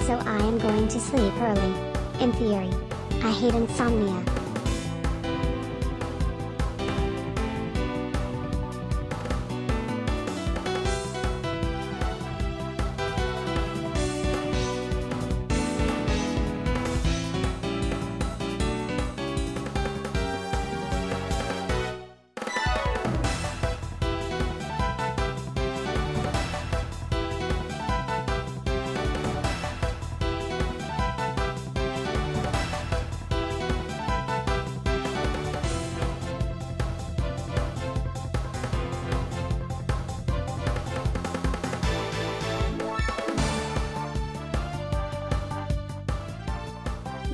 so I am going to sleep early. In theory. I hate insomnia.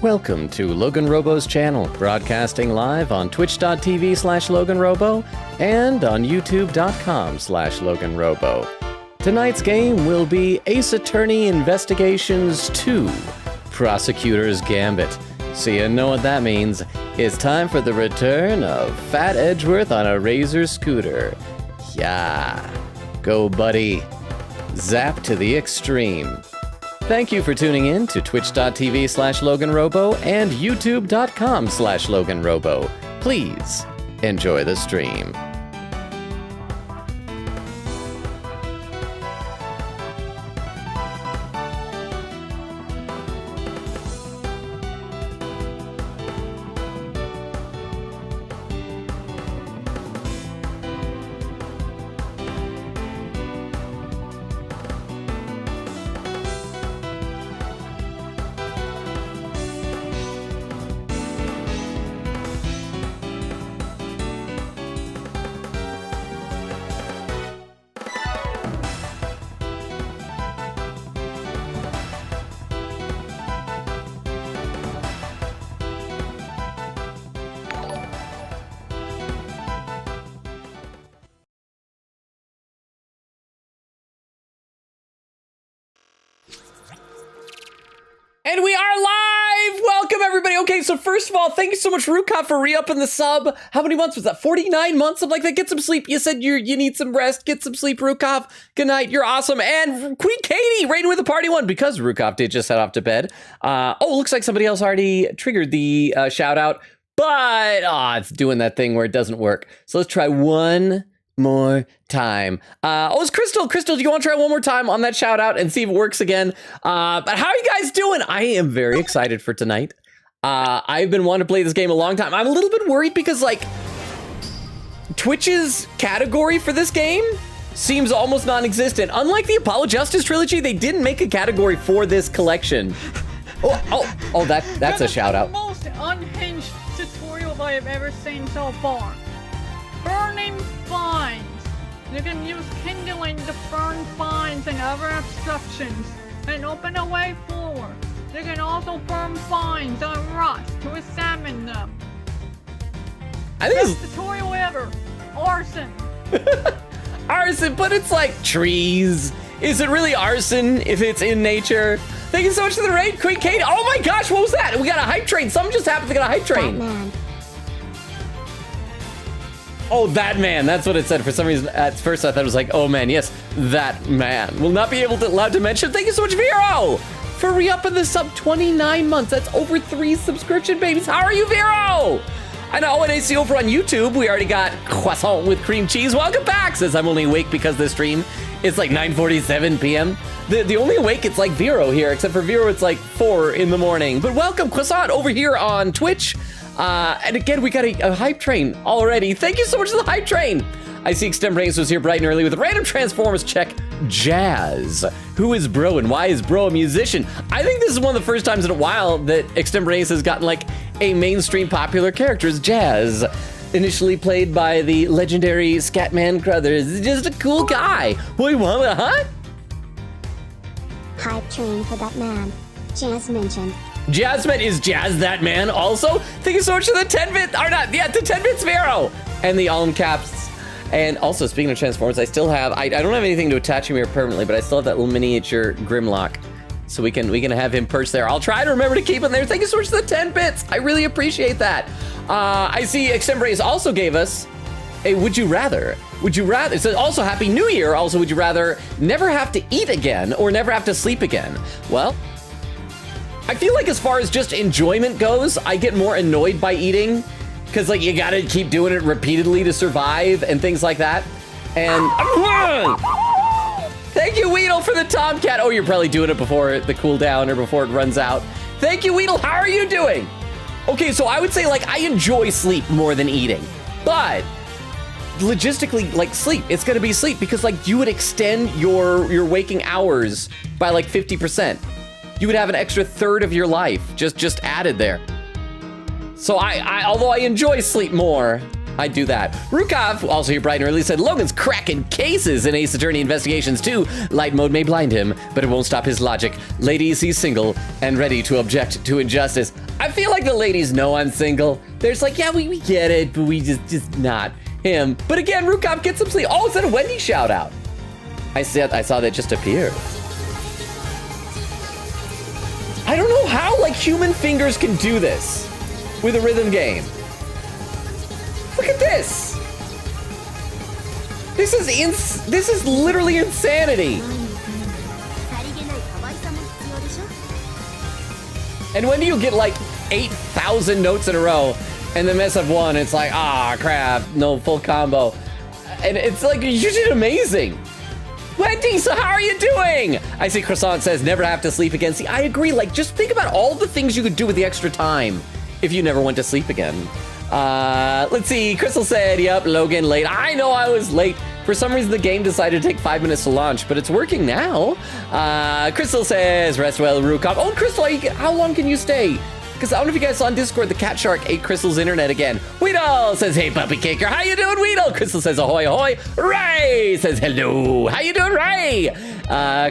Welcome to LoganRobo's channel, broadcasting live on twitch.tv/LoganRobo and on youtube.com/LoganRobo. Tonight's game will be Ace Attorney Investigations 2, Prosecutor's Gambit. So you know what that means. It's time for the return of Fat Edgeworth on a Razor scooter. Yeah. Go, buddy. Zap to the extreme. Thank you for tuning in to twitch.tv/LoganRobo and youtube.com/LoganRobo. Please enjoy the stream. And we are live! Welcome, everybody. Okay, so first of all, thank you so much, Rukov, for re-upping the sub. How many months was that? 49 months? Something like that. Get some sleep. You said you need some rest. Get some sleep, Rukov. Good night. You're awesome. And Queen Katie, raiding with the party one, because Rukov did just head off to bed. Looks like somebody else already triggered the shout-out, but it's doing that thing where it doesn't work. So let's try one more time. It's Crystal. Crystal, do you want to try one more time on that shout out and see if it works again? But how are you guys doing? I am very excited for tonight. I've been wanting to play this game a long time. I'm a little bit worried because like Twitch's category for this game seems almost non-existent. Unlike the Apollo Justice trilogy, they didn't make a category for this collection. That's a shout out. The most unhinged tutorial I have ever seen so far. Burning fines. You can use kindling to burn fines and other obstructions and open a way forward. You can also burn fines on rocks to examine them. I think Best tutorial ever. Arson. Arson, but it's like trees. Is it really arson if it's in nature? Thank you so much for the raid, Queen Kate. Oh my gosh, what was that? We got a hype train. Something just happened to get a hype train. Batman. Oh, that man. That's what it said. For some reason, at first I thought it was like, oh man, yes, that man. Will not be allowed to mention. Thank you so much, Vero, for re-upping the sub 29 months. That's over 3 subscription babies. How are you, Vero? I know, and AC over on YouTube, we already got croissant with cream cheese. Welcome back. Says I'm only awake because this stream is like 9:47 p.m. The only awake, it's like Vero here, except for Vero, it's like 4 in the morning. But welcome, croissant, over here on Twitch. And again, we got a hype train already. Thank you so much for the hype train. I see Extemporaneous was here bright and early with a random Transformers check. Jazz. Who is Bro and why is Bro a musician? I think this is one of the first times in a while that Extemporaneous has gotten like a mainstream popular character as Jazz. Initially played by the legendary Scatman Crothers. He's just a cool guy. What, huh? Hype train for that man. Jazz mentioned. Jasmine, is Jazz that man also? Thank you so much for the 10 bits, or not, yeah, the 10 bits Vero, and the all in caps. And also, speaking of Transformers, I still have, I don't have anything to attach him here permanently, but I still have that little miniature Grimlock. So we can have him perched there. I'll try to remember to keep him there. Thank you so much for the 10 bits. I really appreciate that. I see Extemporaneous also gave us a would you rather. Would you rather, it says also Happy New Year. Also, would you rather never have to eat again or never have to sleep again? Well, I feel like as far as just enjoyment goes, I get more annoyed by eating because like you gotta keep doing it repeatedly to survive and things like that. And thank you, Weedle, for the Tomcat. Oh, you're probably doing it before the cooldown or before it runs out. Thank you, Weedle. How are you doing? Okay, so I would say like I enjoy sleep more than eating, but logistically, like sleep, it's gonna be sleep because like you would extend your waking hours by like 50%. You would have an extra third of your life just added there. So I although I enjoy sleep more, I do that. Rukov, also here bright and early, said Logan's cracking cases in Ace Attorney Investigations 2. Light mode may blind him, but it won't stop his logic. Ladies, he's single and ready to object to injustice. I feel like the ladies know I'm single. There's like, yeah, we get it, but we just not him. But again, Rukov, get some sleep. Oh, is that a Wendy shout out? I saw that just appear. I don't know how like human fingers can do this with a rhythm game. Look at this. This is literally insanity. And when do you get like 8,000 notes in a row and then mess up one, it's like, ah, crap, no full combo. And it's like, you did amazing. Wendy, so how are you doing? I see Croissant says never have to sleep again. See, I agree. Like, just think about all the things you could do with the extra time if you never went to sleep again. Let's see. Crystal said, yep, Logan late. I know I was late. For some reason, the game decided to take 5 minutes to launch, but it's working now. Crystal says, rest well, Rukov. Oh, Crystal, how long can you stay? Because I don't know if you guys saw on Discord, the cat shark ate Crystal's internet again. Weedle says, hey, puppy kicker. How you doing, Weedle? Crystal says, ahoy, ahoy. Ray says, hello. How you doing, Ray?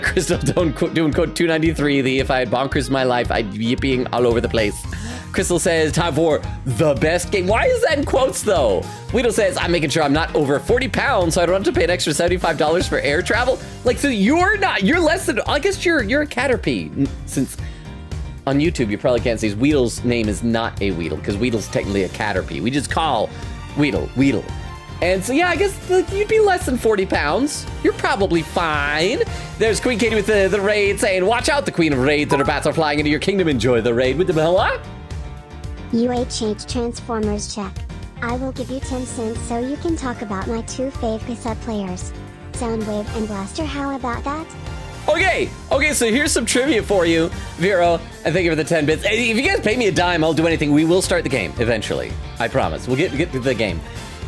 Crystal doing code 293. The if I had bonkers my life, I'd be yipping all over the place. Crystal says, time for the best game. Why is that in quotes, though? Weedle says, I'm making sure I'm not over 40 pounds, so I don't have to pay an extra $75 for air travel. Like, so you're less than, I guess you're a Caterpie, since on YouTube, you probably can't see Weedle's name is not a Weedle, because Weedle's technically a Caterpie. We just call Weedle. And so, yeah, I guess you'd be less than 40 pounds. You're probably fine. There's Queen Katie with the raid saying, watch out, the Queen of Raids, that her bats are flying into your kingdom. Enjoy the raid with the what? UHH Transformers check. I will give you 10 cents so you can talk about my two fave cassette players, Soundwave and Blaster. How about that? Okay, so here's some trivia for you, Vero, and thank you for the 10 bits. Hey, if you guys pay me a dime, I'll do anything. We will start the game eventually. I promise. We'll get to the game.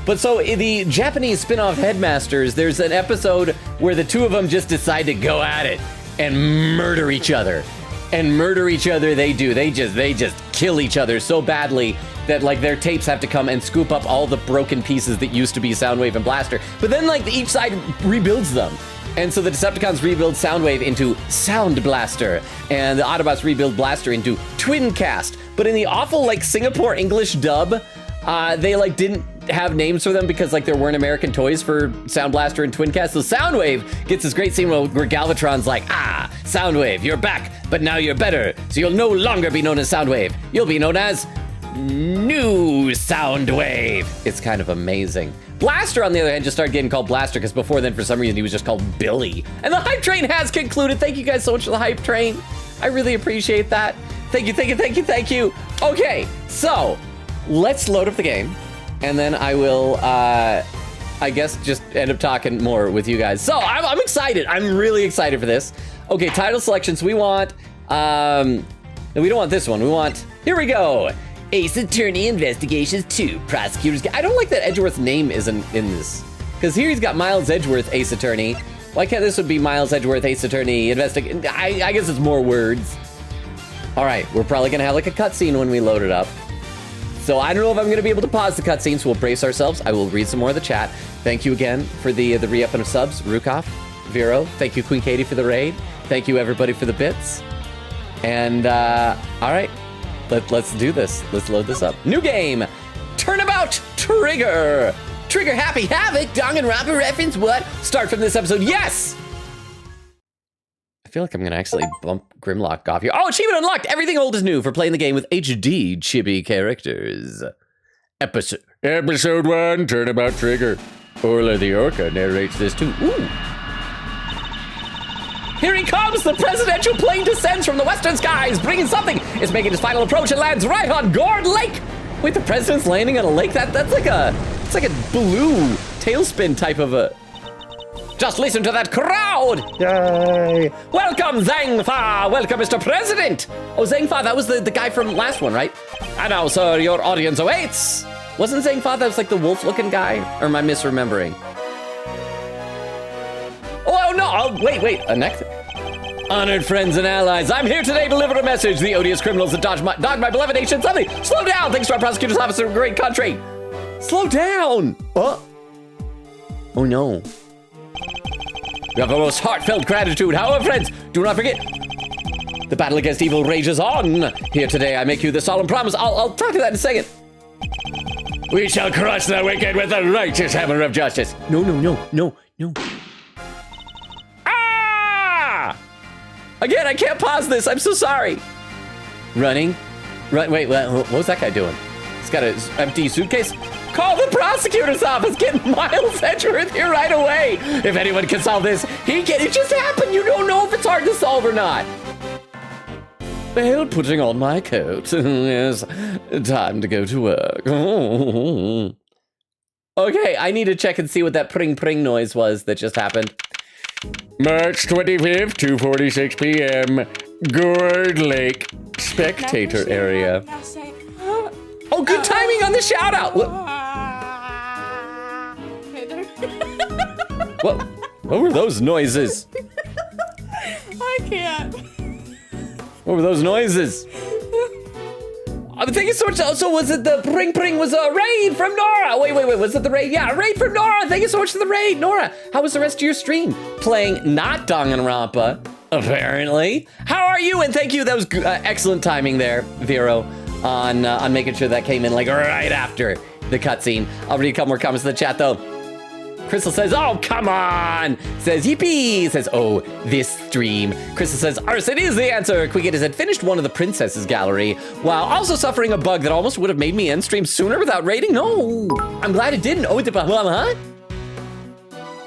But so the Japanese spin-off Headmasters, there's an episode where the two of them just decide to go at it and murder each other. And murder each other they do. They just kill each other so badly that like their tapes have to come and scoop up all the broken pieces that used to be Soundwave and Blaster. But then like each side rebuilds them. And so the Decepticons rebuild Soundwave into Sound Blaster, and the Autobots rebuild Blaster into Twincast. But in the awful like Singapore English dub, they like didn't have names for them because like there weren't American toys for Sound Blaster and Twincast. So Soundwave gets this great scene where Galvatron's like, Soundwave, you're back, but now you're better. So you'll no longer be known as Soundwave. You'll be known as New Soundwave. It's kind of amazing. Blaster, on the other hand, just started getting called Blaster because before then, for some reason, he was just called Billy. And the hype train has concluded. Thank you guys so much for the hype train. I really appreciate that. Thank you. Okay, so let's load up the game. And then I will, I guess, just end up talking more with you guys. So I'm excited. I'm really excited for this. Okay, title selections. We want, no, we don't want this one. We want, here we go. Ace Attorney Investigations 2, Prosecutors. I don't like that Edgeworth's name isn't in this. Because here he's got Miles Edgeworth, Ace Attorney. Why can't this one be Miles Edgeworth, Ace Attorney, I guess it's more words. All right, we're probably gonna have like a cutscene when we load it up. So I don't know if I'm gonna be able to pause the cutscene, so we'll brace ourselves. I will read some more of the chat. Thank you again for the re-upping of subs. Rukov, Vero, thank you Queen Katie for the raid. Thank you everybody for the bits. And all right, let's do this. Let's load this up. New game, Turnabout Trigger. Trigger Happy Havoc, LoganRobo's reference, what? Start from this episode, yes! I feel like I'm gonna actually bump Grimlock off here. Oh, achievement unlocked! Everything old is new for playing the game with HD chibi characters. Episode 1, Turnabout Trigger. Orla the Orca narrates this too. Ooh. Here he comes! The presidential plane descends from the western skies, bringing something. It's making its final approach and lands right on Gourd Lake. Wait, the president's landing on a lake? That's like it's like a blue tailspin type of a... Just listen to that crowd! Yay! Welcome, Zhang Fa! Welcome, Mr. President! Oh, Zhang Fa, that was the guy from last one, right? And now, sir, your audience awaits! Wasn't Zhang Fa, that was like the wolf-looking guy? Or am I misremembering? Oh, no! Oh, wait, a next... Honored friends and allies, I'm here today to deliver a message. The odious criminals that dog my beloved nation suddenly slow down thanks to our prosecutor's office of a great country. Slow down! Oh no. We have the most heartfelt gratitude. However, friends, do not forget, the battle against evil rages on. Here today, I make you the solemn promise. I'll talk to that in a second. We shall crush the wicked with the righteous hammer of justice. No. Ah! Again, I can't pause this. I'm so sorry. Running. Wait, what was that guy doing? He's got an empty suitcase. Call the prosecutor's office. Get Miles Edgeworth here right away. If anyone can solve this, he can. It just happened. You don't know if it's hard to solve or not. Well, putting on my coat. Yes, time to go to work. Okay, I need to check and see what that pring noise was that just happened. March 25th, 2:46 p.m. Gourd Lake spectator area. Oh, good timing on the shout out. What were those noises? I can't. What were those noises? Thank you so much. Also, was it the pring was a raid from Nora? Wait, was it the raid? Yeah, a raid from Nora. Thank you so much for the raid, Nora. How was the rest of your stream? Playing not Danganronpa, apparently. How are you? And thank you. That was excellent timing there, Vero, on making sure that came in like right after the cutscene. I'll read a couple more comments in the chat though. Crystal says, oh, come on. Says, yippee. Says, oh, this stream. Crystal says, arson is the answer. Quicket had finished one of the princesses gallery while also suffering a bug that almost would have made me end stream sooner without raiding. No, I'm glad it didn't. Oh, huh?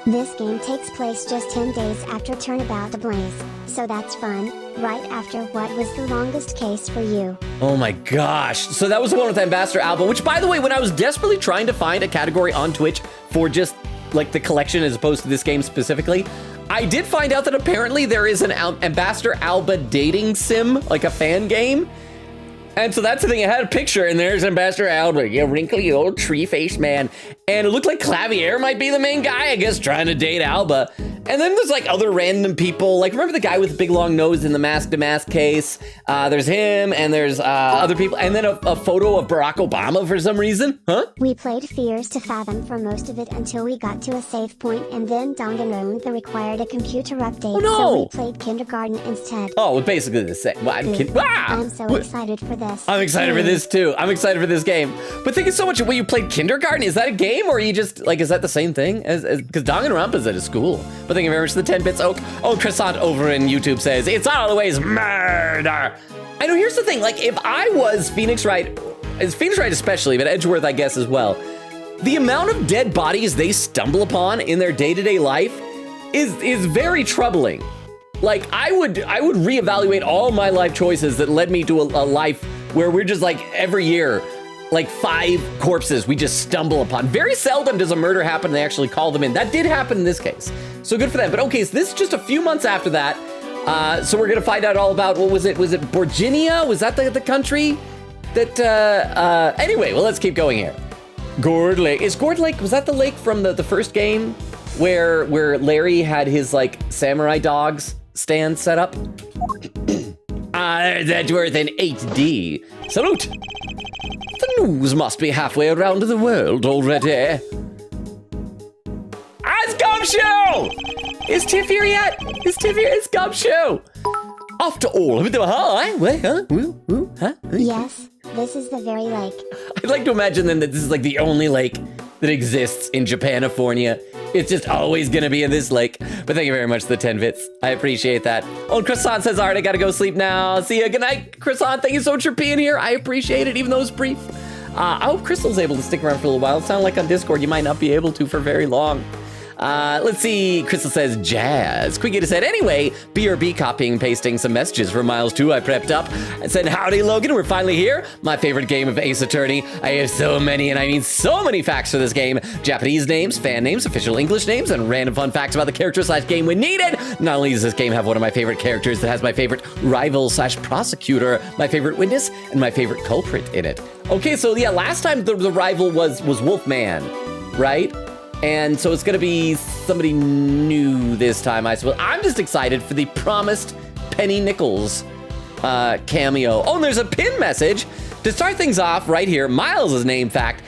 This game takes place just 10 days after Turnabout Ablaze, so that's fun, right after what was the longest case for you. Oh my gosh. So that was the one with Ambassador Alba, which by the way, when I was desperately trying to find a category on Twitch for just like the collection as opposed to this game specifically, I did find out that apparently there is an Ambassador Alba dating sim, like a fan game. And so that's the thing, I had a picture and there's Ambassador Alba, yeah, wrinkly old tree-faced man. And it looked like Clavier might be the main guy, I guess, trying to date Alba. And then there's like other random people, like remember the guy with the big long nose in the Mask to Mask case? There's him and there's other people. And then a photo of Barack Obama for some reason, huh? We played Fears to Fathom for most of it until we got to a save point and then Danganronpa required a computer update, oh, no. So we played Kindergarten instead. Oh, well, basically the same. Well, I'm so excited for this. I'm excited for this too. I'm excited for this game. But thank you so much. When you played Kindergarten, is that a game or are you just like, is that the same thing as because Danganronpa's at a school? But thank you very much for the 10 bits. Oh, Croissant over in YouTube says, it's always murder. I know, here's the thing. Like if I was Phoenix Wright especially, but Edgeworth, I guess as well, the amount of dead bodies they stumble upon in their day-to-day life is very troubling. Like I would reevaluate all my life choices that led me to a life where we're just like every year, like 5 corpses we just stumble upon. Very seldom does a murder happen and they actually call them in. That did happen in this case. So good for them. But okay, so this is just a few months after that. So we're gonna find out all about, what was it? Was it Borginia? Was that the country? That, anyway, well, let's keep going here. Gourd Lake. Is Gourd Lake, was that the lake from the first game where Larry had his like samurai dogs stand set up? That's worth an 8D. Salute! The news must be halfway around the world already. It's Gumshoe! Is Tiff here yet? Is Tiff here? It's Gumshoe! After all, Yes, this is the very lake. I'd like to imagine then that this is like the only lake that exists in Japanifornia. It's just always gonna be in this lake. But thank you very much for the 10 bits. I appreciate that. Oh, Croissant says, all right, I gotta go sleep now. See ya, good night, Croissant. Thank you so much for being here. I appreciate it, even though it's brief. I hope Crystal's able to stick around for a little while. It sounds like on Discord you might not be able to for very long. Let's see. Crystal says jazz. Quiggita said, anyway, BRB copying and pasting some messages for Miles 2 I prepped up. I said, howdy, Logan. We're finally here. My favorite game of Ace Attorney. I have so many, and I mean so many facts for this game. Japanese names, fan names, official English names, and random fun facts about the character/game when needed. Not only does this game have one of my favorite characters that has my favorite rival/prosecutor, my favorite witness, and my favorite culprit in it. Okay, so yeah, last time the rival was Wolfman, right? And so it's gonna be somebody new this time, I suppose. I'm just excited for the promised Penny Nichols cameo. Oh, and there's a pin message. To start things off right here, Miles' name fact.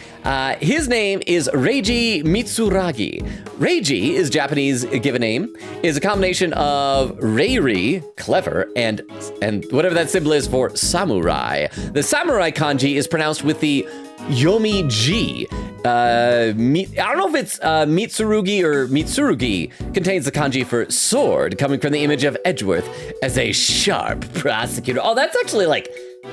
His name is Reiji Mitsuragi. Reiji is Japanese given name, is a combination of Reiri, clever, and whatever that symbol is for samurai. The samurai kanji is pronounced with the Yomi-ji. I don't know if it's Mitsurugi or Mitsurugi, contains the kanji for sword, coming from the image of Edgeworth as a sharp prosecutor. Oh, that's actually like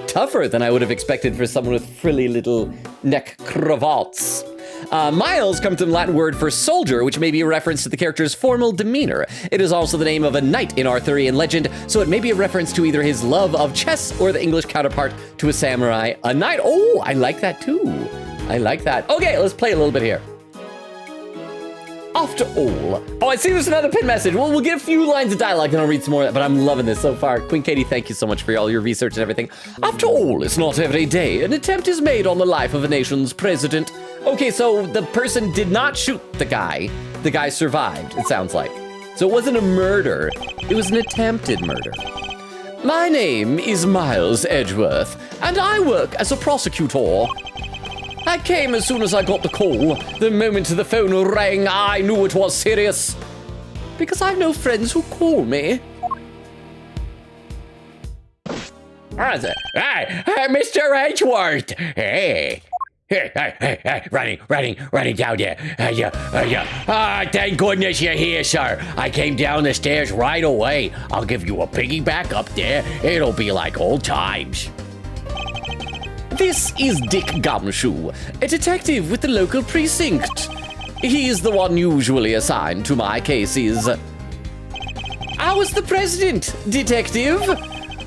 tougher than I would have expected for someone with frilly little neck cravats. Miles comes from the Latin word for soldier, which may be a reference to the character's formal demeanor. It is also the name of a knight in Arthurian legend, so it may be a reference to either his love of chess or the English counterpart to a samurai, a knight. Oh, I like that too. I like that. Okay, let's play a little bit here. After all, oh, I see there's another pin message. Well, we'll get a few lines of dialogue and I'll read some more, but I'm loving this so far. Queen Katie, thank you so much for all your research and everything. After all, it's not every day an attempt is made on the life of a nation's president. Okay, so the person did not shoot the guy. The guy survived, it sounds like. So it wasn't a murder. It was an attempted murder. My name is Miles Edgeworth, and I work as a prosecutor. I came as soon as I got the call. The moment the phone rang, I knew it was serious. Because I've no friends who call me. Hey, Mr. Edgeworth. Hey. Hey, running down there. Thank goodness you're here, sir. I came down the stairs right away. I'll give you a piggyback up there. It'll be like old times. This is Dick Gumshoe, a detective with the local precinct. He is the one usually assigned to my cases. How is the president, detective?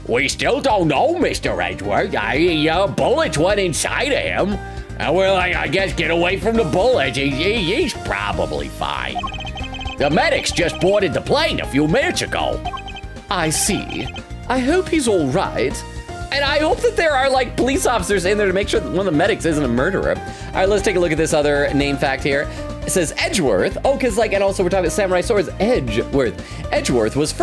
We still don't know, Mr. Edgeworth. Bullets went inside of him. Well, I guess get away from the bullets. He's probably fine. The medics just boarded the plane a few minutes ago. I see. I hope he's all right. And I hope that there are like police officers in there to make sure that one of the medics isn't a murderer. All right, let's take a look at this other name fact here. It says Edgeworth. Oh, because like, and also we're talking about samurai swords. Edgeworth. Edgeworth was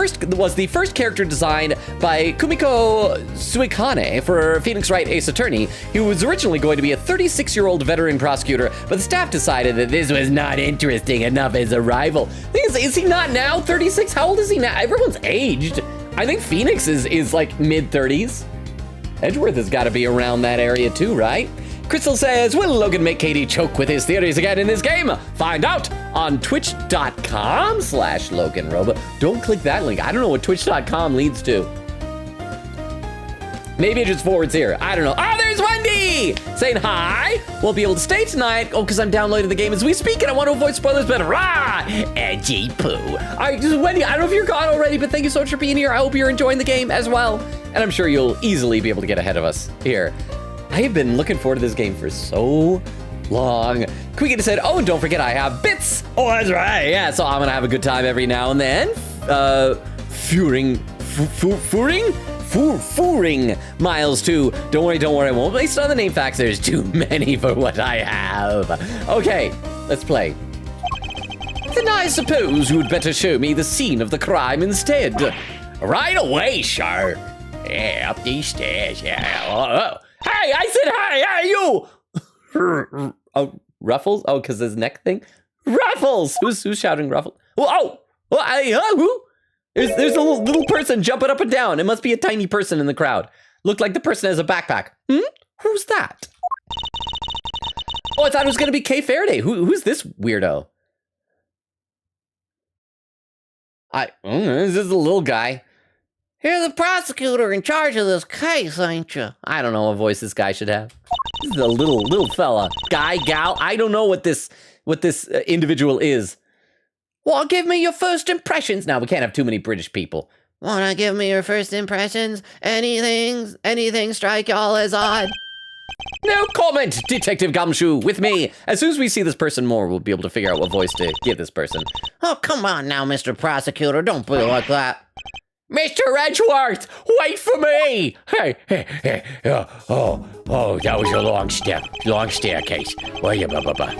the first character designed by Kumiko Suikane for Phoenix Wright Ace Attorney. He was originally going to be a 36-year-old veteran prosecutor, but the staff decided that this was not interesting enough as a rival. The thing is he not now 36? How old is he now? Everyone's aged. I think Phoenix is like mid-30s. Edgeworth has got to be around that area too, right? Crystal says, will Logan make Katie choke with his theories again in this game? Find out on twitch.com/LoganRobo. Don't click that link. I don't know what twitch.com leads to. Maybe it just forwards here. I don't know. Oh, there's Wendy saying hi. Won't be able to stay tonight. Oh, because I'm downloading the game as we speak and I want to avoid spoilers, but rah, edgy poo. All right, Wendy, I don't know if you're gone already, but thank you so much for being here. I hope you're enjoying the game as well. And I'm sure you'll easily be able to get ahead of us here. I have been looking forward to this game for so long. Quiggity said, oh, and don't forget I have bits. Oh, that's right. Yeah, so I'm going to have a good time every now and then. Fooring Miles too. Don't worry, I won't waste on the name facts. There's too many for what I have. Okay, let's play. Then I suppose you'd better show me the scene of the crime instead. Right away, sir. Yeah, up these stairs, yeah. Oh. Hey, I said hi, hey, you! Oh, Ruffles? Oh, because his neck thing? Ruffles! Who's shouting Ruffles? Oh! There's a little person jumping up and down. It must be a tiny person in the crowd. Looked like the person has a backpack. Who's that? Oh, I thought it was going to be Kay Faraday. Who's this weirdo? This is a little guy. You're the prosecutor in charge of this case, ain't you? I don't know what voice this guy should have. This is a little fella. Guy, gal. I don't know what this individual is. Well, give me your first impressions. Now, we can't have too many British people. Wanna give me your first impressions? Anything strike y'all as odd? No comment, Detective Gumshoe, with me. As soon as we see this person more, we'll be able to figure out what voice to give this person. Oh, come on now, Mr. Prosecutor, don't be like that. Mr. Edgeworth, wait for me! Hey, that was a long staircase. Well, yeah, blah.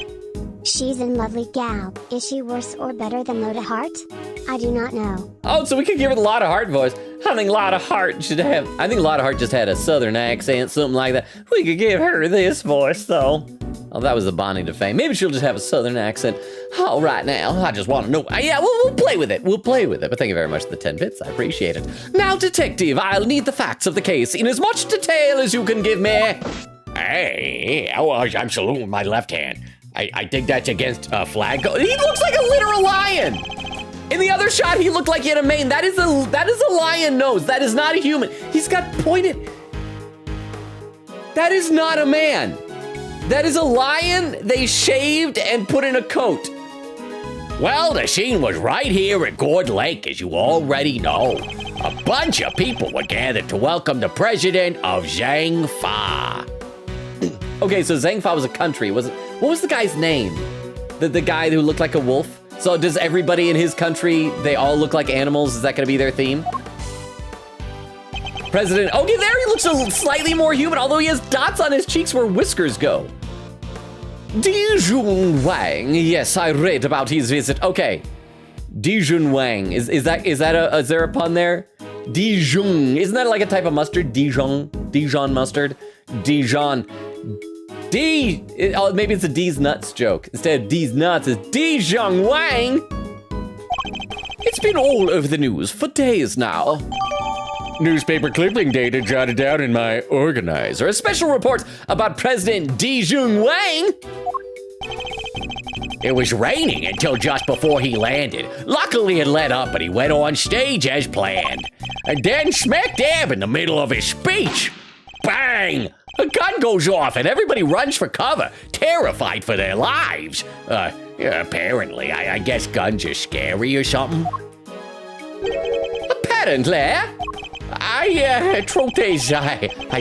She's a lovely gal. Is she worse or better than Loda Hart? I do not know. Oh, so we could give her the Lotta Hart voice. I think Lotta Hart just had a southern accent, something like that. We could give her this voice, though. Oh, that was the bonding to fame. Maybe she'll just have a southern accent. All right, now, I just want to know. Yeah, we'll play with it. But thank you very much for the 10 bits. I appreciate it. Now, detective, I'll need the facts of the case in as much detail as you can give me. Hey, I'm saluting with my left hand. I think that's against a flag. He looks like a literal lion. In the other shot, he looked like he had a mane. That is a lion nose. That is not a human. He's got pointed. That is not a man. That is a lion they shaved and put in a coat. Well, the scene was right here at Gourd Lake, as you already know. A bunch of people were gathered to welcome the president of Zhang Fa. Okay, so Zhang Fa was a country. What was the guy's name? The guy who looked like a wolf? So does everybody in his country, they all look like animals? Is that gonna be their theme? President, okay, there he looks slightly more human, although he has dots on his cheeks where whiskers go. Dijun Wang, yes, I read about his visit. Okay, Dijun Wang, is there a pun there? Dijon, isn't that like a type of mustard? Dijon mustard? Dijon. Maybe it's a D's nuts joke. Instead of D's nuts, it's Dijon Wang. It's been all over the news for days now. Newspaper clipping data jotted down in my organizer. A special report about President Dijun Wang. It was raining until just before he landed. Luckily it let up and he went on stage as planned. And then smack dab in the middle of his speech, bang! A gun goes off and everybody runs for cover, terrified for their lives. Apparently, I guess guns are scary or something. Apparently. I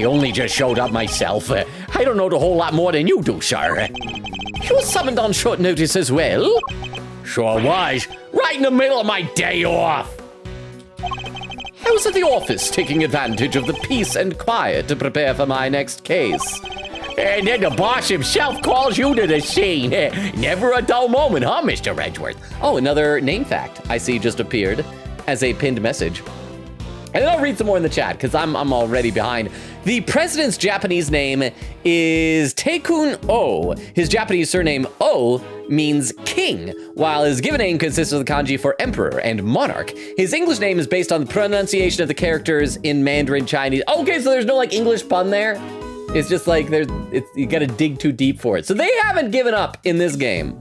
only just showed up myself. I don't know a whole lot more than you do, sir. You were summoned on short notice as well? Sure was. Right in the middle of my day off. I was at the office taking advantage of the peace and quiet to prepare for my next case. And then the boss himself calls you to the scene. Never a dull moment, huh, Mr. Edgeworth? Oh, another name fact I see just appeared as a pinned message. And then I'll read some more in the chat because I'm already behind. The president's Japanese name is Taekun O. His Japanese surname O means king, while his given name consists of the kanji for emperor and monarch. His English name is based on the pronunciation of the characters in Mandarin Chinese. Okay, so there's no like English pun there. It's just like you gotta dig too deep for it. So they haven't given up in this game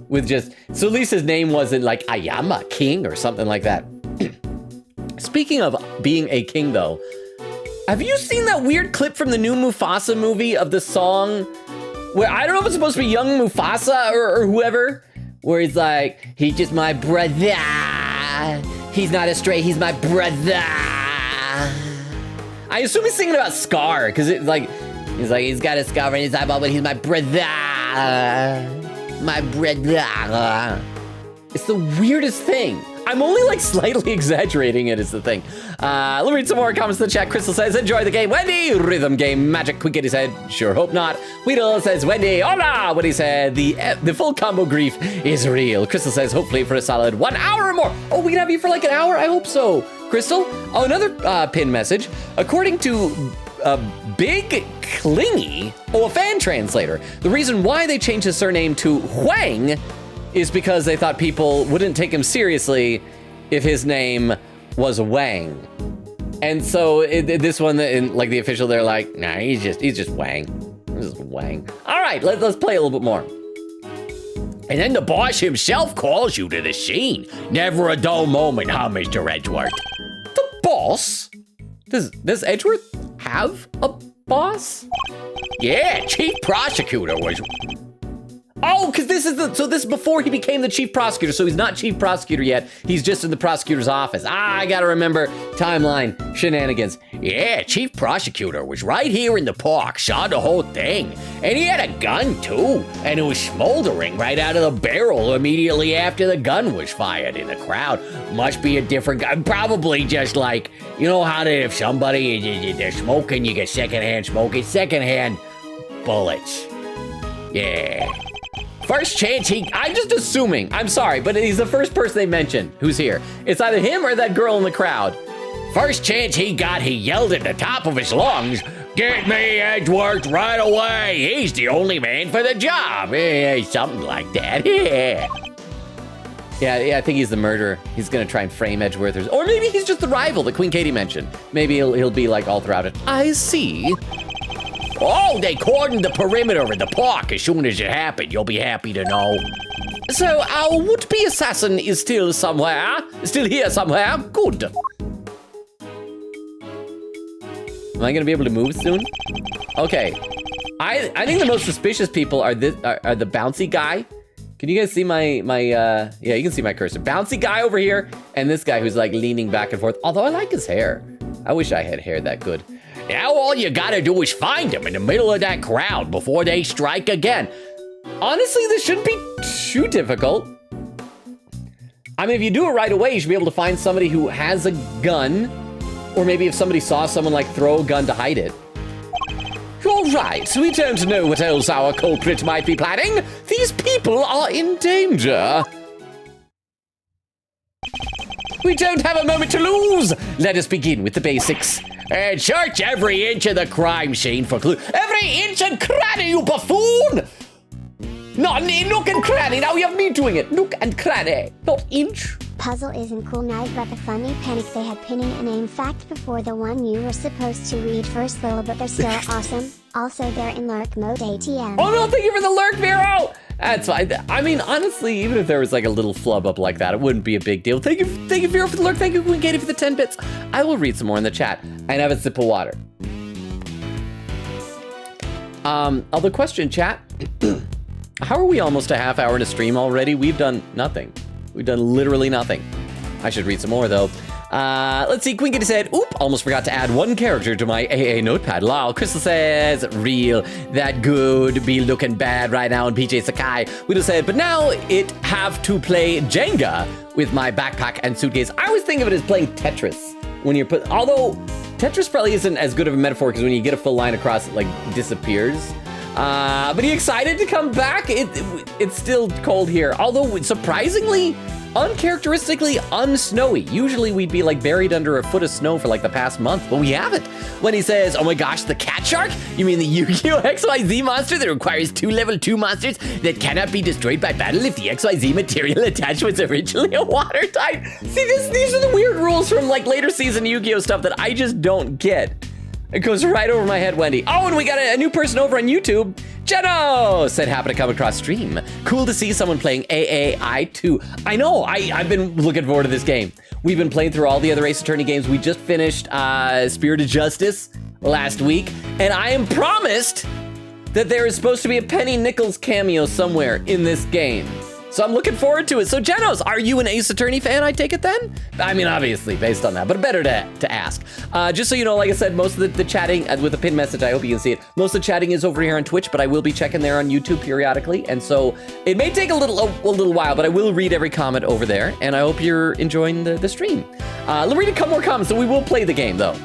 with so at least his name wasn't like Ayama King or something like that. Speaking of being a king though, have you seen that weird clip from the new Mufasa movie of the song where I don't know if it's supposed to be young Mufasa or whoever, where he's like, he's just my brother. He's not a stray, he's my brother. I assume he's singing about Scar, because it's like, he's got a scar on his eyeball, but he's my brother. My brother. It's the weirdest thing. I'm only like slightly exaggerating it is the thing. Let me read some more comments in the chat. Crystal says, enjoy the game. Wendy, rhythm game, magic. Quinketti said, sure hope not. Weedle says, Wendy, hola. Wendy said, the full combo grief is real. Crystal says, hopefully for a solid 1 hour or more. Oh, we can have you for like an hour? I hope so. Crystal, oh, another pin message. According to Big Clingy, a fan translator, the reason why they changed his surname to Huang is because they thought people wouldn't take him seriously if his name was Wang. And so this one, like the official, they're like, nah, he's just Wang. This is Wang. All right, let's play a little bit more. And then the boss himself calls you to the scene. Never a dull moment, huh, Mr. Edgeworth? The boss? Does Edgeworth have a boss? Yeah, Chief Prosecutor was... Oh, because this is before he became the chief prosecutor, so he's not chief prosecutor yet. He's just in the prosecutor's office. I gotta remember timeline shenanigans. Yeah, chief prosecutor was right here in the park, saw the whole thing. And he had a gun too, and it was smoldering right out of the barrel immediately after the gun was fired in the crowd. Must be a different guy, probably just like, you know how that if somebody, they're smoking, you get secondhand smoking, secondhand bullets. Yeah. First chance I'm just assuming, I'm sorry, but he's the first person they mentioned who's here. It's either him or that girl in the crowd. First chance he got, he yelled at the top of his lungs, "Get me Edgeworth right away! He's the only man for the job!" Something like that. Yeah, I think he's the murderer. He's gonna try and frame Edgeworth, or maybe he's just the rival that Queen Katie mentioned. Maybe he'll be like all throughout it. I see. Oh, they cordoned the perimeter of the park as soon as it happened. You'll be happy to know. So our would-be assassin is still here somewhere. Good. Am I gonna be able to move soon? Okay. I think the most suspicious people are the bouncy guy. Can you guys see my yeah, you can see my cursor. Bouncy guy over here, and this guy who's like leaning back and forth. Although I like his hair. I wish I had hair that good. Now all you gotta do is find them in the middle of that crowd before they strike again. Honestly, this shouldn't be too difficult. I mean, if you do it right away, you should be able to find somebody who has a gun, or maybe if somebody saw someone like throw a gun to hide it. All right, we don't know what else our culprit might be planning. These people are in danger. We don't have a moment to lose. Let us begin with the basics. And search every inch of the crime scene for clues. Every inch and cranny, you buffoon! Not nook and cranny. Now you have me doing it. Nook and cranny, not inch. Puzzle isn't cool night, but the funny panic they had pinning a name fact before the one you were supposed to read first, Lil, but they're still awesome. Also, they're in lurk mode ATM. Oh no, thank you for the lurk, Vero! That's fine. I mean, honestly, even if there was like a little flub up like that, it wouldn't be a big deal. Thank you, Vero, for the lurk. Thank you, Queen Katie, for the 10 bits. I will read some more in the chat and have a sip of water. Other question, chat. How are we almost a half hour into stream already? We've done nothing. We've done literally nothing. I should read some more, though. Let's see. Queen Katie said, oop, almost forgot to add one character to my AA notepad. Lol. Crystal says, real, that good, be looking bad right now. And PJ Sakai, we just said, but now it have to play Jenga with my backpack and suitcase. I always think of it as playing Tetris when you're although Tetris probably isn't as good of a metaphor because when you get a full line across, it like disappears. But are you excited to come back? It's still cold here, although surprisingly, uncharacteristically unsnowy. Usually we'd be like buried under a foot of snow for like the past month, but we haven't. When he says, oh my gosh, the cat shark? You mean the Yu-Gi-Oh! XYZ monster that requires 2 level 2 monsters that cannot be destroyed by battle if the XYZ material attached was originally a water type? See, these are the weird rules from like later season Yu-Gi-Oh! Stuff that I just don't get. It goes right over my head, Wendy. Oh, and we got a new person over on YouTube. Jeno said, happen to come across stream. Cool to see someone playing AAI 2. I know, I've been looking forward to this game. We've been playing through all the other Ace Attorney games. We just finished Spirit of Justice last week, and I am promised that there is supposed to be a Penny Nichols cameo somewhere in this game. So I'm looking forward to it. So Jenos, are you an Ace Attorney fan, I take it then? I mean, obviously, based on that, but better to ask. Just so you know, like I said, most of the chatting, with a pinned message, I hope you can see it, most of the chatting is over here on Twitch, but I will be checking there on YouTube periodically, and so it may take a little while, but I will read every comment over there, and I hope you're enjoying the stream. Let's read a couple more comments, so we will play the game, though.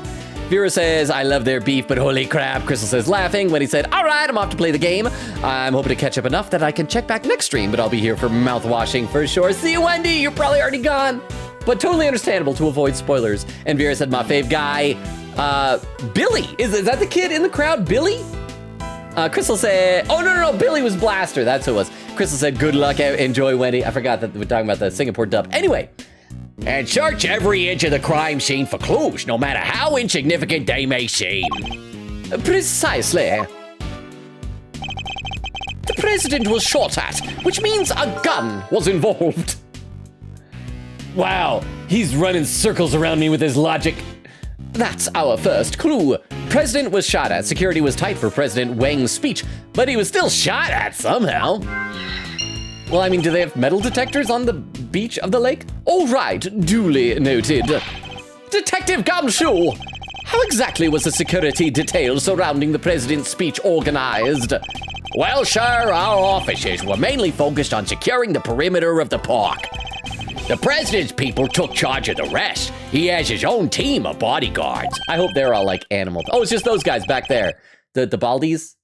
Vera says, I love their beef, but holy crap. Crystal says, laughing when he said, all right, I'm off to play the game. I'm hoping to catch up enough that I can check back next stream, but I'll be here for mouth washing for sure. See you, Wendy. You're probably already gone, but totally understandable to avoid spoilers. And Vera said, my fave guy, Billy. Is that the kid in the crowd, Billy? Crystal said, oh, no, Billy was Blaster. That's who it was. Crystal said, good luck, enjoy, Wendy. I forgot that we're talking about the Singapore dub. Anyway. And search every inch of the crime scene for clues, no matter how insignificant they may seem. Precisely. The president was shot at, which means a gun was involved. Wow, he's running circles around me with his logic. That's our first clue. President was shot at. Security was tight for President Wang's speech, but he was still shot at somehow. Well, I mean, do they have metal detectors on the beach of the lake? All right, duly noted. Detective Gumshoe, how exactly was the security detail surrounding the president's speech organized? Well, sir, our officers were mainly focused on securing the perimeter of the park. The president's people took charge of the rest. He has his own team of bodyguards. I hope they're all like animals. Oh, it's just those guys back there. The Baldies.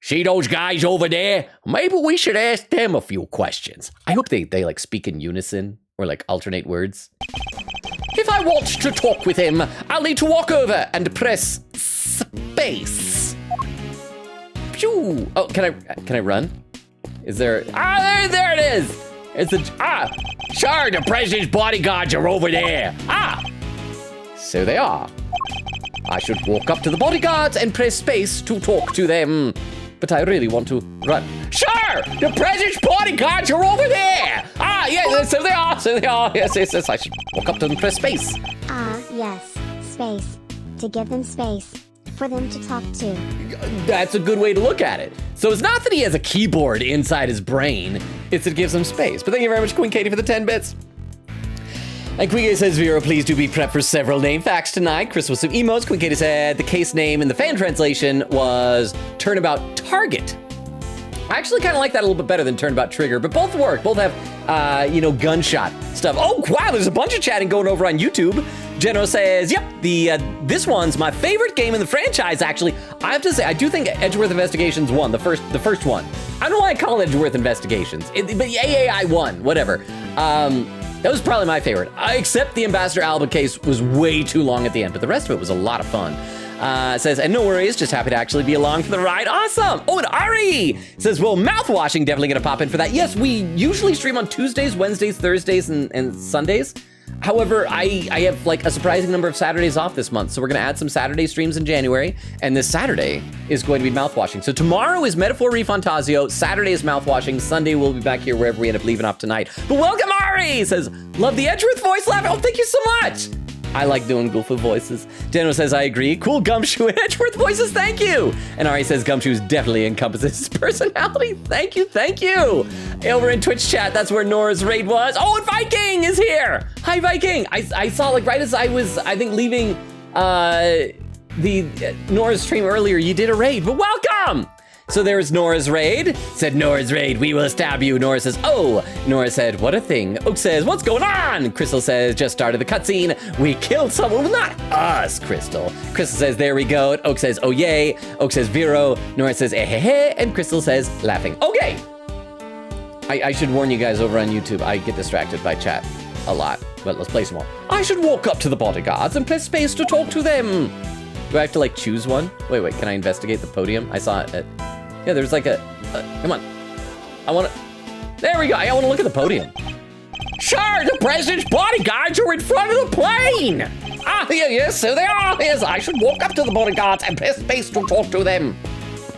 See those guys over there? Maybe we should ask them a few questions. I hope they like speak in unison or like alternate words. If I want to talk with him, I'll need to walk over and press space. Pew! Oh, can I run? Is there? There it is. It's Sir, the president's bodyguards are over there. So they are. I should walk up to the bodyguards and press space to talk to them. But I really want to run. Sir, the president's bodyguards are over there. Yeah, so they are. Yes. I should walk up to them and press space. Yes, space. To give them space. For them to talk to. That's a good way to look at it. So it's not that he has a keyboard inside his brain, it's that it gives him space. But thank you very much, Queen Katie, for the 10 bits. And Queen Katie says, Vero, please do be prepped for several name facts tonight. Chris with some emotes. Queen Katie said the case name in the fan translation was Turnabout Target. I actually kind of like that a little bit better than Turnabout Trigger, but both work. Both have, gunshot stuff. Oh, wow, there's a bunch of chatting going over on YouTube. Geno says, yep, this one's my favorite game in the franchise, actually. I have to say, I do think Edgeworth Investigations 1, the first one. I don't know why I call it Edgeworth Investigations, but AAI 1, whatever. That was probably my favorite, except the Ambassador Alba case was way too long at the end, but the rest of it was a lot of fun. Says, and no worries, just happy to actually be along for the ride. Awesome. Oh, and Ari says, well, mouthwashing, definitely gonna pop in for that. Yes, we usually stream on Tuesdays, Wednesdays, Thursdays, and Sundays. However, I have like a surprising number of Saturdays off this month, so we're gonna add some Saturday streams in January, and this Saturday is going to be mouthwashing. So tomorrow is Metaphor Refantasio, Saturday is mouthwashing, Sunday we'll be back here wherever we end up leaving off tonight. But welcome, Ari! Says, love the Edgeworth voice laugh. Oh, thank you so much! I like doing goofy voices. Dano says, I agree. Cool Gumshoe and Edgeworth voices, thank you. And Ari says, Gumshoe definitely encompasses his personality. Thank you. Over in Twitch chat, that's where Nora's raid was. Oh, and Viking is here. Hi, Viking. I saw, like, right as I was, I think, leaving the Nora's stream earlier, you did a raid, but welcome. So there's Nora's raid. Said Nora's raid, we will stab you. Nora says, oh. Nora said, what a thing. Oak says, what's going on? Crystal says, just started the cutscene. We killed someone. Well, not us, Crystal. Crystal says, there we go. Oak says, oh yay. Oak says, Vero. Nora says, eh, heh, heh. And Crystal says, laughing. Okay. I should warn you guys over on YouTube, I get distracted by chat a lot, but let's play some more. I should walk up to the bodyguards and press space to talk to them. Do I have to like choose one? Wait, can I investigate the podium? I saw it. Yeah, there's like come on. There we go. I want to look at the podium. Sure, the president's bodyguards are in front of the plane. Yes, so they are. Yes, I should walk up to the bodyguards and press space to talk to them.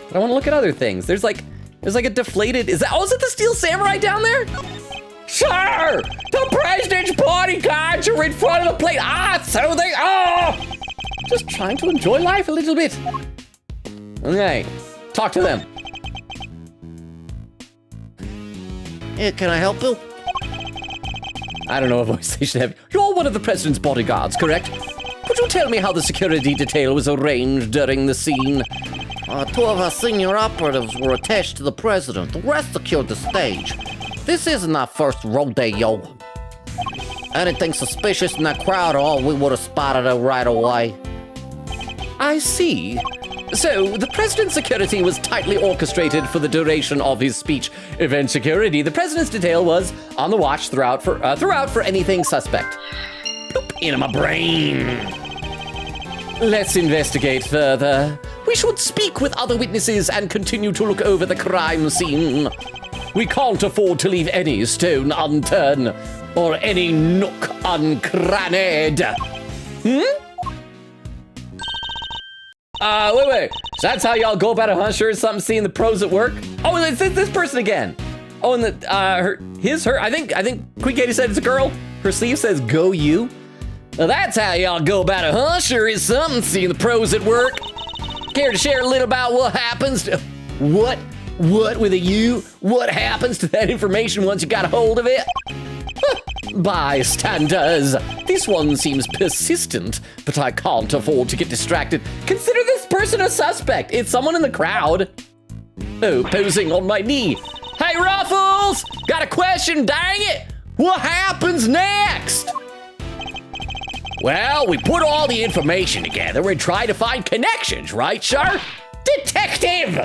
But I want to look at other things. There's like a deflated, is it the Steel Samurai down there? Sir, the president's bodyguards are in front of the plane. So they are. Just trying to enjoy life a little bit. Okay, talk to them. Yeah, can I help you? I don't know what voice they should have. You're one of the president's bodyguards, correct? Could you tell me how the security detail was arranged during the scene? Two of our senior operatives were attached to the president. The rest secured the stage. This isn't our first rodeo. Anything suspicious in that crowd, we would have spotted it right away. I see. So, the president's security was tightly orchestrated for the duration of his speech. Event security, the president's detail was on the watch throughout for anything suspect. Bloop, in my brain. Let's investigate further. We should speak with other witnesses and continue to look over the crime scene. We can't afford to leave any stone unturned or any nook uncranned. Wait. So that's how y'all go about it, huh? Sure, something seeing the pros at work. Oh, it's this person again. Oh, and her. I think Queen Katie said it's a girl. Her sleeve says "Go you." Now that's how y'all go about it, huh? Sure is something seeing the pros at work. Care to share a little about what happens to... What with a U? What happens to that information once you got a hold of it? Bystanders. This one seems persistent, but I can't afford to get distracted. Consider this person a suspect. It's someone in the crowd. Oh, posing on my knee. Hey, Ruffles! Got a question, dang it! What happens next? Well, we put all the information together and try to find connections, right, sir? Detective!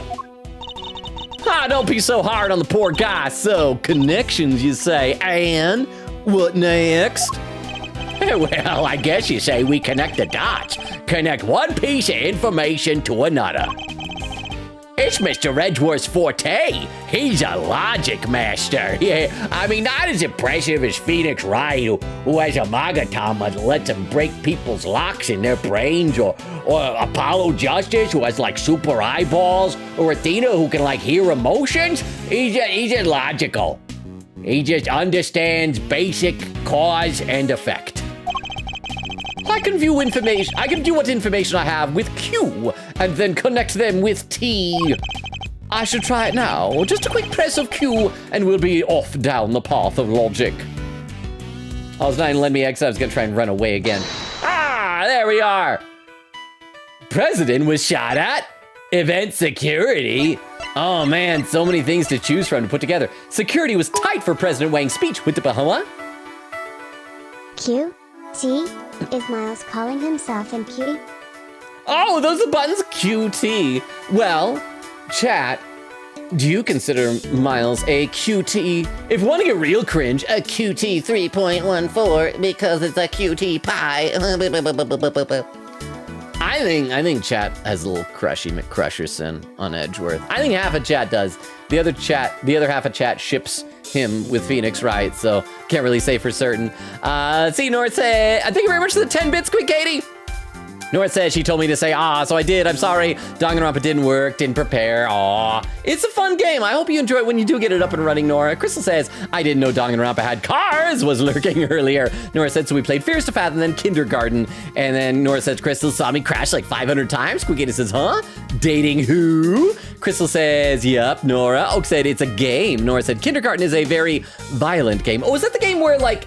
Ah, don't be so hard on the poor guy. So, connections, you say, and what next? Well, I guess you say we connect the dots. Connect one piece of information to another. It's Mr. Edgeworth's forte. He's a logic master. Yeah, I mean, not as impressive as Phoenix Wright, who has a magatama that lets him break people's locks in their brains, or Apollo Justice, who has like super eyeballs, or Athena, who can like hear emotions. He's just logical. He just understands basic cause and effect. I can view what information I have with Q and then connect them with T. I should try it now. Just a quick press of Q and we'll be off down the path of logic. I was not even letting me exit. I was gonna try and run away again. Ah, there we are. President was shot at. Event security. Oh man, so many things to choose from to put together. Security was tight for President Wang's speech with the Bahama. Q? T? Is Miles calling himself in cutie? Oh, those are buttons? QT. Well, chat, do you consider Miles a QT? If you want to get real cringe, a QT 3.14 because it's a QT pie. I think chat has a little crushy McCrusherson on Edgeworth. I think half of chat does. The other half of chat ships him with Phoenix Wright, so can't really say for certain. See, Nora say, thank you very much for the 10 bits, quick Katie. Nora says she told me to say, so I did. I'm sorry. Danganronpa didn't work, didn't prepare. It's a fun game. I hope you enjoy it when you do get it up and running, Nora. Crystal says, I didn't know Danganronpa had cars, was lurking earlier. Nora said, so we played Fierce to Fathom, then Kindergarten. And then Nora says, Crystal saw me crash like 500 times. Squiggator says, huh? Dating who? Crystal says, yup, Nora. Oak said, it's a game. Nora said, Kindergarten is a very violent game. Oh, is that the game where, like,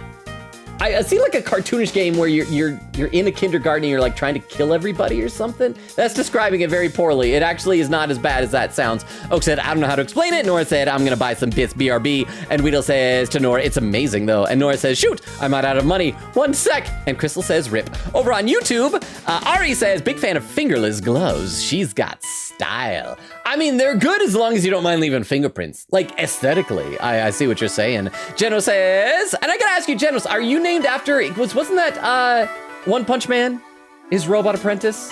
I see like a cartoonish game where you're in a kindergarten and you're like trying to kill everybody or something. That's describing it very poorly. It actually is not as bad as that sounds. Oak said, I don't know how to explain it. Nora said, I'm gonna buy some bits, BRB. And Weedle says to Nora, it's amazing though. And Nora says, shoot, I'm not out of money. 1 sec. And Crystal says, rip. Over on YouTube, Ari says, big fan of fingerless gloves. She's got style. I mean, they're good as long as you don't mind leaving fingerprints. Like, aesthetically, I see what you're saying. Geno says, and I gotta ask you, Genos, are you named after, wasn't that One Punch Man? His robot apprentice?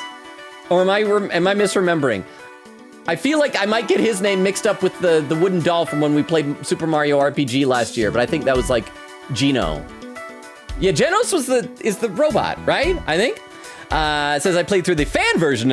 Or am I misremembering? I feel like I might get his name mixed up with the wooden doll from when we played Super Mario RPG last year, but I think that was like Geno. Yeah, Genos is the robot, right? I think. It says I played through the fan version,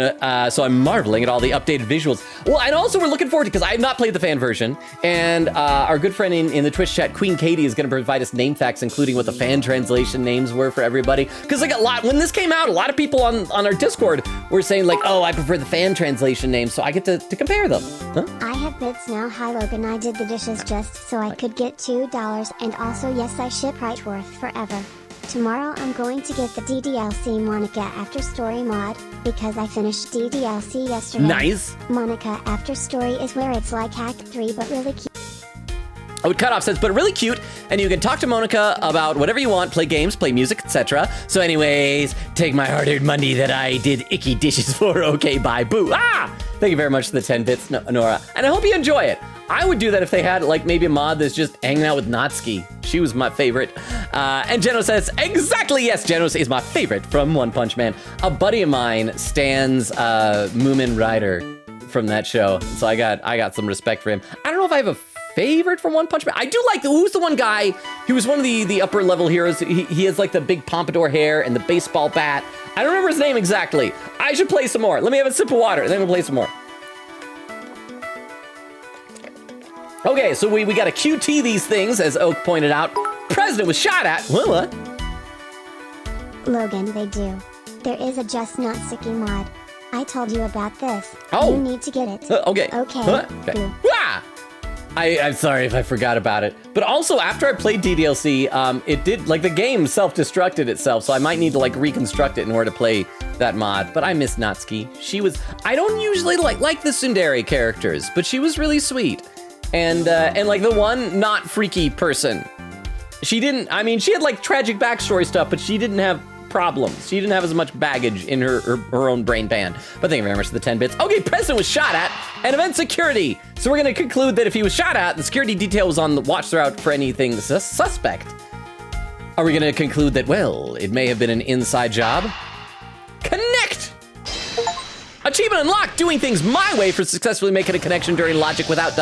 so I'm marveling at all the updated visuals. Well, and also we're looking forward to, because I have not played the fan version, and our good friend in the Twitch chat, Queen Katie, is going to provide us name facts, including what the fan translation names were for everybody. Because like when this came out, a lot of people on our Discord were saying like, oh, I prefer the fan translation names, so I get to compare them. Huh? I have bits now. Hi, Logan. I did the dishes just so I could get $2, and also yes, I ship Rightworth forever. Tomorrow I'm going to get the DDLC Monica After Story mod, because I finished DDLC yesterday. Nice. Monica After Story is where it's like Act 3 but really cute. Oh, Cutoff says, but really cute, and you can talk to Monica about whatever you want, play games, play music, etc. So anyways, take my hard-earned money that I did icky dishes for. Okay, bye, boo. Thank you very much for the 10 bits, Nora. And I hope you enjoy it. I would do that if they had, like, maybe a mod that's just hanging out with Natsuki. She was my favorite. And Geno says, exactly, yes, Genos is my favorite from One Punch Man. A buddy of mine stands Moomin Rider from that show, so I got some respect for him. I don't know if I have a favorite from One Punch Man. I do like who's the one guy, he was one of the upper level heroes. He has like the big pompadour hair and the baseball bat. I don't remember his name exactly. I should play some more. Let me have a sip of water and then we'll play some more. Okay, so we got to QT these things, as Oak pointed out. President was shot at. What? Logan, they do. There is a Just Not Sicky mod. I told you about this. Oh. You need to get it. Okay. Okay. Okay. Boo. Ah! I'm sorry if I forgot about it. But also, after I played DDLC, it did, like, the game self-destructed itself, so I might need to, like, reconstruct it in order to play that mod. But I miss Natsuki. She was, I don't usually like the tsundere characters, but she was really sweet. And like, the one not freaky person. She didn't, I mean, she had, like, tragic backstory stuff, but she didn't have problems. She didn't have as much baggage in her own brain pan. But thank you very much for the 10 bits. Okay, President was shot at, and event security. So we're gonna conclude that if he was shot at, the security detail was on the watch throughout for anything suspect. Are we gonna conclude that, well, it may have been an inside job? Connect! Achievement unlocked, doing things my way for successfully making a connection during logic without ...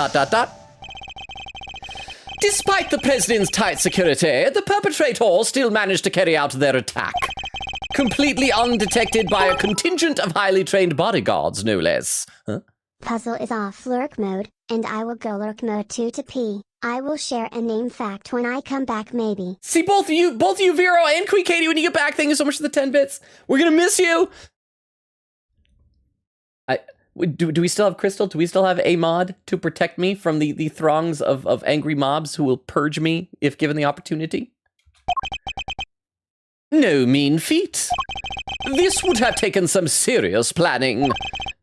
Despite the president's tight security, the perpetrators still managed to carry out their attack. Completely undetected by a contingent of highly trained bodyguards, no less. Huh? Puzzle is off lurk mode, and I will go lurk mode 2 to P. I will share a name fact when I come back, maybe. See, both of you, Vero and Queen Katie, when you get back, thank you so much for the 10 bits. We're gonna miss you. Do we still have Crystal? Do we still have a mod to protect me from the throngs of angry mobs who will purge me if given the opportunity? No mean feat. This would have taken some serious planning.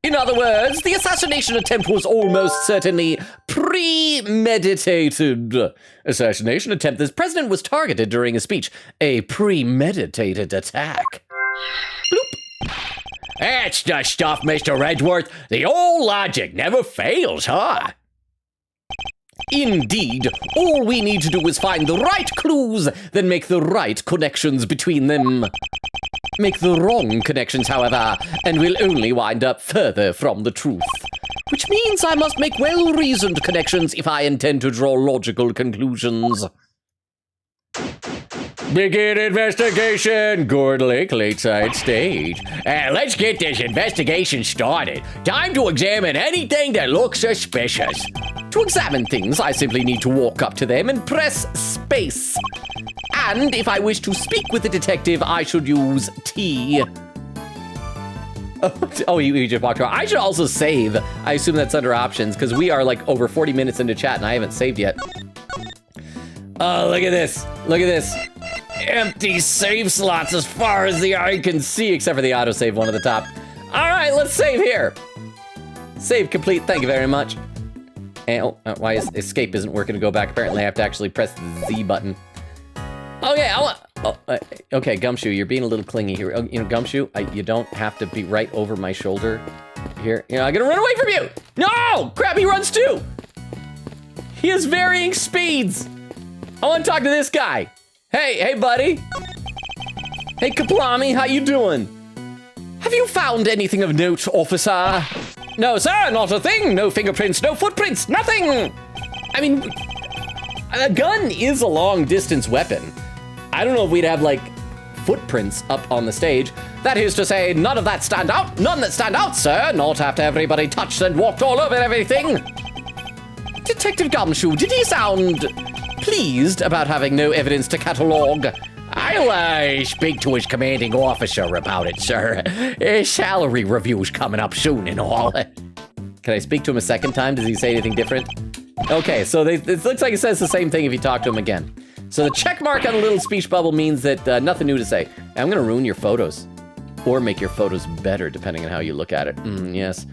In other words, the assassination attempt was almost certainly premeditated. Assassination attempt. This president was targeted during a speech. A premeditated attack. Bloop. That's the stuff, Mr. Edgeworth. The old logic never fails, huh? Indeed. All we need to do is find the right clues, then make the right connections between them. Make the wrong connections, however, and we'll only wind up further from the truth. Which means I must make well-reasoned connections if I intend to draw logical conclusions. Begin investigation, Gourd Lake Lakeside Stage. Let's get this investigation started. Time to examine anything that looks suspicious. To examine things, I simply need to walk up to them and press space. And if I wish to speak with the detective, I should use T. Oh, you just walked around. I should also save. I assume that's under options, because we are like over 40 minutes into chat and I haven't saved yet. Oh, look at this. Look at this. Empty save slots as far as the eye can see, except for the autosave one at the top. All right, let's save here. Save complete, thank you very much. And why is escape isn't working to go back? Apparently I have to actually press the Z button. Okay, okay, Gumshoe, you're being a little clingy here. You know, Gumshoe, you don't have to be right over my shoulder here. You know, I'm gonna run away from you. No, crap, he runs too. He has varying speeds. I want to talk to this guy. Hey, buddy. Hey, Kaplami, how you doing? Have you found anything of note, officer? No, sir, not a thing. No fingerprints, no footprints, nothing. I mean, a gun is a long-distance weapon. I don't know if we'd have, like, footprints up on the stage. That is to say, none of that stand out. None that stand out, sir. Not after everybody touched and walked all over everything. Detective Gumshoe, did he sound pleased about having no evidence to catalog? I'll speak to his commanding officer about it, sir. His salary review's coming up soon and all. Can I speak to him a second time? Does he say anything different? Okay, so it looks like it says the same thing if you talk to him again. So the check mark on the little speech bubble means that nothing new to say. I'm gonna ruin your photos. Or make your photos better, depending on how you look at it. Yes.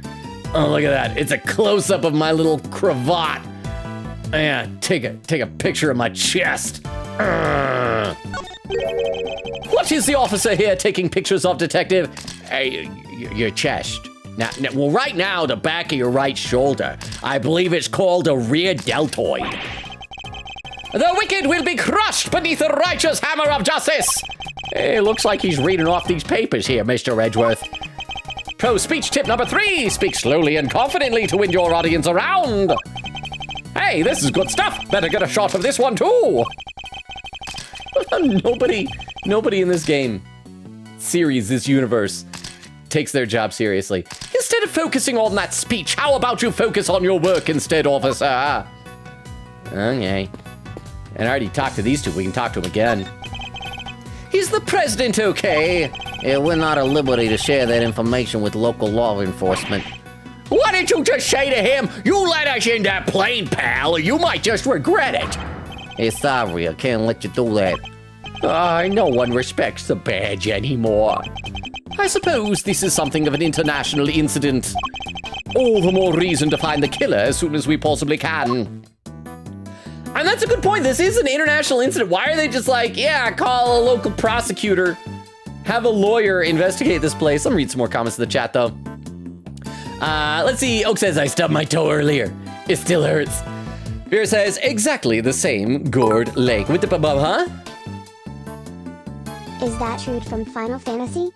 Oh, look at that. It's a close-up of my little cravat. Yeah, take a picture of my chest. What is the officer here taking pictures of, detective? Your chest. Now, well, right now, the back of your right shoulder. I believe it's called a rear deltoid. The wicked will be crushed beneath the righteous hammer of justice. It looks like he's reading off these papers here, Mr. Edgeworth. Pro speech tip number 3, speak slowly and confidently to win your audience around. Hey, this is good stuff. Better get a shot of this one too. Nobody in this game, series, this universe, takes their job seriously. Instead of focusing on that speech, how about you focus on your work instead, officer? Okay. And I already talked to these two. We can talk to them again. Is the president okay? Yeah, we're not at liberty to share that information with local law enforcement. Why didn't you just say to him, you let us in that plane, pal, or you might just regret it? Hey, sorry, I can't let you do that. No one respects the badge anymore. I suppose this is something of an international incident. All the more reason to find the killer as soon as we possibly can. And that's a good point. This is an international incident. Why are they just like, yeah, call a local prosecutor, have a lawyer investigate this place? Let me read some more comments in the chat, though. Let's see. Oak says, I stubbed my toe earlier. It still hurts. Vera says, exactly the same gourd lake. With the huh? Is that Rude from Final Fantasy?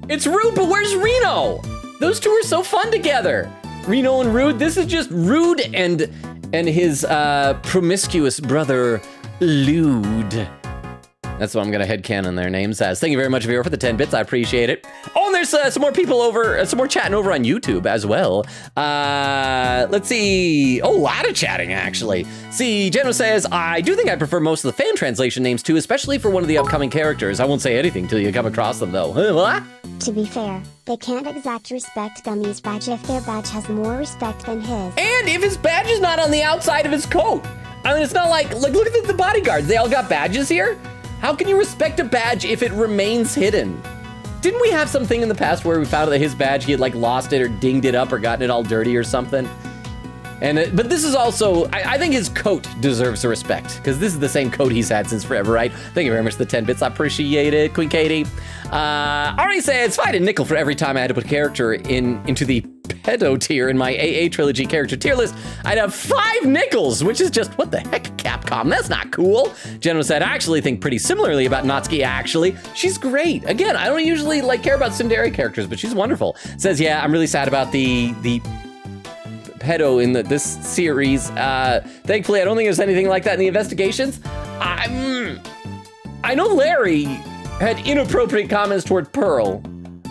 It's Rude, but where's Reno? Those two are so fun together. Reno and Rude. This is just Rude and his promiscuous brother, Lude. That's what I'm gonna headcanon their names as. Thank you very much, Vera, for the 10 bits. I appreciate it. Oh, and there's some more people over, some more chatting over on YouTube as well. Let's see. Oh, a lot of chatting, actually. See, Jenna says, I do think I prefer most of the fan translation names too, especially for one of the upcoming characters. I won't say anything till you come across them, though. What? To be fair, they can't exact respect Gummy's badge if their badge has more respect than his. And if his badge is not on the outside of his coat. I mean, it's not like look at the bodyguards. They all got badges here. How can you respect a badge if it remains hidden? Didn't we have something in the past where we found out that his badge, he had like lost it or dinged it up or gotten it all dirty or something? And but this is also, I think his coat deserves the respect because this is the same coat he's had since forever, right? Thank you very much for the 10 bits. I appreciate it, Queen Katie. Already said, it's fine a nickel for every time I had to put a character into the pedo tier in my AA trilogy character tier list. I'd have 5 nickels, which is just, what the heck, Capcom? That's not cool. Jenna said, I actually think pretty similarly about Natsuki, actually. She's great. Again, I don't usually care about tsundere characters, but she's wonderful. Says, yeah, I'm really sad about the pedo in this series. Thankfully, I don't think there's anything like that in the investigations. I know Larry had inappropriate comments toward Pearl.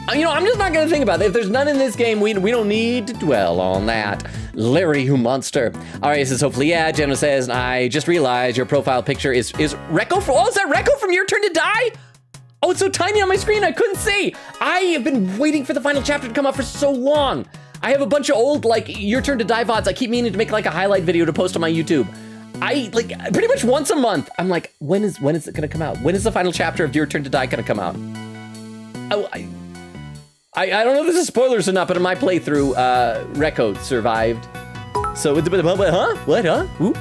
I'm just not gonna think about it. If there's none in this game, we don't need to dwell on that. Larry, who monster. All right, says hopefully, yeah. Jenna says, I just realized your profile picture is Rekko from, oh, is that Rekko from Your Turn to Die? Oh, it's so tiny on my screen, I couldn't see. I have been waiting for the final chapter to come out for so long. I have a bunch of old, Your Turn to Die VODs. I keep meaning to make a highlight video to post on my YouTube. I pretty much once a month, I'm like, when is it gonna come out? When is the final chapter of Your Turn to Die gonna come out? I don't know if this is spoilers or not, but in my playthrough, Rekko survived. So, huh? What, huh? Who?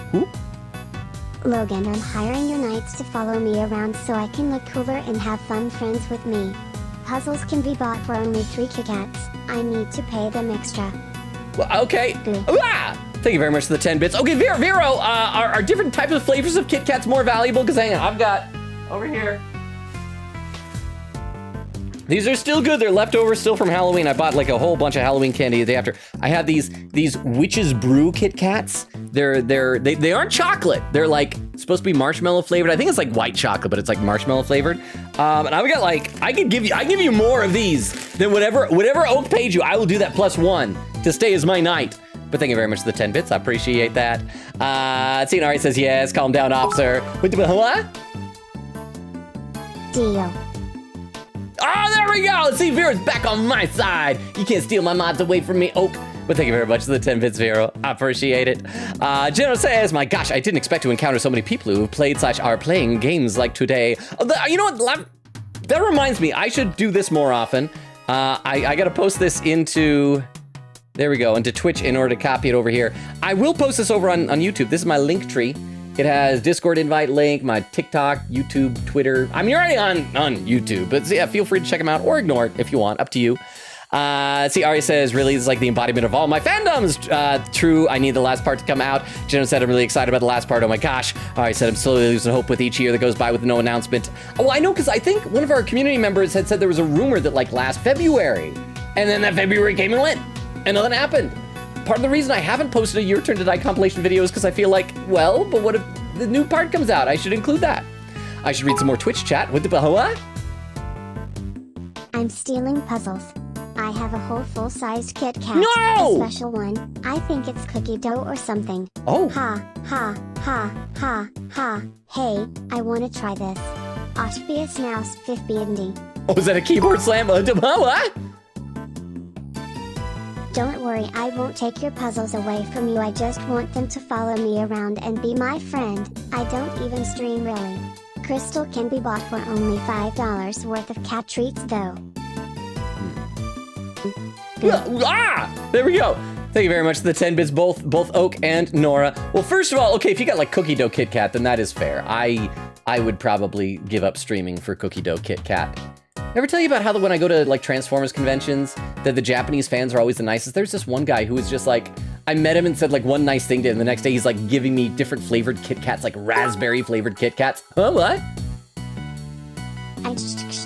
Logan, I'm hiring your knights to follow me around so I can look cooler and have fun friends with me. Puzzles can be bought for only 3 Kit Kats. I need to pay them extra. Well, okay. Thank you very much for the 10 bits. Okay, Vero, are different types of flavors of Kit Kats more valuable? Because hang on, I've got over here. These are still good. They're leftovers still from Halloween. I bought a whole bunch of Halloween candy the day after. I have these Witch's Brew Kit Kats. They aren't chocolate. They're supposed to be marshmallow flavored. I think it's white chocolate, but it's marshmallow flavored. And I've got I can give you more of these than whatever Oak paid you. I will do that +1 to stay as my knight. But thank you very much for the 10 bits. I appreciate that. Cinari says yes. Calm down, officer. What? Deal. Oh, there we go. See, Vera's back on my side. You can't steal my mods away from me, Oak. But thank you very much for the 10 bits, Vero. I appreciate it. Jenna says, my gosh, I didn't expect to encounter so many people who played/are playing games like today. You know what? That reminds me, I should do this more often. I got to post this into, there we go, into Twitch in order to copy it over here. I will post this over on YouTube. This is my link tree. It has Discord invite link, my TikTok, YouTube, Twitter. I mean, you're already on YouTube, but yeah, feel free to check them out or ignore it if you want, up to you. Ari says, really, this is the embodiment of all my fandoms. True, I need the last part to come out. Jenna said, I'm really excited about the last part. Oh my gosh. Ari said, I'm slowly losing hope with each year that goes by with no announcement. Oh, I know, because I think one of our community members had said there was a rumor that last February, and then that February came and went, and nothing happened. Part of the reason I haven't posted a Your Turn to Die compilation video is because I feel well, but what if the new part comes out? I should include that. I should read some more Twitch chat. What the what? I'm stealing puzzles. I have a whole full-sized Kit Kat. No! A special one. I think it's cookie dough or something. Oh. Ha, ha, ha, ha, ha. Hey, I want to try this. Obvious now, 50 indie. Oh, is that a keyboard slam? What? Don't worry, I won't take your puzzles away from you. I just want them to follow me around and be my friend. I don't even stream really. Crystal can be bought for only $5 worth of cat treats though. There we go. Thank you very much to the 10 bits, both Oak and Nora. Well, first of all, okay, if you got like Cookie Dough Kit Kat, then that is fair. I would probably give up streaming for Cookie Dough Kit Kat. Ever tell you about how when I go to like Transformers conventions, that the Japanese fans are always the nicest? There's this one guy who was just like, I met him and said like one nice thing to him, and the next day he's like giving me different flavored Kit Kats, like raspberry flavored Kit Kats. Huh, what?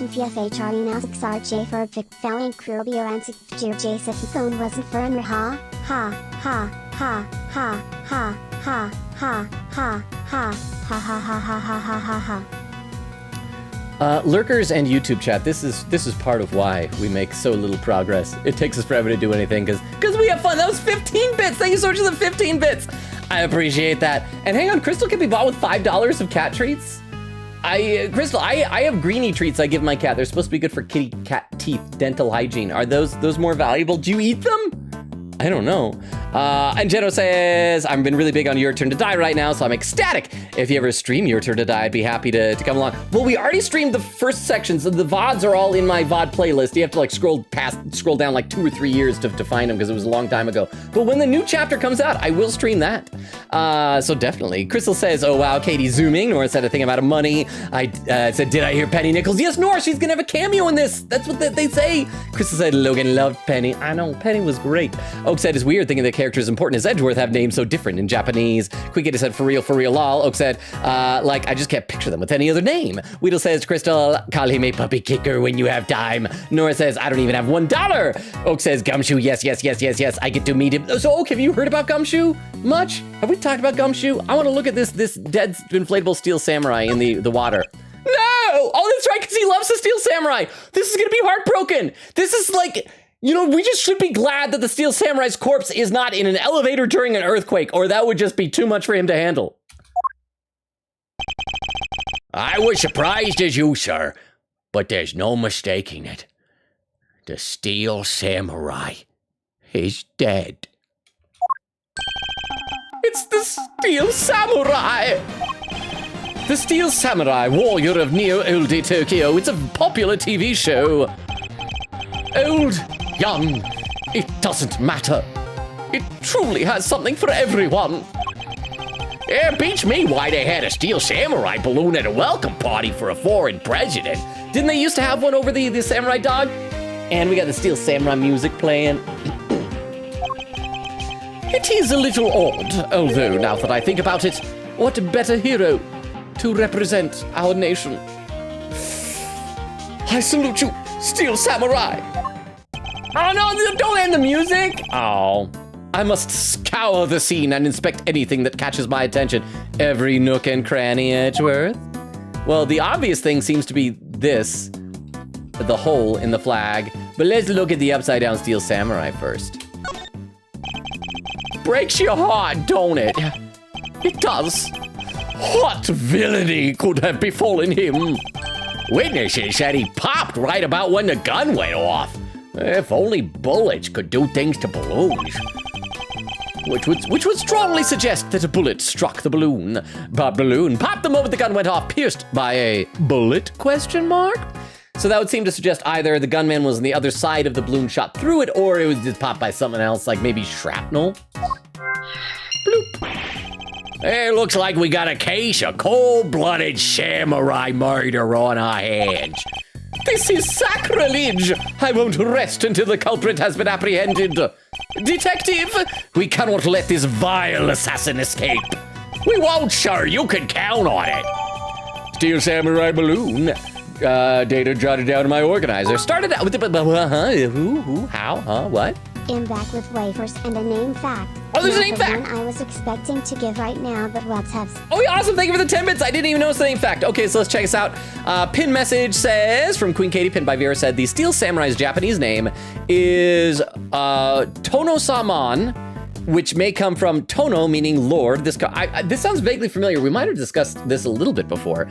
FHRE now 6RJ for Vic Valiant Kirby and 6J phone wasn't for ha ha ha ha ha ha ha ha ha ha ha ha ha ha. Lurkers and YouTube chat, this is part of why we make so little progress. It takes us forever to do anything because we have fun. That was 15 bits. Thank you so much for the 15 bits. I appreciate that. And hang on, Crystal can be bought with $5 of cat treats. Crystal, I have greenie treats I give my cat. They're supposed to be good for kitty cat teeth, dental hygiene. Are those more valuable? Do you eat them? I don't know. And Jeno says, I've been really big on Your Turn to Die right now, so I'm ecstatic. If you ever stream Your Turn to Die, I'd be happy to come along. Well, we already streamed the first sections. The VODs are all in my VOD playlist. You have to like scroll down like 2 or 3 years to find them because it was a long time ago. But when the new chapter comes out, I will stream that. So definitely. Crystal says, oh wow, Katie's zooming. Nora said a thing about money. I said, did I hear Penny Nichols? Yes, Nora, she's gonna have a cameo in this. That's what they say. Crystal said, Logan loved Penny. I know, Penny was great. Oak said, it's weird thinking that characters important as Edgeworth have names so different in Japanese. Quickita said, for real, lol. Oak said, like, I just can't picture them with any other name. Weedle says, Crystal, call him a puppy kicker when you have time. Nora says, I don't even have $1. Oak says, Gumshoe, yes, I get to meet him. So, Oak, have you heard about Gumshoe much? Have we talked about Gumshoe? I want to look at this dead inflatable steel samurai in the water. No! Oh, that's right, because he loves the steel samurai. This is going to be heartbroken. This is like... You know, we just should be glad that the Steel Samurai's corpse is not in an elevator during an earthquake, or that would just be too much for him to handle. I was surprised as you, sir, but there's no mistaking it. The Steel Samurai is dead. It's the Steel Samurai! The Steel Samurai, warrior of neo-old Tokyo. It's a popular TV show. Old, young, it doesn't matter. It truly has something for everyone. It beats me why they had a Steel Samurai balloon at a welcome party for a foreign president. Didn't they used to have one over the samurai dog? And we got the Steel Samurai music playing. It is a little odd, although now that I think about it, what better hero to represent our nation? I salute you, Steel Samurai. Oh no, don't end the music. Oh, I must scour the scene and inspect anything that catches my attention. Every nook and cranny, Edgeworth. Well, the obvious thing seems to be this, the hole in the flag. But let's look at the upside down Steel Samurai first. Breaks your heart, don't it? It does. What villainy could have befallen him? Witnesses said he popped right about when the gun went off. If only bullets could do things to balloons. Which would strongly suggest that a bullet struck the balloon. But balloon popped the moment the gun went off, pierced by a bullet, question mark? So that would seem to suggest either the gunman was on the other side of the balloon, shot through it, or it was just popped by someone else, like maybe shrapnel. Bloop. It looks like we got a case of cold-blooded samurai murder on our hands. This is sacrilege! I won't rest until the culprit has been apprehended. Detective, we cannot let this vile assassin escape. We won't, sir. You can count on it. Steel Samurai balloon. Data jotted down in my organizer. Started out with the who, how, what? I'm back with wafers and a name fact. Oh, there's a name Not the fact! one I was expecting to give right now, but what's up? Oh, yeah, awesome. Thank you for the 10 bits. I didn't even notice the name fact. Okay, so let's check this out. Pin message says, from Queen Katie, pinned by Vera, said, the Steel Samurai's Japanese name is Tono-Saman, which may come from tono, meaning lord. This sounds vaguely familiar. We might have discussed this a little bit before.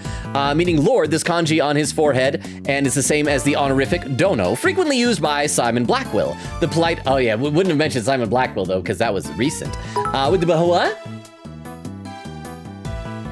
Meaning lord, this kanji on his forehead, and is the same as the honorific dono, frequently used by Simon Blackwell. The polite, oh yeah, we wouldn't have mentioned Simon Blackwell though, because that was recent. With the what?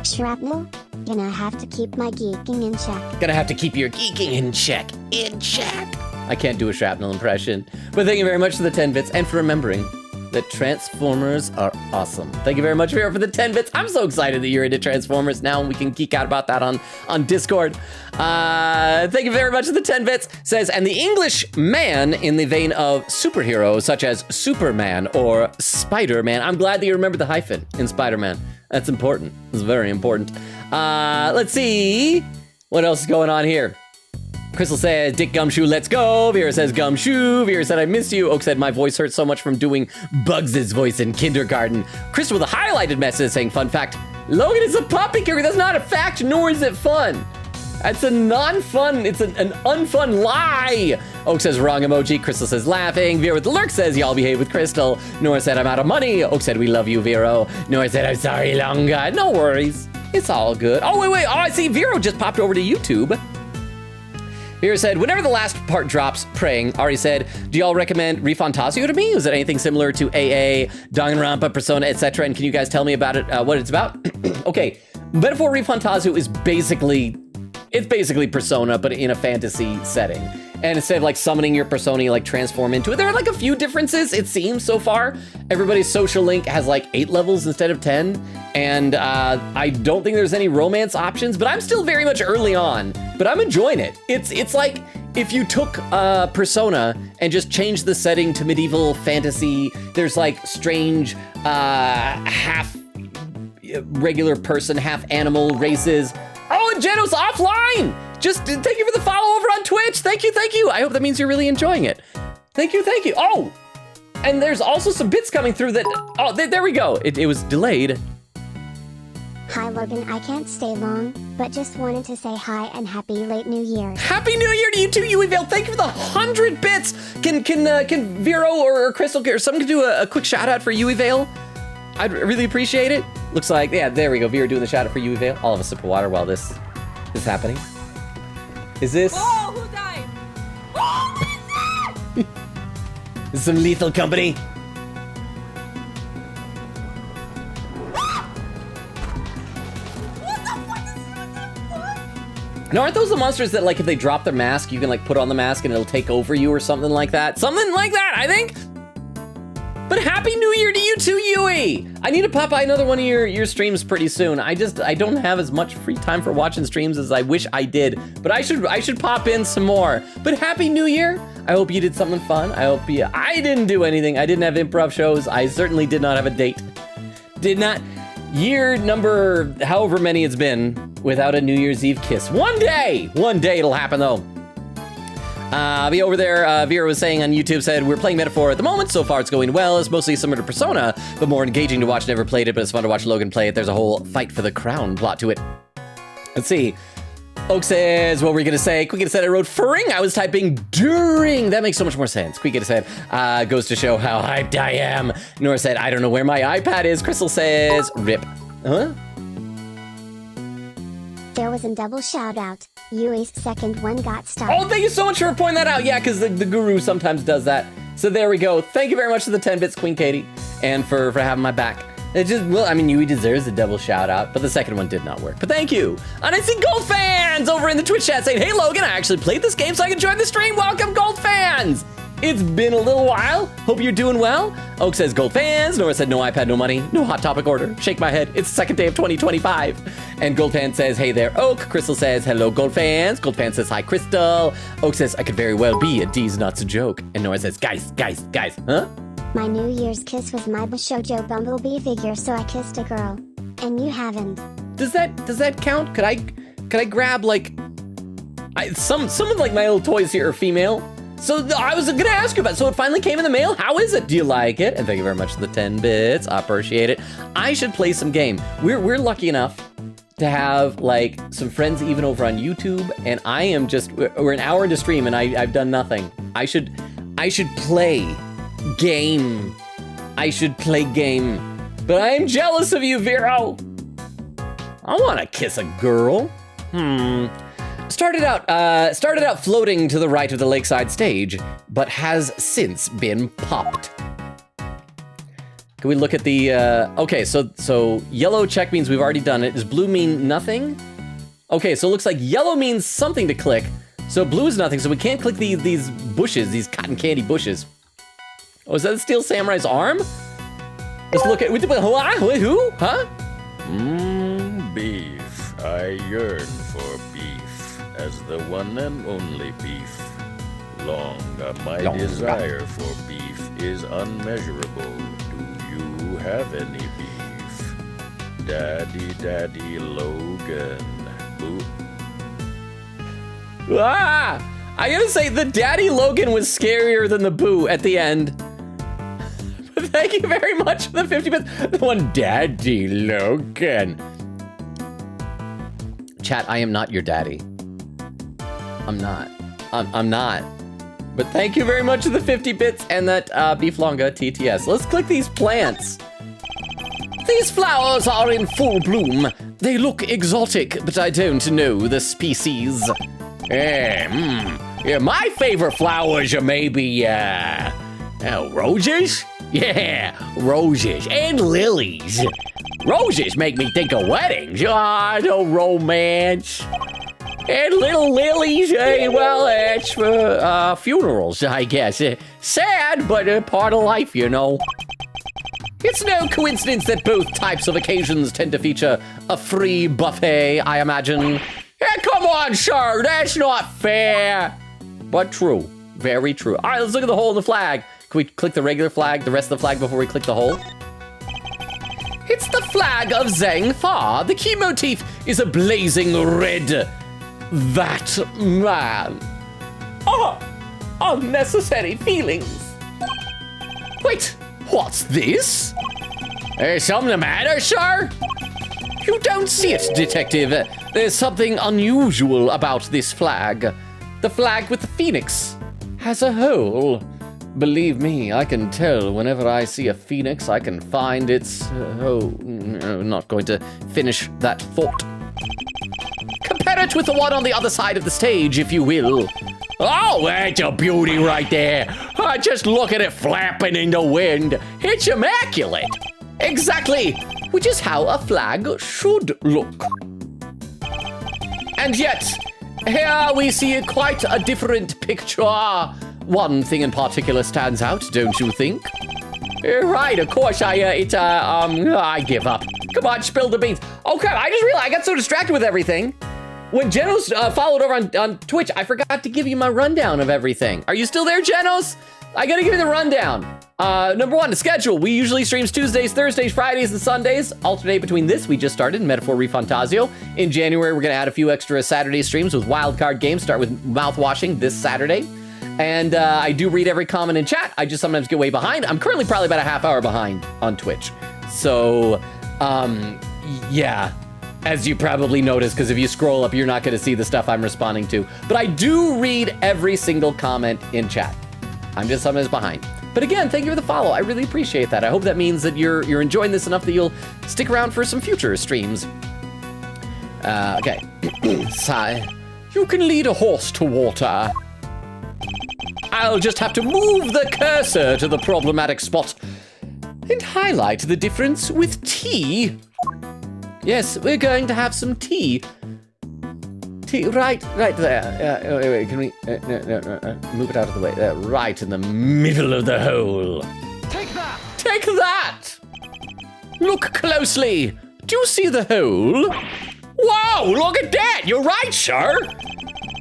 Shrapnel? Gonna have to keep my geeking in check. Gonna have to keep your geeking in check. In check. I can't do a shrapnel impression. But thank you very much for the 10 bits and for remembering that Transformers are awesome. Thank you very much, Vera, for the 10 bits. I'm so excited that you're into Transformers now, and we can geek out about that on Discord. Thank you very much for the 10 bits. Says, and the English man in the vein of superheroes such as Superman or Spider-Man. I'm glad that you remembered the hyphen in Spider-Man. That's important. It's very important. Let's see. What else is going on here? Crystal says, Dick Gumshoe, let's go. Vera says, Gumshoe. Vera said, I miss you. Oak said, my voice hurts so much from doing Bugs' voice in kindergarten. Crystal with a highlighted message saying, fun fact, Logan is a puppy character. That's not a fact, nor is it fun. That's a non-fun, it's an unfun lie. Oak says, wrong emoji. Crystal says, laughing. Vera with the lurk says, y'all behave with Crystal. Nora said, I'm out of money. Oak said, we love you, Vero. Nora said, I'm sorry, Longa. No worries. It's all good. Oh, wait. Oh, I see Vero just popped over to YouTube. Vera said, whenever the last part drops, praying. Ari said, do y'all recommend Refantasio to me? Is it anything similar to AA, Danganronpa, Persona, etc.? And can you guys tell me about it, what it's about? Okay, Metaphor Refantasio is basically Persona, but in a fantasy setting. And instead of like summoning your persona, you like transform into it. There are like a few differences, it seems, so far. Everybody's social link has like 8 levels instead of 10. And I don't think there's any romance options, but I'm still very much early on. But I'm enjoying it. It's like if you took Persona and just changed the setting to medieval fantasy. There's like strange half regular person, half animal races. Oh, and Geno's offline! Just thank you for the follow over on Twitch. Thank you. I hope that means you're really enjoying it. Thank you. Oh, and there's also some bits coming through that, oh, there we go. It was delayed. Hi Logan, I can't stay long, but just wanted to say hi and happy late New Year. Happy New Year to you too, Uevale. Thank you for the 100 bits. Can Vero or Crystal or someone do a quick shout out for Uevale? I'd really appreciate it. Looks like, yeah, there we go. Vera doing the shout out for Uevale. I'll have a sip of water while this is happening. Is this? Oh, who died? Oh, This is some Lethal Company. No, aren't those the monsters that, like, if they drop their mask, you can, like, put on the mask and it'll take over you or something like that? Something like that, I think. But Happy New Year to you too, Yui! I need to pop by another one of your streams pretty soon. I don't have as much free time for watching streams as I wish I did. But I should pop in some more. But Happy New Year! I hope you did something fun. I didn't do anything. I didn't have improv shows. I certainly did not have a date. Did not. Year number however many it's been without a New Year's Eve kiss. One day it'll happen though. Be over there, Vera was saying on YouTube, said, we're playing Metaphor at the moment. So far it's going well. It's mostly similar to Persona, but more engaging to watch. Never played it, but it's fun to watch Logan play it. There's a whole fight for the crown plot to it. Let's see. Oak says, what were you gonna say? Quickita said, I wrote furring. I was typing during. That makes so much more sense. Quickita said, goes to show how hyped I am. Nora said, I don't know where my iPad is. Crystal says, rip. Huh? There was a double shout out. Yui's second one got stuck. Oh, thank you so much for pointing that out. Yeah, because the guru sometimes does that. So there we go. Thank you very much for the 10 bits, Queen Katie, and for having my back. It just, well, I mean, Yui deserves a double shout out, but the second one did not work. But thank you. And I see Gold Fans over in the Twitch chat saying, hey, Logan, I actually played this game so I can join the stream. Welcome, Gold Fans. It's been a little while. Hope you're doing well. Oak says, Gold Fans. Nora said, no iPad, no money. No Hot Topic order. Shake my head. It's the second day of 2025. And Gold Fan says, hey there, Oak. Crystal says, hello, Gold Fans. Gold Fan says, hi, Crystal. Oak says, I could very well be a D's nuts a joke. And Nora says, guys, huh? My New Year's kiss was my Shoujo Bumblebee figure, so I kissed a girl. And you haven't. Does that count? Could I grab like some of like my old toys here are female? So I was gonna ask you about it. So it finally came in the mail. How is it? Do you like it? And thank you very much for the 10 bits. I appreciate it. I should play some game. We're lucky enough to have like some friends even over on YouTube, and I am just we're an hour into stream and I've done nothing. I should play game I should play game. But I am jealous of you, Vero. I want to kiss a girl. Started out floating to the right of the lakeside stage, but has since been popped. Can we look at the, okay, so yellow check means we've already done it. Does blue mean nothing? Okay, so it looks like yellow means something to click. So blue is nothing, so we can't click these bushes, these cotton candy bushes. Oh, is that the Steel Samurai's arm? Let's look at, who? Huh? Beef. I yearn for beef as the one and only beef. My desire for beef is unmeasurable. Do you have any beef? Daddy Logan. Ooh. I gotta say, the Daddy Logan was scarier than the boo at the end. But thank you very much for the 50 bits. The one Daddy Logan. Chat, I am not your daddy. I'm not. I'm not. But thank you very much for the 50 bits and that Beef Longa TTS. Let's click these plants. These flowers are in full bloom. They look exotic, but I don't know the species. Yeah, my favorite flowers are maybe, roses? Yeah, roses and lilies. Roses make me think of weddings. No romance. And little lilies, well, that's for funerals, I guess. Sad, but part of life, you know. It's no coincidence that both types of occasions tend to feature a free buffet, I imagine. Come on, sir, that's not fair. But true, very true. All right, let's look at the hole in the flag. Can we click the regular flag, the rest of the flag before we click the hole? It's the flag of Zhang Fa. The key motif is a blazing red. That man. Oh, unnecessary feelings. Wait, what's this? Is something the matter, sir? You don't see it, detective. There's something unusual about this flag. The flag with the phoenix has a hole. Believe me, I can tell whenever I see a phoenix, I can find its hole. No, not going to finish that thought. Compare it with the one on the other side of the stage, if you will. Oh, that's a beauty right there. Just look at it flapping in the wind. It's immaculate. Exactly, which is how a flag should look. And yet, here we see quite a different picture. One thing in particular stands out, don't you think? Right, of course, I give up. Come on, spill the beans. Okay, I just realized I got so distracted with everything. When Genos followed over on Twitch, I forgot to give you my rundown of everything. Are you still there, Genos? I gotta give you the rundown. Number one, the schedule. We usually streams Tuesdays, Thursdays, Fridays, and Sundays. Alternate between this. We just started Metaphor Refantasio. In January, we're gonna add a few extra Saturday streams with wildcard games. Start with mouthwashing this Saturday. And I do read every comment in chat. I just sometimes get way behind. I'm currently probably about a half hour behind on Twitch. So, yeah. As you probably noticed, because if you scroll up, you're not going to see the stuff I'm responding to. But I do read every single comment in chat. I'm just sometimes behind. But again, thank you for the follow. I really appreciate that. I hope that means that you're enjoying this enough that you'll stick around for some future streams. Okay. Sigh. You can lead a horse to water. I'll just have to move the cursor to the problematic spot and highlight the difference with tea. Yes, we're going to have some tea. Tea, right there. Wait, can we, no, move it out of the way. Right in the middle of the hole. Take that! Take that! Look closely. Do you see the hole? Whoa, look at that! You're right, sir!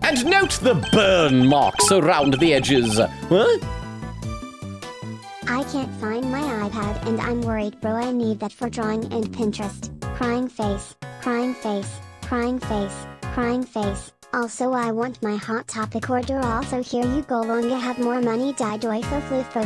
And note the burn marks around the edges. What? I can't find my iPad and I'm worried, bro. I need that for drawing and Pinterest. Crying face, crying face, crying face, crying face. Also, I want my Hot Topic order. Also, here you go. Longa have more money. Die doi for flu for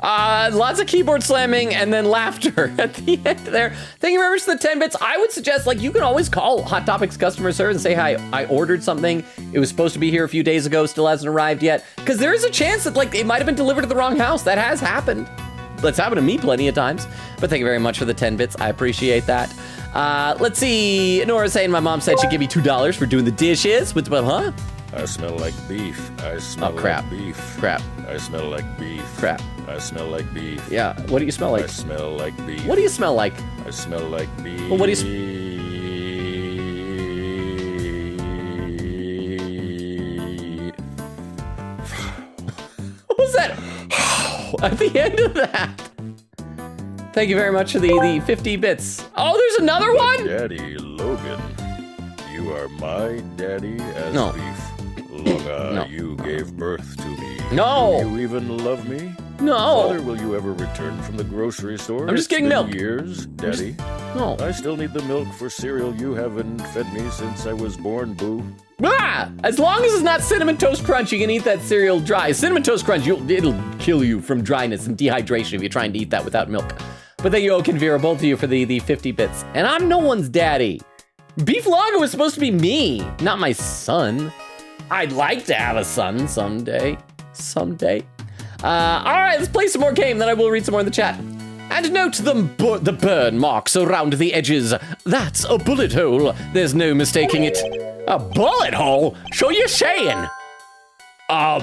Lots of keyboard slamming and then laughter at the end there. Thank you very much for the 10 bits. I would suggest, like, you can always call Hot Topics customer service and say, hi, I ordered something. It was supposed to be here a few days ago, still hasn't arrived yet. Because there is a chance that, like, it might have been delivered to the wrong house. That has happened. That's happened to me plenty of times. But thank you very much for the 10 bits. I appreciate that. Let's see. Nora's saying my mom said she'd give me $2 for doing the dishes. Huh? I smell like beef. I smell crap. like beef. Crap. I smell like beef. Crap. I smell like beef. Yeah. What do you smell I like? smell like beef. What do you smell like? I smell like beef. Well, what do you? What was that? At the end of that. Thank you very much for the 50 bits. Oh, there's another one? Daddy Logan, you are my daddy as No. beef. Loga, No. you gave birth to me. No. Do you even love me? No. Father, will you ever return from the grocery store? I'm just getting It's been milk. years, Daddy. No. I still need the milk for cereal. You haven't fed me since I was born, boo. As long as it's not Cinnamon Toast Crunch, you can eat that cereal dry. Cinnamon Toast Crunch, it'll kill you from dryness and dehydration if you're trying to eat that without milk. But thank you, Oak and Vera, both of you for the 50 bits. And I'm no one's daddy. Beef Lager was supposed to be me, not my son. I'd like to have a son someday. Someday. All right, let's play some more game, then I will read some more in the chat. And note the burn marks around the edges. That's a bullet hole. There's no mistaking it. A bullet hole? So you're saying a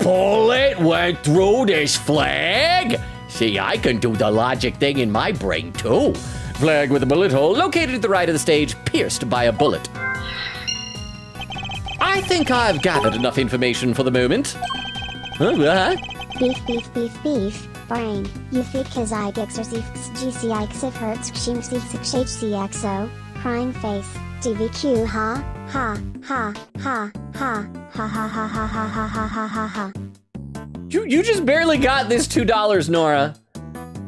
bullet went through this flag? See, I can do the logic thing in my brain too. Flag with a bullet hole located at the right of the stage, pierced by a bullet. I think I've gathered enough information for the moment. Beef, beef, beef, beef. Brain. You think his I gixer GCI xif hertz xim HCXO. Crying face. DVQ ha. Ha. Ha. Ha. Ha. Ha ha ha ha ha ha ha ha ha ha. You just barely got this $2, Nora.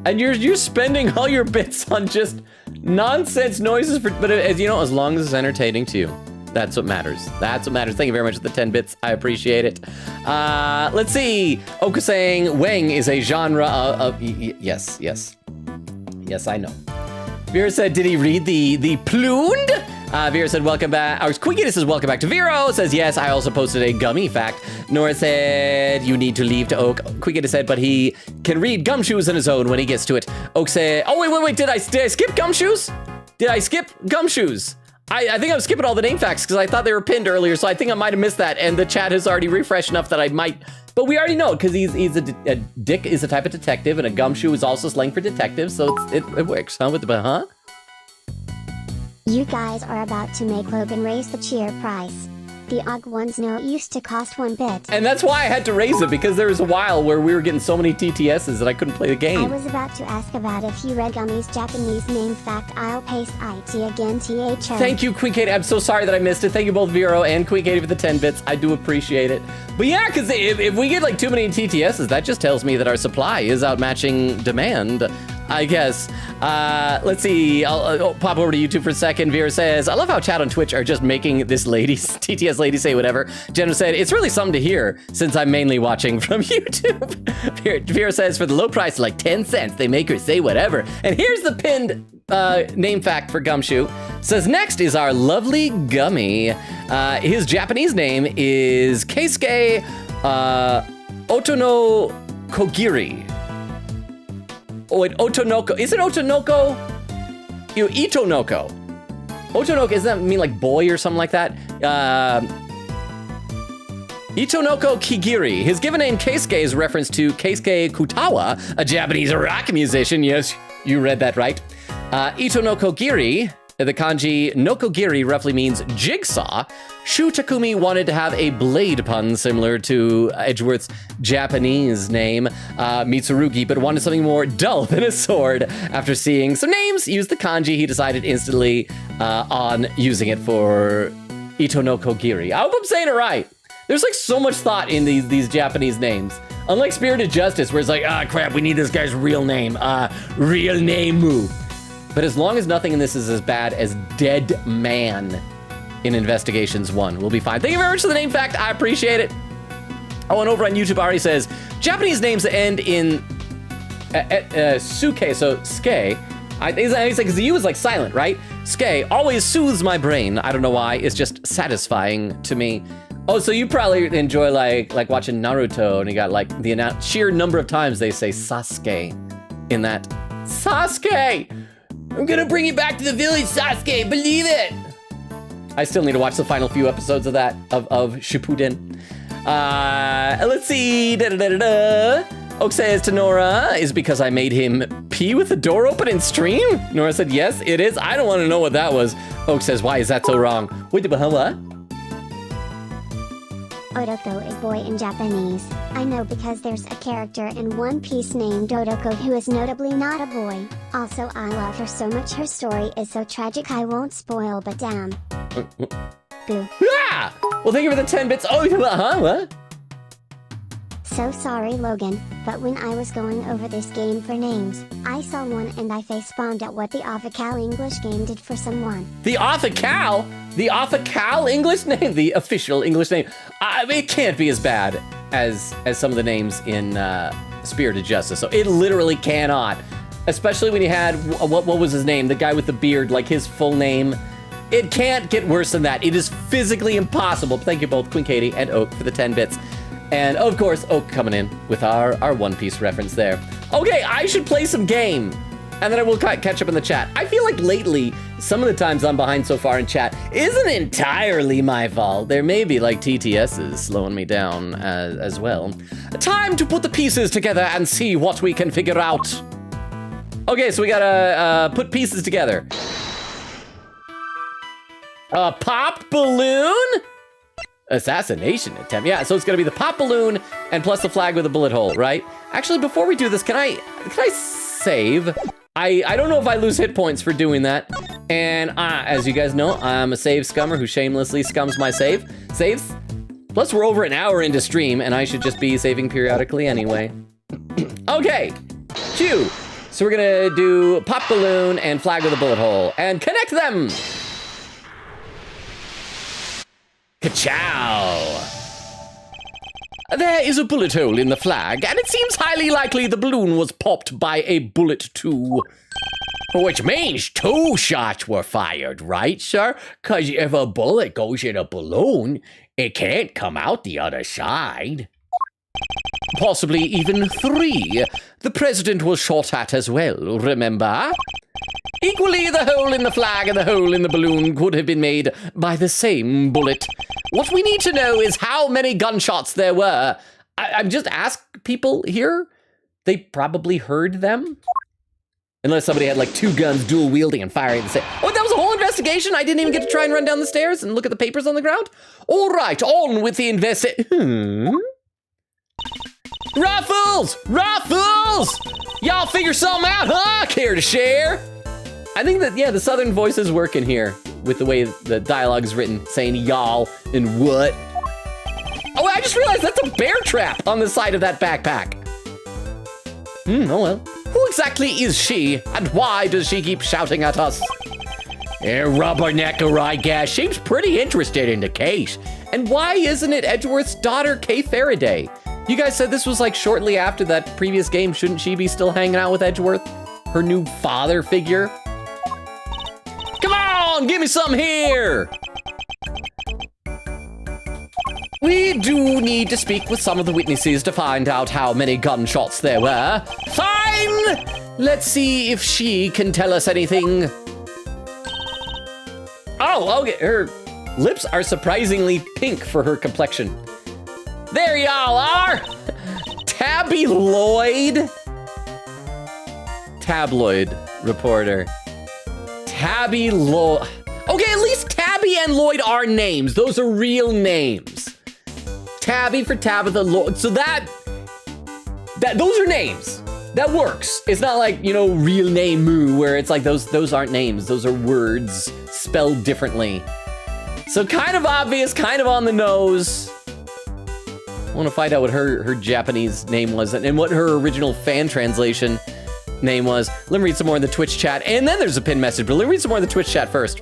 And you're spending all your bits on just nonsense noises but as you know, as long as it's entertaining to you. That's what matters. That's what matters. Thank you very much for the 10 bits. I appreciate it. Let's see. Oka saying Wang is a genre of yes. Yes, I know. Vera said, did he read the Pluned? Vera said, welcome back. Or Quiggy says, welcome back to Vero. Says, yes, I also posted a gummy fact. Nora said, you need to leave to Oak. Quiggy said, but he can read Gumshoes on his own when he gets to it. Oak said, oh, wait. Did I skip Gumshoes? Did I skip Gumshoes? I think I'm skipping all the name facts because I thought they were pinned earlier, so I think I might have missed that, and the chat has already refreshed enough that I might, but we already know it because he's a dick is a type of detective, and a gumshoe is also slang for detective, so it works, huh? You guys are about to make Logan raise the cheer price. The OG ones know it used to cost 1 bit. And that's why I had to raise it, because there was a while where we were getting so many TTSs that I couldn't play the game. I was about to ask about if you read Gummy's Japanese name fact. I'll paste IT again, THO. Thank you, Queen Katie. I'm so sorry that I missed it. Thank you both, Vero and Queen Katie, for the 10 bits. I do appreciate it. But yeah, because if we get like too many TTSs, that just tells me that our supply is outmatching demand, I guess. Let's see. I'll pop over to YouTube for a second. Vera says, I love how chat on Twitch are just making this TTS lady say whatever. Jenna said, it's really something to hear since I'm mainly watching from YouTube. Vera says, for the low price of like 10 cents, they make her say whatever. And here's the pinned name fact for Gumshoe. Says, next is our lovely Gummy. His Japanese name is Keisuke Otono Kogiri. Oh, wait, Otonoko. Is it Otonoko? Itonoko. Otonoko, doesn't that mean like boy or something like that? Itonoko Kigiri. His given name Keisuke is reference to Keisuke Kutawa, a Japanese rock musician. Yes, you read that right. Itonoko Giri, the kanji Nokogiri roughly means jigsaw. Shu Takumi wanted to have a blade pun similar to Edgeworth's Japanese name, Mitsurugi, but wanted something more dull than a sword. After seeing some names use the kanji, he decided instantly on using it for Itonoko Giri. I hope I'm saying it right. There's like so much thought in these Japanese names. Unlike Spirited Justice, where it's like, crap, we need this guy's real name. Real name. But as long as nothing in this is as bad as Dead Man in Investigations 1, we'll be fine. Thank you very much for the name fact. I appreciate it. Oh, and over on YouTube, Ari says, Japanese names that end in Suke, so Ske. He's like, because the U is like silent, right? Ske always soothes my brain. I don't know why. It's just satisfying to me. Oh, so you probably enjoy like watching Naruto, and you got like the sheer number of times they say Sasuke in that. Sasuke! I'm gonna bring you back to the village, Sasuke, believe it! I still need to watch the final few episodes of that, of Shippuden. Let's see, Oak says to Nora, is because I made him pee with the door open in stream? Nora said, yes, it is. I don't want to know what that was. Oak says, why is that so wrong? Wait, what? Odoko is boy in Japanese. I know because there's a character in One Piece named Odoko who is notably not a boy. Also, I love her so much. Her story is so tragic I won't spoil, but damn. Boo. Ah! Well, thank you for the 10 bits. Oh, what? So sorry, Logan, but when I was going over this game for names, I saw one and I facepalmed at what the official English game did for someone. The official? The official English name? The official English name? It can't be as bad as some of the names in Spirited Justice. So it literally cannot. Especially when you had, what was his name? The guy with the beard, like his full name. It can't get worse than that. It is physically impossible. Thank you both, Queen Katie and Oak, for the 10 bits. And of course, Oak coming in with our One Piece reference there. Okay, I should play some game. And then I will catch up in the chat. I feel like lately, some of the times I'm behind so far in chat isn't entirely my fault. There may be like TTSs slowing me down as well. Time to put the pieces together and see what we can figure out. Okay, so we gotta put pieces together. A pop balloon? Assassination attempt. Yeah, so it's gonna be the pop balloon and plus the flag with a bullet hole, right? Actually, before we do this, can I save? I don't know if I lose hit points for doing that. And as you guys know, I'm a save scummer who shamelessly scums my saves. Plus, we're over an hour into stream, and I should just be saving periodically anyway. Okay, Q. So we're gonna do pop balloon and flag with a bullet hole and connect them. Ka-chow! There is a bullet hole in the flag, and it seems highly likely the balloon was popped by a bullet too. Which means 2 shots were fired, right, sir? 'Cause if a bullet goes in a balloon, it can't come out the other side. Possibly even 3. The president was shot at as well, remember? Equally, the hole in the flag and the hole in the balloon could have been made by the same bullet. What we need to know is how many gunshots there were. I'm just ask people here. They probably heard them. Unless somebody had like 2 guns dual wielding and firing at the same. Oh, that was a whole investigation. I didn't even get to try and run down the stairs and look at the papers on the ground. All right, on with the Ruffles! Ruffles! Y'all figure something out, huh? Care to share? I think that, yeah, the southern voice is working here with the way the dialogue is written, saying y'all and what. Oh, I just realized that's a bear trap on the side of that backpack. Oh well. Who exactly is she, and why does she keep shouting at us? Rubbernecker, I guess. Seems pretty interested in the case. And why isn't it Edgeworth's daughter, Kay Faraday? You guys said this was like shortly after that previous game. Shouldn't she be still hanging out with Edgeworth? Her new father figure? Come on, give me some here! We do need to speak with some of the witnesses to find out how many gunshots there were. Fine! Let's see if she can tell us anything. Oh, okay, her lips are surprisingly pink for her complexion. There y'all are! Tabby Lloyd? Tabloid reporter. Tabby Lloyd. Okay, at least Tabby and Lloyd are names. Those are real names. Tabby for Tabitha Lloyd. So that those are names. That works. It's not like, you know, real name Moo, where it's like those aren't names. Those are words spelled differently. So kind of obvious, kind of on the nose. I want to find out what her Japanese name was and what her original fan translation name was. Let me read some more in the Twitch chat, and then there's a pinned message, but let me read some more in the Twitch chat first.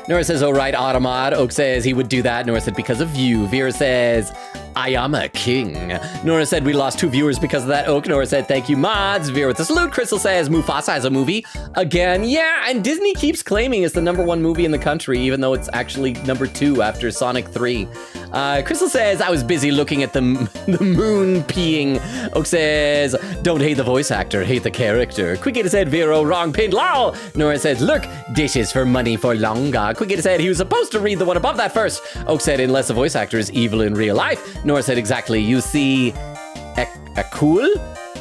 Nora says, oh right, Automod. Oak says he would do that. Nora said, because of you. Vera says, I am a king. Nora said we lost 2 viewers because of that. Oak. Nora said thank you, mods. Vera with a salute. Crystal says Mufasa has a movie. Again, yeah, and Disney keeps claiming it's the #1 movie in the country, even though it's actually #2 after Sonic 3. Crystal says I was busy looking at the moon peeing. Oak says don't hate the voice actor, hate the character. Quickita said Vero, wrong pinned, lol. Nora says look, dishes for money for longer. Quickita said he was supposed to read the one above that first. Oak said unless the voice actor is evil in real life. Nora said exactly, you see a cool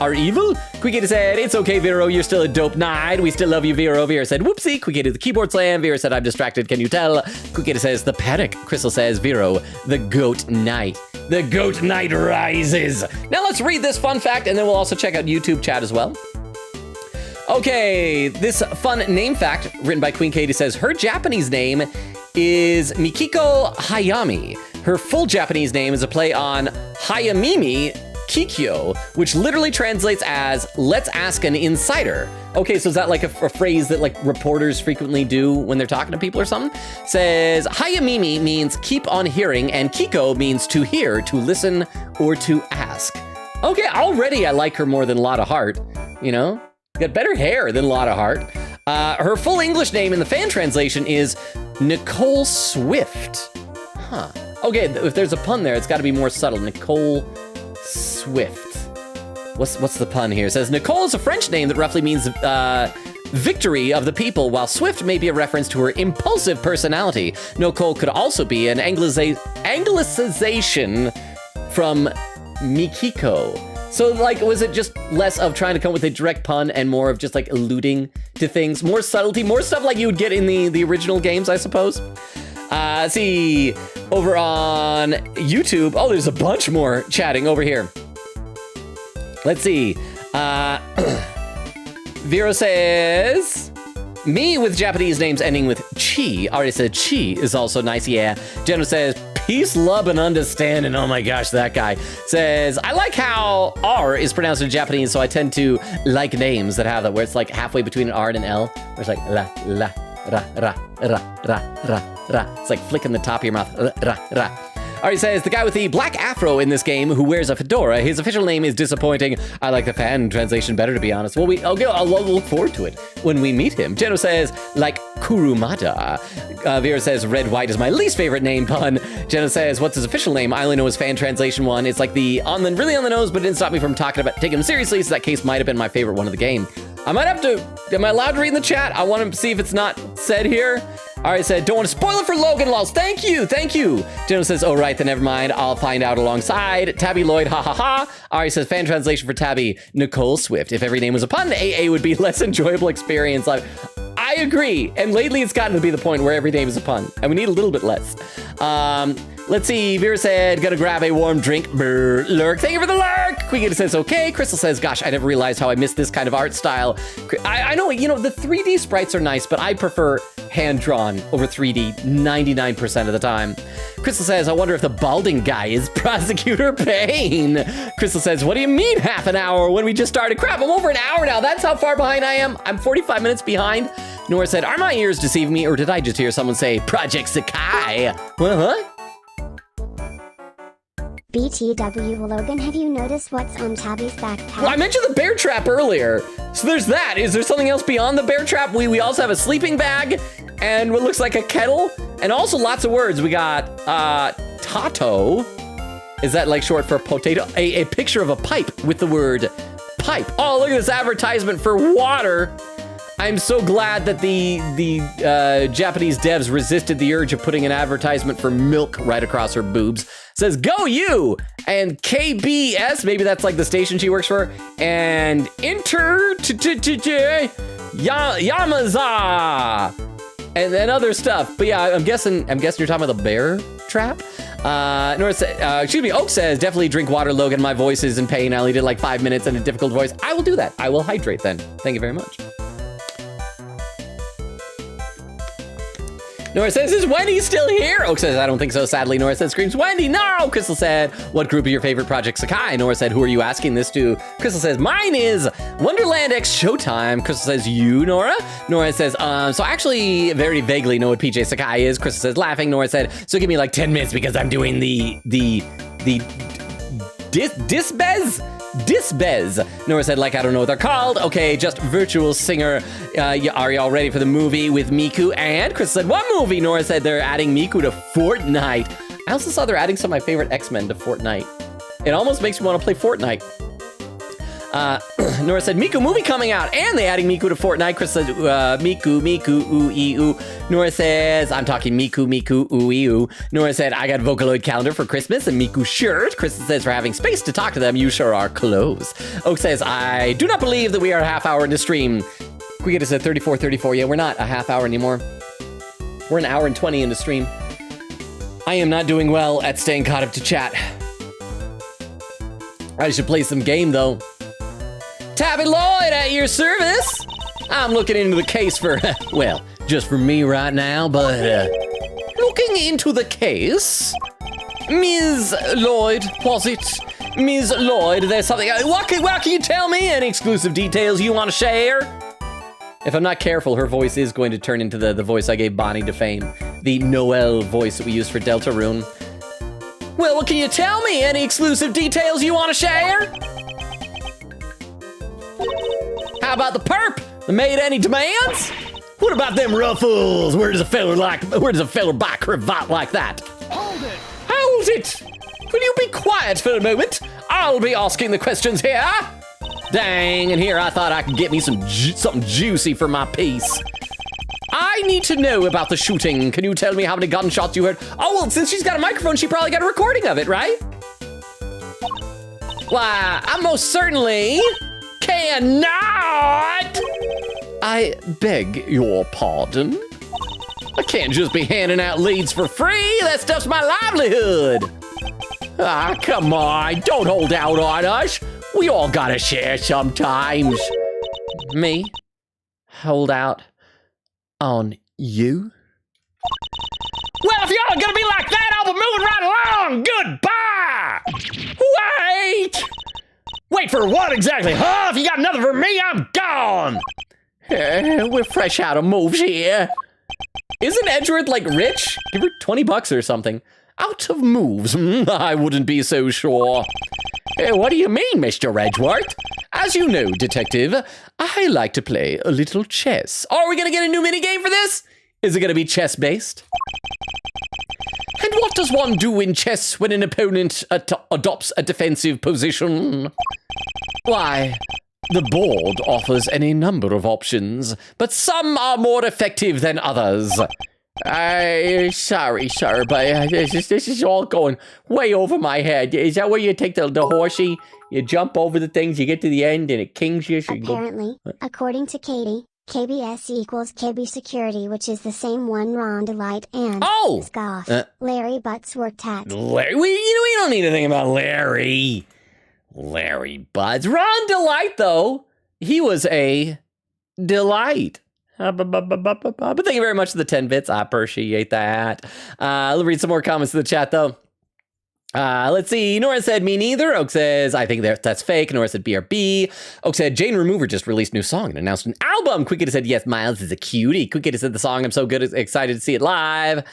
are evil? Quickita said, it's okay, Vero, you're still a dope knight. We still love you, Vero. Vera said, whoopsie. Quickita, the keyboard slam. Vera said, I'm distracted, can you tell? Quickita says, the panic. Crystal says, Vero, the goat knight. The goat knight rises. Now let's read this fun fact, and then we'll also check out YouTube chat as well. Okay, this fun name fact written by Queen Katie says, her Japanese name is Mikiko Hayami. Her full Japanese name is a play on Hayamimi Kikyo, which literally translates as let's ask an insider. Okay, so is that like a phrase that like reporters frequently do when they're talking to people or something? Says Hayamimi means keep on hearing, and Kiko means to hear, to listen, or to ask. Okay, already I like her more than Lotta Hart, you know? Got better hair than Lotta Hart. Her full English name in the fan translation is Nicole Swift. Huh. Okay, if there's a pun there, it's got to be more subtle. Nicole Swift. What's the pun here? It says Nicole is a French name that roughly means victory of the people, while Swift may be a reference to her impulsive personality. Nicole could also be an anglicization from Mikiko. So, like, was it just less of trying to come with a direct pun and more of just, like, alluding to things? More subtlety, more stuff like you would get in the original games, I suppose? See, over on YouTube, oh, there's a bunch more chatting over here. Let's see. Vero says, me with Japanese names ending with chi. Already said chi is also nice, yeah. Jenna says, peace, love, and understanding. Oh my gosh, that guy says, I like how R is pronounced in Japanese, so I tend to like names that have that, where it's like halfway between an R and an L, where it's like la, la, ra, ra, ra, ra, ra, ra. It's like flicking the top of your mouth, ra, ra, ra. Ari says, the guy with the black afro in this game who wears a fedora, his official name is disappointing. I like the fan translation better, to be honest. Well, I'll look forward to it when we meet him. Jeno says, like Kurumada. Vera says, red, white is my least favorite name pun. Jeno says, what's his official name? I only know his fan translation one. It's like the really on the nose, but it didn't stop me from taking him seriously, so that case might have been my favorite one of the game. I might have to, am I allowed to read in the chat? I want to see if it's not said here. Ari said, don't want to spoil it for Logan, lols. Thank you. Jenna says, oh, right, then never mind. I'll find out alongside. Tabby Lloyd, ha ha ha. Ari says, fan translation for Tabby, Nicole Swift. If every name was a pun, AA would be less enjoyable experience. I agree. And lately it's gotten to be the point where every name is a pun. And we need a little bit less. Let's see. Vera said, gonna grab a warm drink. Brr, lurk. Thank you for the lurk. Quigita says, okay. Crystal says, gosh, I never realized how I missed this kind of art style. I know, you know, the 3D sprites are nice, but I prefer hand-drawn over 3D 99% of the time. Crystal says, I wonder if the balding guy is Prosecutor Payne. Crystal says, what do you mean half an hour when we just started? Crap, I'm over an hour now. That's how far behind I am. I'm 45 minutes behind. Nora said, are my ears deceiving me, or did I just hear someone say Project Sakai? What? BTW Logan, have you noticed what's on Tabby's backpack? Well, I mentioned the bear trap earlier. So there's that. Is there something else beyond the bear trap? We also have a sleeping bag and what looks like a kettle and also lots of words. We got Tato. Is that like short for potato? A picture of a pipe with the word pipe. Oh, look at this advertisement for water. I'm so glad that the Japanese devs resisted the urge of putting an advertisement for milk right across her boobs. It says, go you! And KBS, maybe that's like the station she works for, and Yamaza! And then other stuff. But yeah, I'm guessing you're talking about the bear trap? Oak says, definitely drink water, Logan. My voice is in pain. I only did like 5 minutes in a difficult voice. I will do that. I will hydrate then. Thank you very much. Nora says, is Wendy still here? Oak says, I don't think so, sadly. Nora says, screams, Wendy, no! Crystal said, what group are your favorite Project Sakai? Nora said, who are you asking this to? Crystal says, mine is Wonderland X Showtime. Crystal says, you, Nora? Nora says, so I actually very vaguely know what PJ Sakai is. Crystal says, laughing. Nora said, so give me like 10 minutes because I'm doing the the Disbez. Nora said, like, I don't know what they're called. Okay, just virtual singer. Are y'all ready for the movie with Miku? And Chris said, what movie? Nora said they're adding Miku to Fortnite. I also saw they're adding some of my favorite X-Men to Fortnite. It almost makes me want to play Fortnite. Nora said, Miku movie coming out, and they adding Miku to Fortnite. Chris said, Miku, ooh. Nora says, I'm talking Miku, ooh. Nora said, I got a Vocaloid calendar for Christmas and Miku shirt. Chris says, for having space to talk to them, you sure are close. Oak says, I do not believe that we are a half hour into stream. We get us at 34. Yeah, we're not a half hour anymore. We're an hour and 20 into stream. I am not doing well at staying caught up to chat. I should play some game, though. Tabby Lloyd at your service. I'm looking into the case for, well, just for me right now, but looking into the case. Ms. Lloyd, was it? Ms. Lloyd, there's something. What can you tell me? Any exclusive details you want to share? If I'm not careful, her voice is going to turn into the voice I gave Bonnie to fame. The Noelle voice that we used for Deltarune. Well, what can you tell me? Any exclusive details you want to share? How about the perp? Made any demands? What about them ruffles? Where does a feller buy a cravat like that? Hold it! Will you be quiet for a moment? I'll be asking the questions here. Dang, and here I thought I could get me something juicy for my piece. I need to know about the shooting. Can you tell me how many gunshots you heard? Oh, well, since she's got a microphone, she probably got a recording of it, right? Why, I most certainly cannot. I beg your pardon. I can't just be handing out leads for free. That stuff's my livelihood. Ah, come on. Don't hold out on us. We all gotta share sometimes. Me? Hold out on you? Well, if y'all are gonna be like that, I'll be moving right along. Goodbye. Wait for what exactly? Huh? If you got another for me, I'm gone. We're fresh out of moves here. Isn't Edgeworth, like, rich? Give her $20 or something. Out of moves? I wouldn't be so sure. What do you mean, Mr. Edgeworth? As you know, detective, I like to play a little chess. Are we gonna get a new minigame for this? Is it gonna be chess-based? And what does one do in chess when an opponent adopts a defensive position? Why, the board offers any number of options, but some are more effective than others. Sorry, sir, but this is all going way over my head. Is that where you take the horsey? You jump over the things, you get to the end, and it kings you? So Apparently, according to Katie, KBS equals KB Security, which is the same one Ron Delight and Scoff. Larry Butts worked at. Larry, we don't need anything about Larry. Larry Butts. Ron Delight, though, he was a delight. But thank you very much for the 10 bits. I appreciate that. Let's read some more comments in the chat, though. Let's see. Nora said, me neither. Oak says, I think that's fake. Nora said, BRB. Oak said, Jane Remover just released a new song and announced an album. Quickita said, yes, Miles is a cutie. Quickita said, the song, I'm so good, excited to see it live.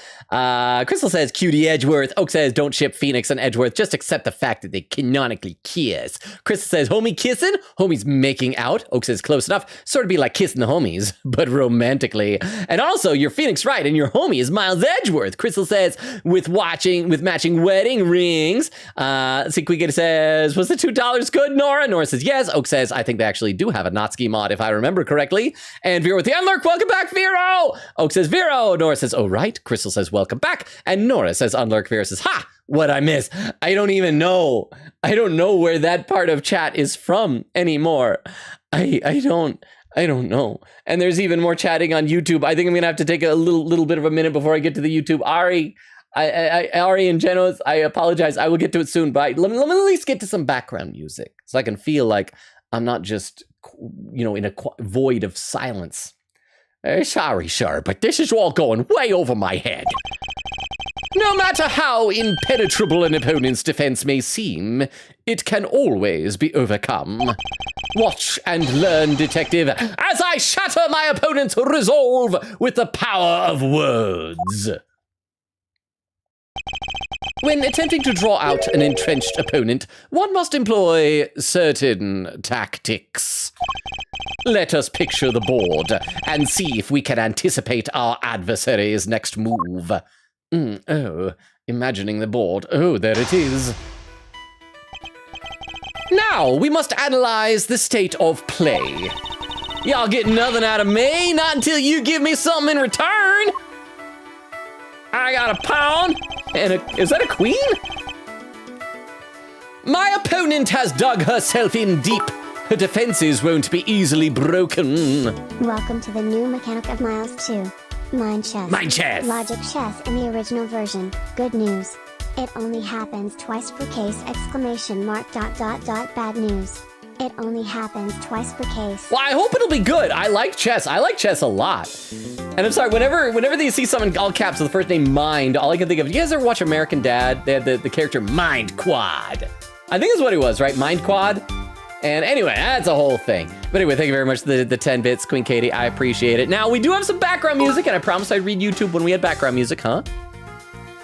Crystal says, cutie Edgeworth. Oak says, don't ship Phoenix and Edgeworth. Just accept the fact that they canonically kiss. Crystal says, homie kissing? Homies making out. Oak says, close enough. Sort of be like kissing the homies, but romantically. And also, you're Phoenix right, and your homie is Miles Edgeworth. Crystal says, with matching wedding rings. Let's see, Quickita says, was the $2 good, Nora? Nora says, yes. Oak says, I think they actually do have a Natsuki mod, if I remember correctly. And Vero with the Unlurk, welcome back, Vero! Oak says, Vero! Nora says, oh, right. Crystal says, welcome back. And Nora says, Unlurk. Vero says, ha! What'd I miss? I don't even know. I don't know where that part of chat is from anymore. I don't know. And there's even more chatting on YouTube. I think I'm gonna have to take a little bit of a minute before I get to the YouTube. Ari and Genos, I apologize. I will get to it soon, but let me at least get to some background music so I can feel like I'm not just, in a void of silence. Sorry, sir, but this is all going way over my head. No matter how impenetrable an opponent's defense may seem, it can always be overcome. Watch and learn, detective, as I shatter my opponent's resolve with the power of words. When attempting to draw out an entrenched opponent, one must employ certain tactics. Let us picture the board and see if we can anticipate our adversary's next move. Oh, imagining the board. Oh, there it is. Now, we must analyze the state of play. Y'all get nothing out of me, not until you give me something in return. I got a pawn, and is that a queen? My opponent has dug herself in deep. Her defenses won't be easily broken. Welcome to the new mechanic of Miles 2. Mind chess. Mind chess. Logic chess in the original version. Good news. It only happens twice per case! Bad news. It only happens twice per case. Well, I hope it'll be good. I like chess. I like chess a lot. And I'm sorry, whenever you see someone in all caps with the first name Mind, all I can think of, you guys ever watch American Dad? They had the character Mind Quad. I think that's what he was, right? Mind Quad? And anyway, that's a whole thing. But anyway, thank you very much for the 10 bits, Queen Katie. I appreciate it. Now, we do have some background music, and I promised I'd read YouTube when we had background music, huh?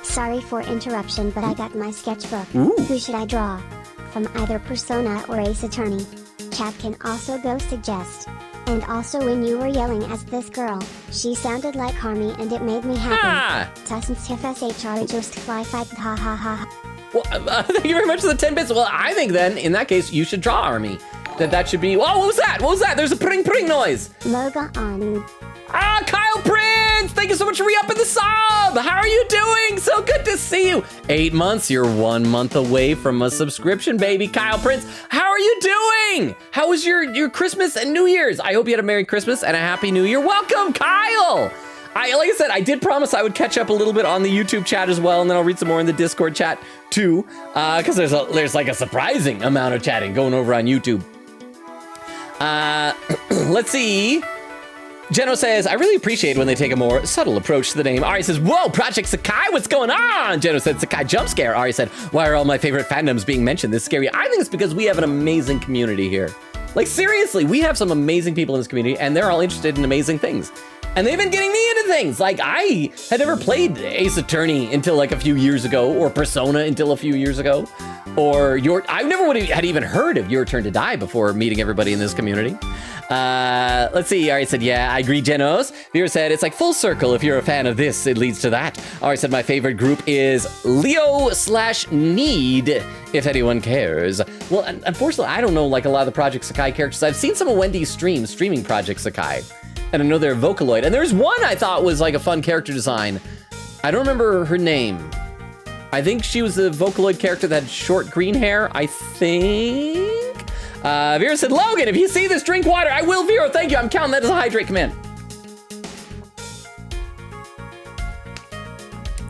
Sorry for interruption, but I got my sketchbook. Ooh. Who should I draw? From either Persona or Ace Attorney. Chat can also go suggest. And also when you were yelling as this girl, she sounded like Harmy and it made me happy. Ah! Just fly fight ha ha ha. Well, thank you very much for the 10 bits. Well, I think then, in that case, you should draw Army. That should be, oh, what was that? What was that? There's a pring noise. Logan on. Ah, Kyle Prince! Thank you so much for re-upping the sub! How are you doing? So good to see you. 8 months, you're 1 month away from a subscription, baby. Kyle Prince, how are you doing? How was your Christmas and New Year's? I hope you had a Merry Christmas and a Happy New Year. Welcome, Kyle! Like I said, I did promise I would catch up a little bit on the YouTube chat as well, and then I'll read some more in the Discord chat too, because there's like a surprising amount of chatting going over on YouTube. Let's see. Geno says, I really appreciate when they take a more subtle approach to the name. Ari says, whoa, Project Sakai, what's going on? Geno said, Sakai jump scare. Ari said, why are all my favorite fandoms being mentioned this scary? I think it's because we have an amazing community here. Like, seriously, we have some amazing people in this community, and they're all interested in amazing things. And they've been getting me into things. Like, I had never played Ace Attorney until like a few years ago, or Persona until a few years ago, or I never had even heard of Your Turn to Die before meeting everybody in this community. Let's see. Ari said, yeah, I agree, Genos. Vera said, it's like full circle. If you're a fan of this, it leads to that. Ari said, my favorite group is Leo/Need, if anyone cares. Well, unfortunately, I don't know like a lot of the Project Sakai characters. I've seen some of Wendy's streaming Project Sakai. And I know they're Vocaloid. And there's one I thought was like a fun character design. I don't remember her name. I think she was the Vocaloid character that had short green hair, I think. Vera said, Logan, if you see this, drink water. I will, Vera, thank you. I'm counting that as a hydrate command.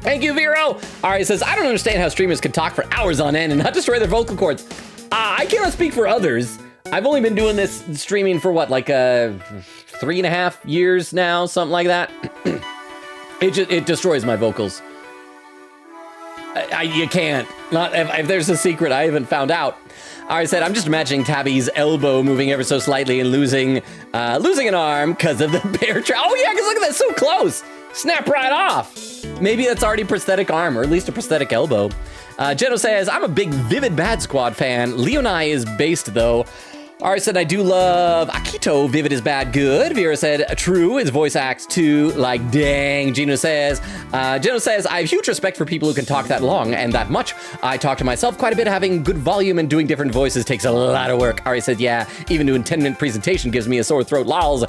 Thank you, Vero. Ari says, I don't understand how streamers can talk for hours on end and not destroy their vocal cords. I cannot speak for others. I've only been doing this streaming for what, like 3.5 years now, something like that. It destroys my vocals. You can't. Not if there's a secret I haven't found out. I said, I'm just imagining Tabby's elbow moving ever so slightly and losing an arm because of the bear trap. Oh yeah, because look at that, so close. Snap right off. Maybe that's already prosthetic arm, or at least a prosthetic elbow. Geno says, I'm a big Vivid Bad Squad fan. Leonai is based though. Ari said, I do love Akito. Vivid is bad good. Vera said, true. His voice acts too. Like, dang. Geno says, I have huge respect for people who can talk that long and that much. I talk to myself quite a bit. Having good volume and doing different voices takes a lot of work. Ari said, yeah, even doing 10-minute presentation gives me a sore throat. Lols.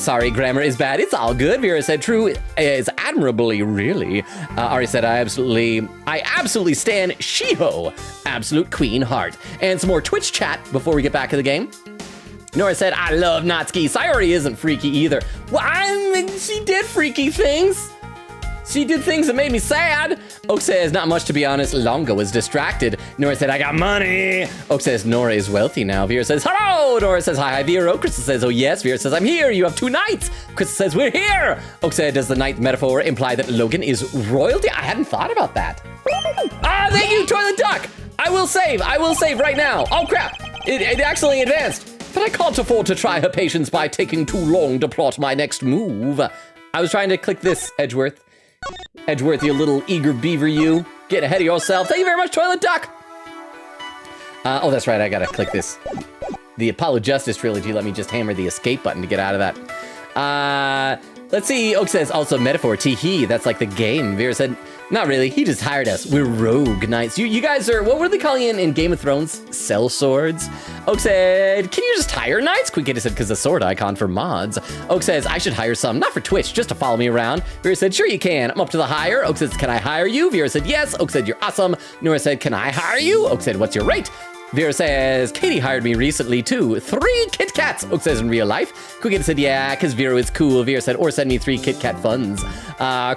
Sorry, grammar is bad. It's all good. Vera said, true is admirably, really. Ari said, I absolutely stan Shiho. Absolute queen heart. And some more Twitch chat before we get back to the game. Nora said, I love Natsuki. Sayori isn't freaky either. Well, she did freaky things. She did things that made me sad. Oak says, not much to be honest. Longa was distracted. Nora said, I got money. Oak says, Nora is wealthy now. Vera says, hello. Nora says, hi, Vera. Crystal says, oh yes. Vera says, I'm here. You have 2 knights. Crystal says, we're here. Oak said, does the knight metaphor imply that Logan is royalty? I hadn't thought about that. Thank you, Toilet Duck. I will save right now. Oh crap, it accidentally advanced. But I can't afford to try her patience by taking too long to plot my next move. I was trying to click this, Edgeworth. Edgeworth, you little eager beaver, you. Get ahead of yourself. Thank you very much, Toilet Duck. Oh, that's right. I gotta click this. The Apollo Justice trilogy. Let me just hammer the escape button to get out of that. Let's see. Oak says, also metaphor. Tee-hee. That's like the game. Vera said, not really. He just hired us. We're rogue knights. You guys are, what were they calling it in Game of Thrones? Sellswords. Oak said, can you just hire knights? Quickita said, because the sword icon for mods. Oak says, I should hire some, not for Twitch, just to follow me around. Vera said, sure you can. I'm up to the hire. Oak says, can I hire you? Vera said, yes. Oak said, you're awesome. Nora said, can I hire you? Oak said, what's your rate? Vera says, Katie hired me recently too. 3 Kit Kats. Oak says, in real life. Quickita said, yeah, because Vera is cool. Vera said, or send me 3 Kit Kat funds.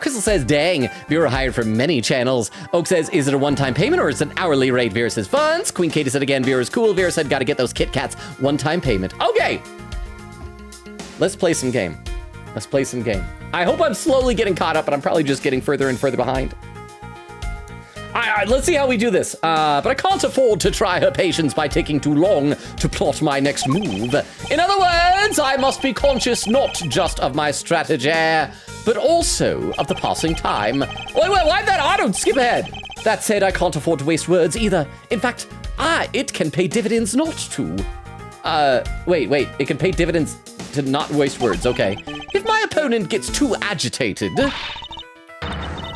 Crystal says, dang, Vera hired for many channels. Oak says, is it a one-time payment or is it an hourly rate? Vera says, funds. Queen Katie said again, Vera's cool. Vera said, gotta get those Kit Kats. One-time payment. Okay. Let's play some game. Let's play some game. I hope I'm slowly getting caught up, but I'm probably just getting further and further behind. Let's see how we do this. But I can't afford to try her patience by taking too long to plot my next move. In other words, I must be conscious not just of my strategy, but also of the passing time. Wait, why'd that auto skip ahead? That said, I can't afford to waste words either. In fact, it can pay dividends not to. Wait, it can pay dividends to not waste words, okay. If my opponent gets too agitated,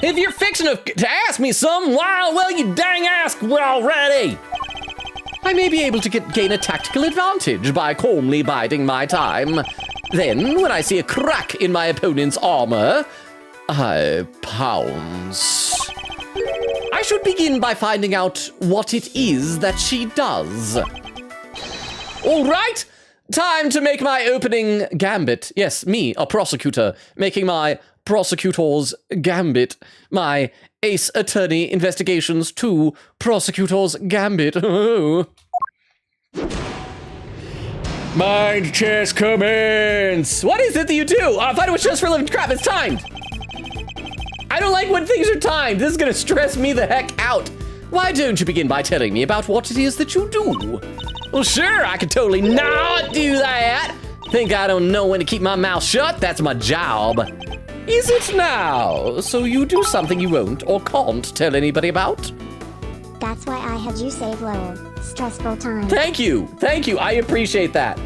if you're fixing to ask me some, well, you dang ask already. I may be able to gain a tactical advantage by calmly biding my time. Then, when I see a crack in my opponent's armor, I pounce. I should begin by finding out what it is that she does. All right, time to make my opening gambit. Yes, me, a prosecutor, making my Prosecutor's Gambit, my Ace Attorney Investigations 2 Prosecutor's Gambit. Mind chess commence. What is it that you do? I thought it was just for living. Crap, it's timed. I don't like when things are timed. This is gonna stress me the heck out. Why don't you begin by telling me about what it is that you do? Well, sure, I could totally not do that. Think I don't know when to keep my mouth shut? That's my job. Is it now? So you do something you won't or can't tell anybody about? That's why I had you save lol. Stressful time. Thank you. I appreciate that.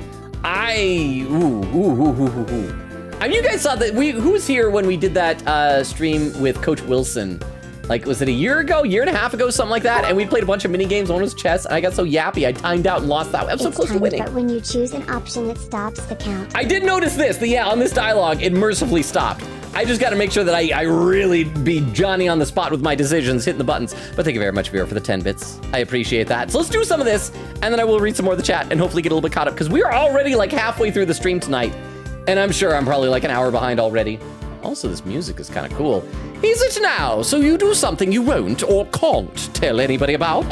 You guys saw that who was here when we did that stream with Coach Wilson? Like, was it a year ago, year and a half ago, something like that? And we played a bunch of mini games. One was chess, and I got so yappy, I timed out and lost that. I was so close to winning. But when you choose an option, it stops the count. I did notice this. On this dialogue, it mercifully stopped. I just got to make sure that I really be Johnny on the spot with my decisions, hitting the buttons. But thank you very much, Vera, for the 10 bits. I appreciate that. So let's do some of this, and then I will read some more of the chat and hopefully get a little bit caught up, because we are already like halfway through the stream tonight, and I'm sure I'm probably like an hour behind already. Also, this music is kind of cool. Is it now? So you do something you won't or can't tell anybody about?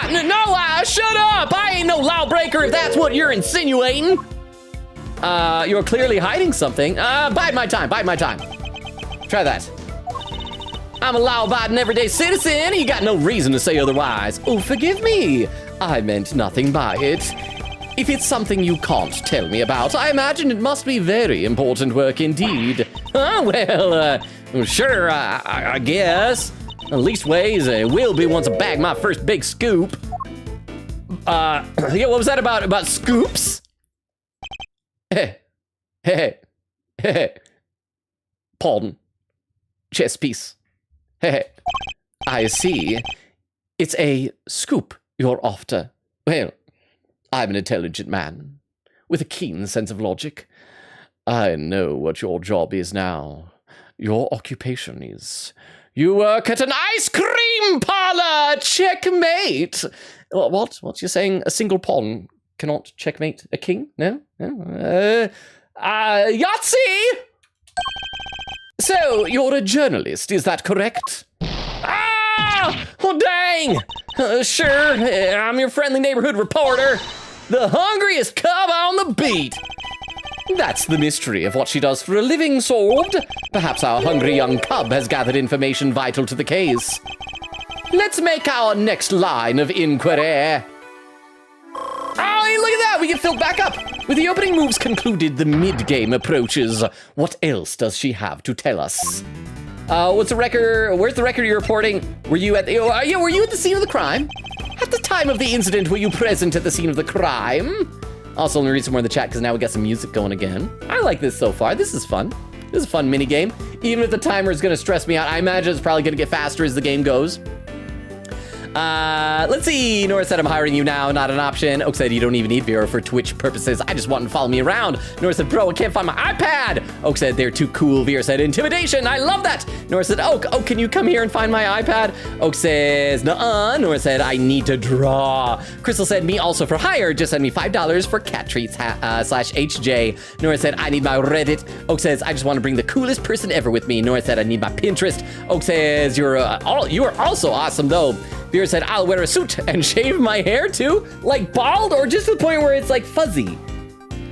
No, shut up! I ain't no lawbreaker if that's what you're insinuating. You're clearly hiding something. Bide my time. Try that. I'm a law-abiding everyday citizen. You got no reason to say otherwise. Oh, forgive me. I meant nothing by it. If it's something you can't tell me about, I imagine it must be very important work indeed. Well, sure, I guess. At least ways will be once I bag my first big scoop. Yeah, what was that about scoops? Hey. Pardon. Chess piece. I see. It's a scoop you're after. Well, I'm an intelligent man with a keen sense of logic. I know what your job is now. Your occupation is. You work at an ice cream parlor! Checkmate! What? You're saying a single pawn cannot checkmate a king? No? Yahtzee! So, you're a journalist, is that correct? Oh, dang! Sure, I'm your friendly neighborhood reporter. The hungriest cub on the beat. That's the mystery of what she does for a living solved. Perhaps our hungry young cub has gathered information vital to the case. Let's make our next line of inquiry. Oh, look at that! We get filled back up! With the opening moves concluded, the mid-game approaches. What else does she have to tell us? What's the record? Where's the record you're reporting? Were you at the scene of the crime? At the time of the incident, were you present at the scene of the crime? Also, let me read some more in the chat because now we got some music going again. I like this so far. This is fun. This is a fun mini game. Even if the timer is gonna stress me out, I imagine it's probably gonna get faster as the game goes. Let's see. Nora said, I'm hiring you now, not an option. Oak said, you don't even need Vero for Twitch purposes. I just want him to follow me around. Nora said, bro, I can't find my iPad. Oak said, they're too cool. Vera said, intimidation. I love that. Nora said, Oak, can you come here and find my iPad? Oak says, nuh-uh. Nora said, I need to draw. Crystal said, me also for hire. Just send me $5 for cat treats /HJ. Nora said, I need my Reddit. Oak says, I just want to bring the coolest person ever with me. Nora said, I need my Pinterest. Oak says, you are also awesome though. Vera said, I'll wear a suit and shave my hair too? Like bald or just to the point where it's like fuzzy?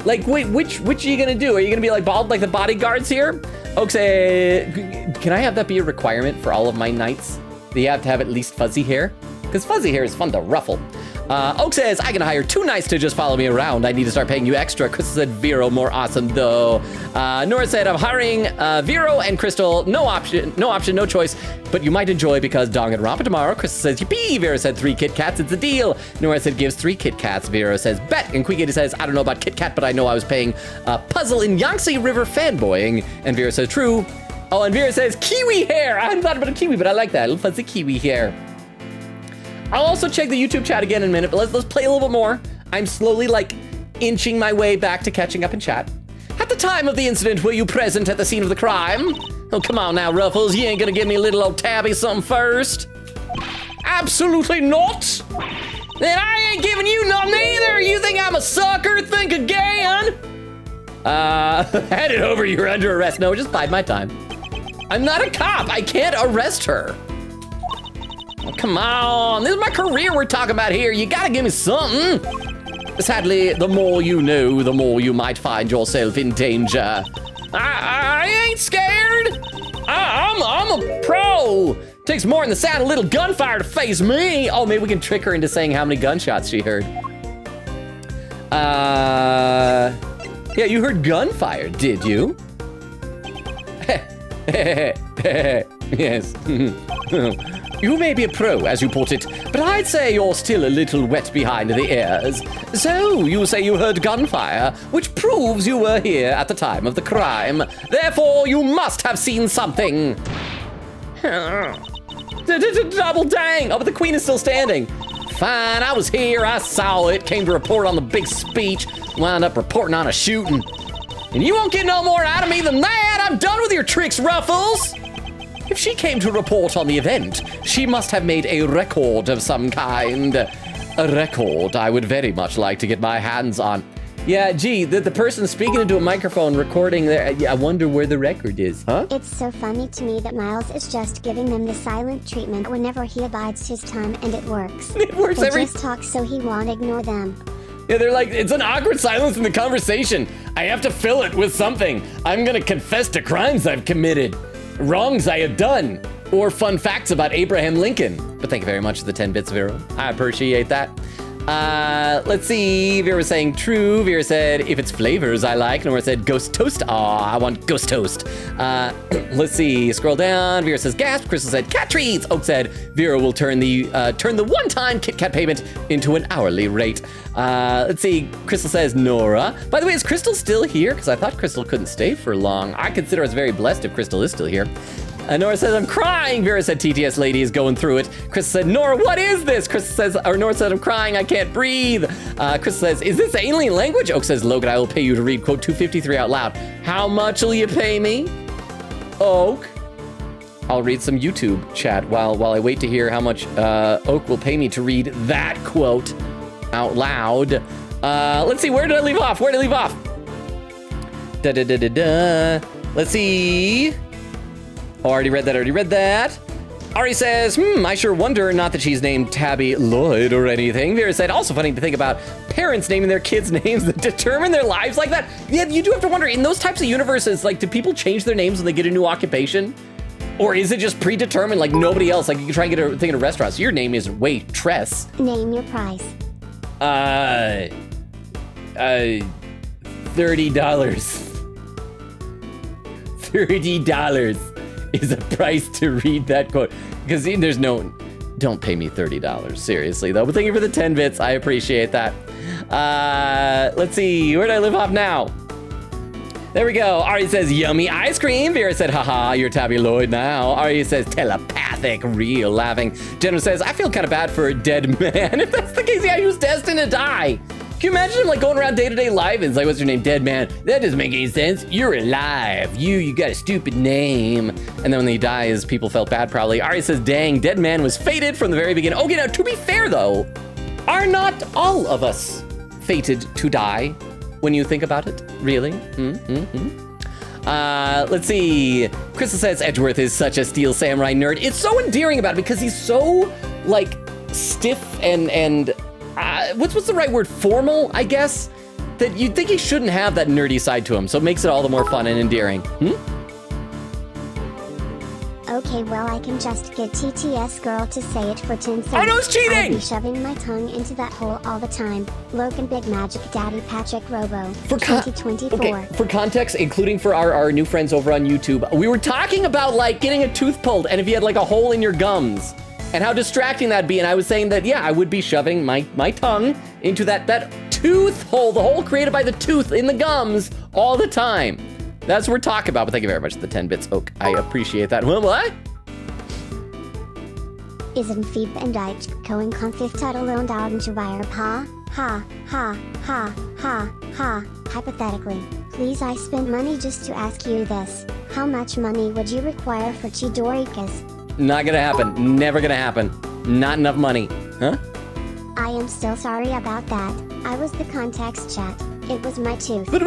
Like, wait, which are you gonna do? Are you gonna be like bald like the bodyguards here? Oak said, can I have that be a requirement for all of my knights? Do you have to have at least fuzzy hair? Because fuzzy hair is fun to ruffle. Oak says, I can hire 2 knights to just follow me around. I need to start paying you extra. Crystal said, Vero, more awesome though. Nora said, I'm hiring Vero and Crystal. No option, no choice, but you might enjoy because Danganronpa tomorrow. Crystal says, yippee. Vero said, 3 Kit Kats, it's a deal. Nora said, gives 3 Kit Kats. Vero says, bet. And Queequeg says, I don't know about Kit Kat, but I know I was paying Puzzle in Yangtze River fanboying. And Vero says, true. Oh, and Vera says, kiwi hair. I hadn't thought about a kiwi, but I like that. Little fuzzy kiwi hair. I'll also check the YouTube chat again in a minute, but let's play a little bit more. I'm slowly like inching my way back to catching up in chat. At the time of the incident, were you present at the scene of the crime? Oh, come on now, Ruffles. You ain't gonna give me a little old Tabby something first? Absolutely not. Then I ain't giving you nothing either. You think I'm a sucker? Think again. Hand it over. You're under arrest. No, just bide my time. I'm not a cop. I can't arrest her. Oh, come on, this is my career we're talking about here. You gotta give me something. Sadly, the more you know, the more you might find yourself in danger. I ain't scared. I'm a pro. Takes more than the sound of a little gunfire to face me. Oh, maybe we can trick her into saying how many gunshots she heard. Yeah, you heard gunfire, did you? Yes. You may be a pro, as you put it, but I'd say you're still a little wet behind the ears. So, you say you heard gunfire, which proves you were here at the time of the crime. Therefore, you must have seen something. Double dang! Oh, but the queen is still standing. Fine, I was here, I saw it, came to report on the big speech, wound up reporting on a shooting. And you won't get no more out of me than that! I'm done with your tricks, Ruffles! If she came to report on the event, she must have made a record of some kind. A record I would very much like to get my hands on. Yeah, gee, the person speaking into a microphone recording there, I wonder where the record is, huh? It's so funny to me that Miles is just giving them the silent treatment whenever he abides his time, and it works. It works they every... just talk so he won't ignore them. Yeah, they're like, it's an awkward silence in the conversation. I have to fill it with something. I'm gonna confess to crimes I've committed. Wrongs I have done, or fun facts about Abraham Lincoln. But thank you very much for the 10 bits, Vero. I appreciate that. Let's see. Vera was saying true. Vera said, if it's flavors I like. Nora said ghost toast. Aw, I want ghost toast. Let's see. Scroll down. Vera says gasp. Crystal said cat treats. Oak said Vera will turn the one-time Kit Kat payment into an hourly rate. Let's see. Crystal says Nora. By the way, is Crystal still here? Because I thought Crystal couldn't stay for long. I consider us very blessed if Crystal is still here. Nora says, I'm crying. Vera said, TTS lady is going through it. Crystal said, Nora, what is this? Nora said, I'm crying. I can't breathe. Crystal says, is this alien language? Oak says, Logan, I will pay you to read quote 253 out loud. How much will you pay me? Oak. I'll read some YouTube chat while I wait to hear how much Oak will pay me to read that quote out loud. Let's see, where did I leave off? Let's see. Oh, already read that. Ari says, I sure wonder, not that she's named Tabby Lloyd or anything. Vera said, also funny to think about parents naming their kids names that determine their lives like that. Yeah, you do have to wonder, in those types of universes, like, do people change their names when they get a new occupation? Or is it just predetermined, like nobody else? Like, you can try and get a thing in a restaurant. So your name is waitress. Name your price. $30. $30. is a price to read that quote. Because there's no, don't pay me $30, seriously though. But thank you for the 10 bits, I appreciate that. Let's see, where do I live off now? There we go. Ari says, yummy ice cream. Vera said, haha, you're tabloid now. Ari says, telepathic, real laughing. Jenna says, I feel kind of bad for a dead man. If that's the case, yeah, he was destined to die. Can you imagine him like going around day-to-day life and it's like, what's your name? Dead man. That doesn't make any sense. You're alive. You got a stupid name. And then when he dies, people felt bad probably. Ari says, dang, dead man was fated from the very beginning. Okay, now to be fair though, are not all of us fated to die? When you think about it, really? Let's see. Crystal says Edgeworth is such a Steel Samurai nerd. It's so endearing about it because he's so like stiff and what's the right word? Formal, I guess. That you'd think he shouldn't have that nerdy side to him. So it makes it all the more fun and endearing. Okay, well, I can just get TTS girl to say it for 10 cents. I know it's cheating! I'll be shoving my tongue into that hole all the time. Logan Big Magic Daddy Patrick Robo, 2024. Okay, for context, including for our new friends over on YouTube, we were talking about like getting a tooth pulled and if you had like a hole in your gums and how distracting that'd be. And I was saying that, yeah, I would be shoving my tongue into that tooth hole, the hole created by the tooth in the gums all the time. That's what we're talking about, but thank you very much for the 10 bits, Oak. I appreciate that. What? Isn't Phoebe and Deitch going konfiftattelund Augenjuweier pa? Ha, ha, ha, ha, ha. Hypothetically, please I spend money just to ask you this. How much money would you require for Chidorikas? Not gonna happen. Never gonna happen. Not enough money. Huh? I am still sorry about that. I was the context chat. It was my tooth. But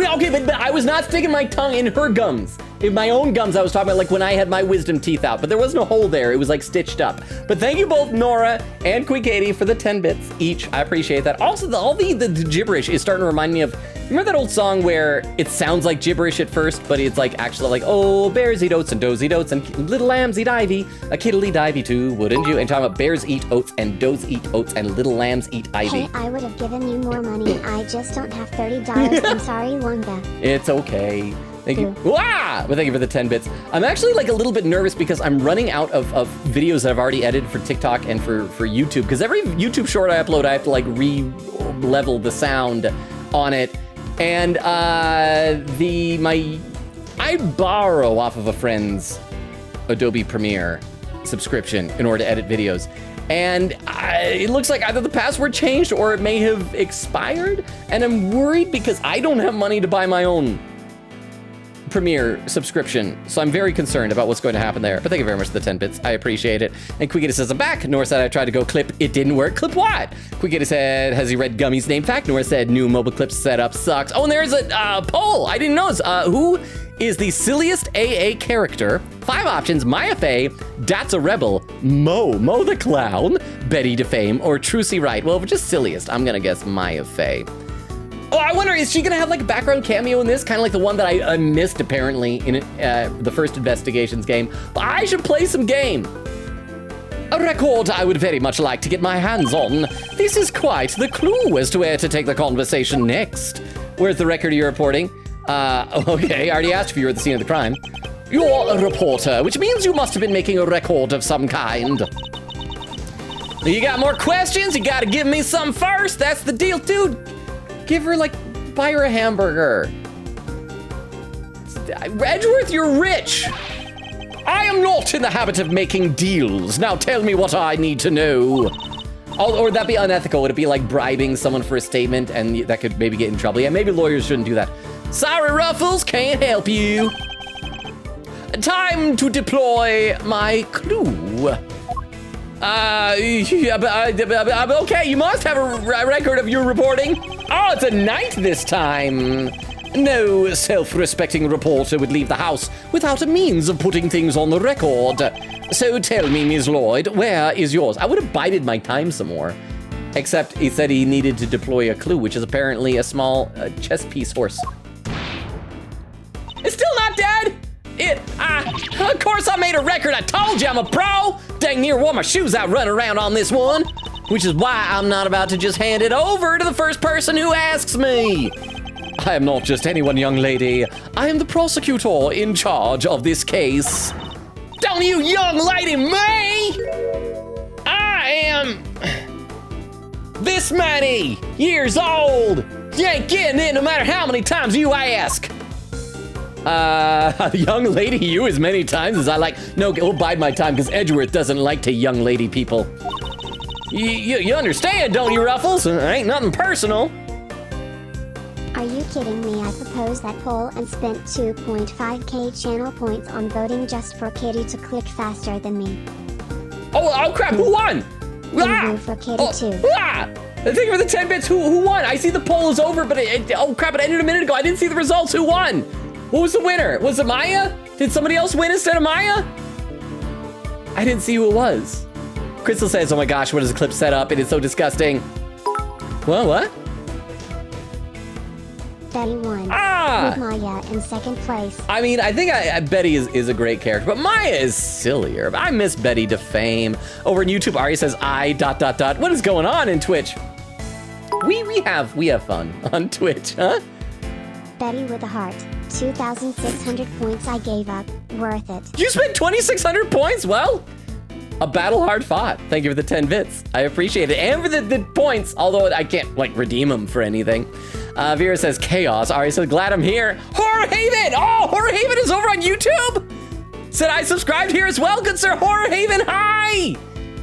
I was not sticking my tongue in her gums. In my own gums, I was talking about like when I had my wisdom teeth out, but there was no hole there. It was like stitched up. But thank you both, Nora and Quick Katie, for the 10 bits each. I appreciate that. Also, all the gibberish is starting to remind me of, remember that old song where it sounds like gibberish at first, but it's like actually like, oh, bears eat oats and does eat oats and little lambs eat ivy. A kid'll eat ivy too, wouldn't you? And talking about bears eat oats and does eat oats and little lambs eat ivy. Hey, I would have given you more money. I just don't have $30. I'm sorry, Wanda. It's okay. Thank you. Wow! But thank you for the 10 bits. I'm actually like a little bit nervous because I'm running out of videos that I've already edited for TikTok and for YouTube. Because every YouTube short I upload, I have to like re-level the sound on it. And I borrow off of a friend's Adobe Premiere subscription in order to edit videos. And it looks like either the password changed or it may have expired. And I'm worried because I don't have money to buy my own Premiere subscription. So I'm very concerned about what's going to happen there. But thank you very much for the 10 bits. I appreciate it. And Quickita says, I'm back. Nora said I tried to go clip. It didn't work. Clip what? Quickita said, has he read Gummy's name fact? Nora said, new mobile clip setup sucks. Oh, and there's a poll. I didn't notice. Who is the silliest AA character? 5 options: Maya Fey, That's a Rebel, Mo the Clown, Betty Defame, or Trucy Wright. Well, if it's just silliest, I'm gonna guess Maya Fey. Oh, I wonder, is she gonna have like a background cameo in this? Kind of like the one that I missed apparently in the first Investigations game. But I should play some game. A record I would very much like to get my hands on. This is quite the clue as to where to take the conversation next. Where's the record you're reporting? Okay, I already asked if you were at the scene of the crime. You're a reporter, which means you must have been making a record of some kind. You got more questions? You gotta give me some first. That's the deal, dude. Give her, like, buy her a hamburger. Edgeworth, you're rich. I am not in the habit of making deals. Now tell me what I need to know. Oh, or would that be unethical? Would it be like bribing someone for a statement and that could maybe get in trouble? Yeah, maybe lawyers shouldn't do that. Sorry, Ruffles, can't help you. Time to deploy my clue. Okay, you must have a record of your reporting. Oh, it's a night this time. No self-respecting reporter would leave the house without a means of putting things on the record. So tell me, Ms. Lloyd, where is yours? I would have bided my time some more. Except he said he needed to deploy a clue, which is apparently a small chess piece horse. It's still not dead! Of course I made a record. I told you I'm a pro. Dang near wore my shoes out running around on this one. Which is why I'm not about to just hand it over to the first person who asks me. I am not just anyone, young lady. I am the prosecutor in charge of this case. Don't you young lady me! I am this many years old. You ain't getting it no matter how many times you ask. Young lady you as many times as I like. No, we'll bide my time because Edgeworth doesn't like to young lady people. You understand, don't you, Ruffles? Ain't nothing personal. Are you kidding me? I proposed that poll and spent 2.5k channel points on voting just for Kitty to click faster than me. Oh crap, who won? And for Kitty too. Thank you for the 10 bits. Who won? I see the poll is over, but oh crap, it ended a minute ago. I didn't see the results. Who won? What was the winner? Was it Maya? Did somebody else win instead of Maya? I didn't see who it was. Crystal says, oh my gosh, what is the clip set up? It is so disgusting. Well, what? Betty won. With Maya in second place. I mean, I think Betty is a great character, but Maya is sillier. I miss Betty to fame. Over on YouTube, Ari says, What is going on in Twitch? We have fun on Twitch, huh? Betty with a heart. 2,600 points I gave up. Worth it. You spent 2,600 points? Well, a battle hard fought. Thank you for the 10 bits. I appreciate it. And for the points, although I can't, like, redeem them for anything. Vera says, chaos. Ari says, glad I'm here. Horror Haven! Oh, Horror Haven is over on YouTube! Said I subscribed here as well. Good sir, Horror Haven, hi!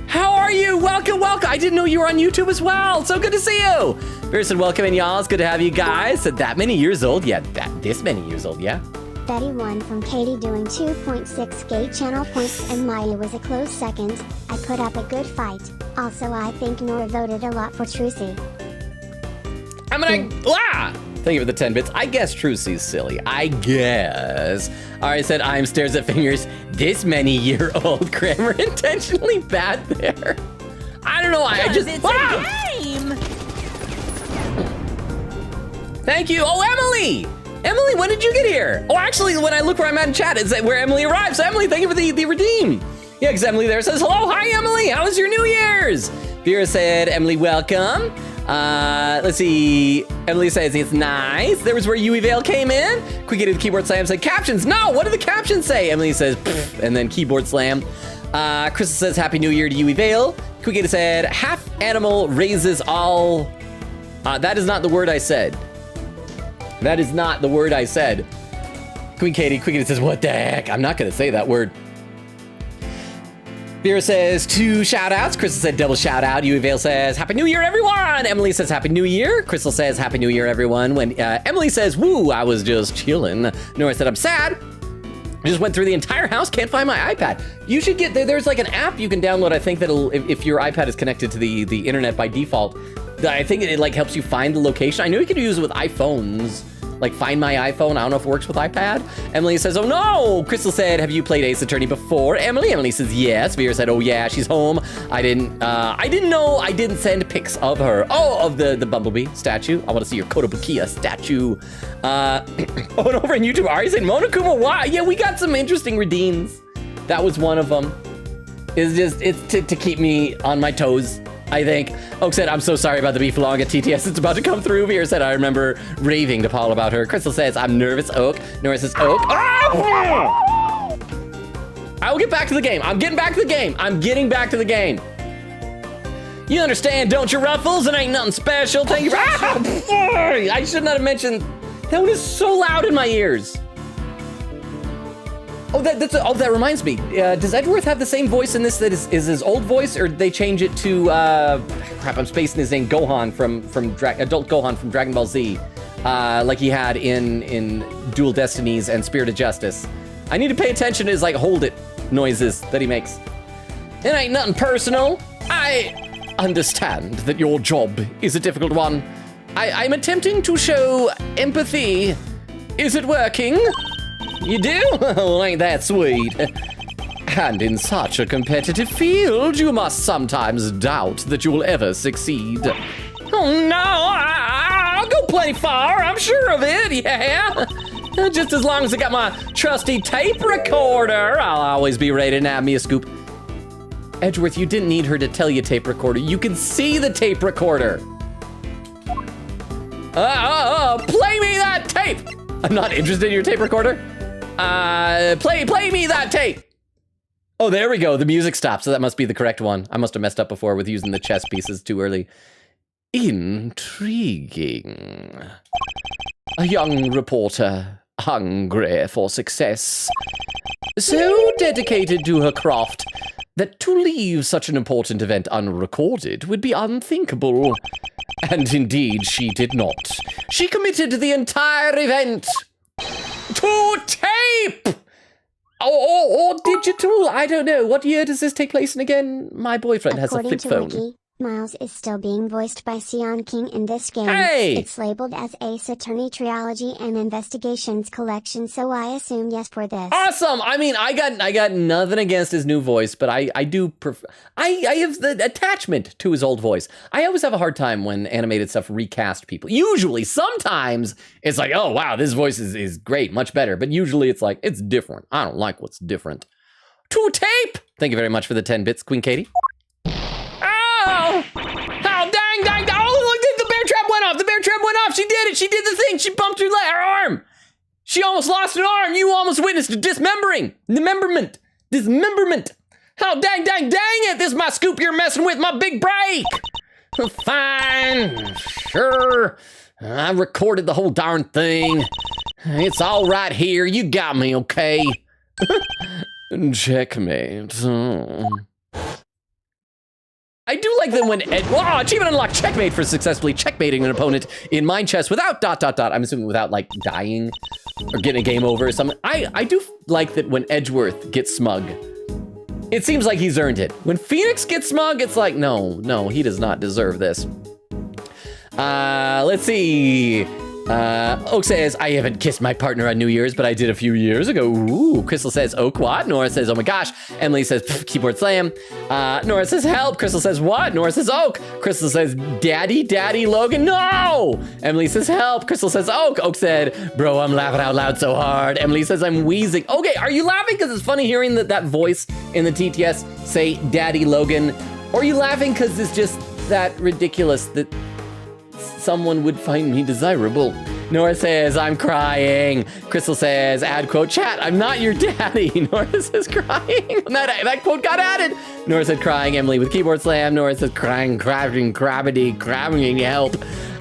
How are you? Welcome. I didn't know you were on YouTube as well. So good to see you. Vera said, welcome in, y'all. It's good to have you guys. Said that many years old? Yeah, this many years old, yeah. Betty won from Katie doing 2.6k channel points and Maya was a close second. I put up a good fight. Also, I think Nora voted a lot for Trucy. Thank you for the 10 bits. I guess Trucy's silly. I guess. Ari said, I'm stares at fingers. This many year old grammar intentionally bad there. I don't know. I just. It's a game. Thank you. Oh, Emily. Emily, when did you get here? Oh, actually, when I look where I'm at in chat, it's where Emily arrived. So, Emily, thank you for the redeem. Yeah, because Emily there says, hello. Hi, Emily. How was your New Year's? Vera said, Emily, welcome. Let's see. Emily says it's nice. There was where UE Vale came in. Quickie did the keyboard slam, said captions. No, what did the captions say? Emily says, pfft, and then keyboard slam. Krista says, Happy New Year to UE Vale. Quickie said, half animal raises all. That is not the word I said. That is not the word I said. Queen Katie, Quickie says, what the heck? I'm not going to say that word. Vera says 2 shout outs. Crystal said double shout out. UE Vale says Happy New Year, everyone. Emily says Happy New Year. Crystal says Happy New Year, everyone. When Emily says, woo, I was just chilling. Nora said, I'm sad. I just went through the entire house, can't find my iPad. You should get, there's like an app you can download, I think that'll, if your iPad is connected to the internet by default, I think it like helps you find the location. I know you can use it with iPhones. Like Find My iPhone. I don't know if it works with iPad. Emily says, oh no. Crystal said, have you played Ace Attorney before? Emily says, yes. Vera said, oh yeah, she's home. I didn't know I didn't send pics of her. Oh, of the Bumblebee statue. I want to see your Kotobukiya statue. Oh, and over on YouTube, Ari said, Monokuma, why? Yeah, we got some interesting redeems. That was one of them. It's to keep me on my toes, I think. Oak said, I'm so sorry about the beef long at TTS. It's about to come through. Vera said, I remember raving to Paul about her. Crystal says, I'm nervous, Oak. Nora says, Oak. I will get back to the game. I'm getting back to the game. I'm getting back to the game. You understand, don't you, Ruffles? It ain't nothing special. Thank you for... I should not have mentioned... That one is so loud in my ears. Oh, that reminds me. Does Edgeworth have the same voice in this that is his old voice, or did they change it to crap? I'm spacing his name. Gohan from Adult Gohan from Dragon Ball Z, like he had in Dual Destinies and Spirit of Justice. I need to pay attention to his like hold it noises that he makes. It ain't nothing personal. I understand that your job is a difficult one. I'm attempting to show empathy. Is it working? You do? Oh, ain't that sweet? And in such a competitive field, you must sometimes doubt that you will ever succeed. Oh no, I'll go plenty far, I'm sure of it, yeah. Just as long as I got my trusty tape recorder, I'll always be ready to nab me a scoop. Edgeworth, you didn't need her to tell you tape recorder. You can see the tape recorder. Play me that tape. I'm not interested in your tape recorder. Play me that tape. Oh, there we go. The music stopped, so that must be the correct one. I must have messed up before with using the chess pieces too early. Intriguing. A young reporter, hungry for success. So dedicated to her craft that to leave such an important event unrecorded would be unthinkable. And indeed, she did not. She committed the entire event to tape! Or digital, I don't know. What year does this take place in again? My boyfriend has a flip phone. Wiki, Miles is still being voiced by Sion King in this game. Hey! It's labeled as Ace Attorney Trilogy and Investigations Collection, so I assume yes for this. Awesome! I mean, I got nothing against his new voice, but I do prefer... I have the attachment to his old voice. I always have a hard time when animated stuff recast people. Usually, sometimes, it's like, oh, wow, this voice is great, much better. But usually it's like, it's different. I don't like what's different. To tape! Thank you very much for the 10 bits, Queen Katie. Oh, dang. Oh, look, the bear trap went off. The bear trap went off. She did it. She did the thing. She bumped her arm. She almost lost an arm. You almost witnessed a dismemberment. Oh, dang it. This is my scoop you're messing with, my big break. Fine. Sure. I recorded the whole darn thing. It's all right here. You got me, okay? Checkmate. Oh. I do like that when achievement unlocked, checkmate for successfully checkmating an opponent in mind chess without ... I'm assuming without like dying or getting a game over or something. I do like that when Edgeworth gets smug. It seems like he's earned it. When Phoenix gets smug, it's like, no, he does not deserve this. Let's see. Oak says, I haven't kissed my partner on New Year's, but I did a few years ago. Ooh. Crystal says, Oak, what? Nora says, oh my gosh. Emily says, keyboard slam. Nora says, help. Crystal says, what? Nora says, Oak. Crystal says, daddy, Logan, no! Emily says, help. Crystal says, Oak. Oak said, bro, I'm laughing out loud so hard. Emily says, I'm wheezing. Okay, are you laughing because it's funny hearing that voice in the TTS say, Daddy Logan? Or are you laughing because it's just that ridiculous that someone would find me desirable? Nora says, I'm crying. Crystal says, add quote, chat, I'm not your daddy. Nora says, crying. That quote got added. Nora said, crying. Emily with keyboard slam. Nora says, crying, crabbing, help.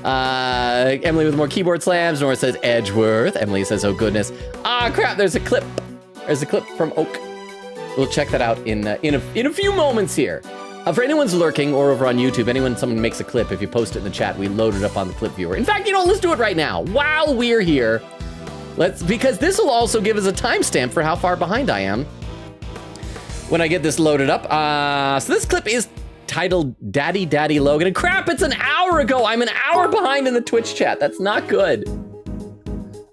Emily with more keyboard slams. Nora says, Edgeworth. Emily says, oh goodness. Crap, there's a clip. There's a clip from Oak. We'll check that out in a few moments here. For anyone's lurking or over on YouTube, someone makes a clip, if you post it in the chat, we load it up on the clip viewer. In fact, let's do it right now. While we're here, because this will also give us a timestamp for how far behind I am when I get this loaded up. So this clip is titled Daddy Logan. And crap, it's an hour ago. I'm an hour behind in the Twitch chat. That's not good.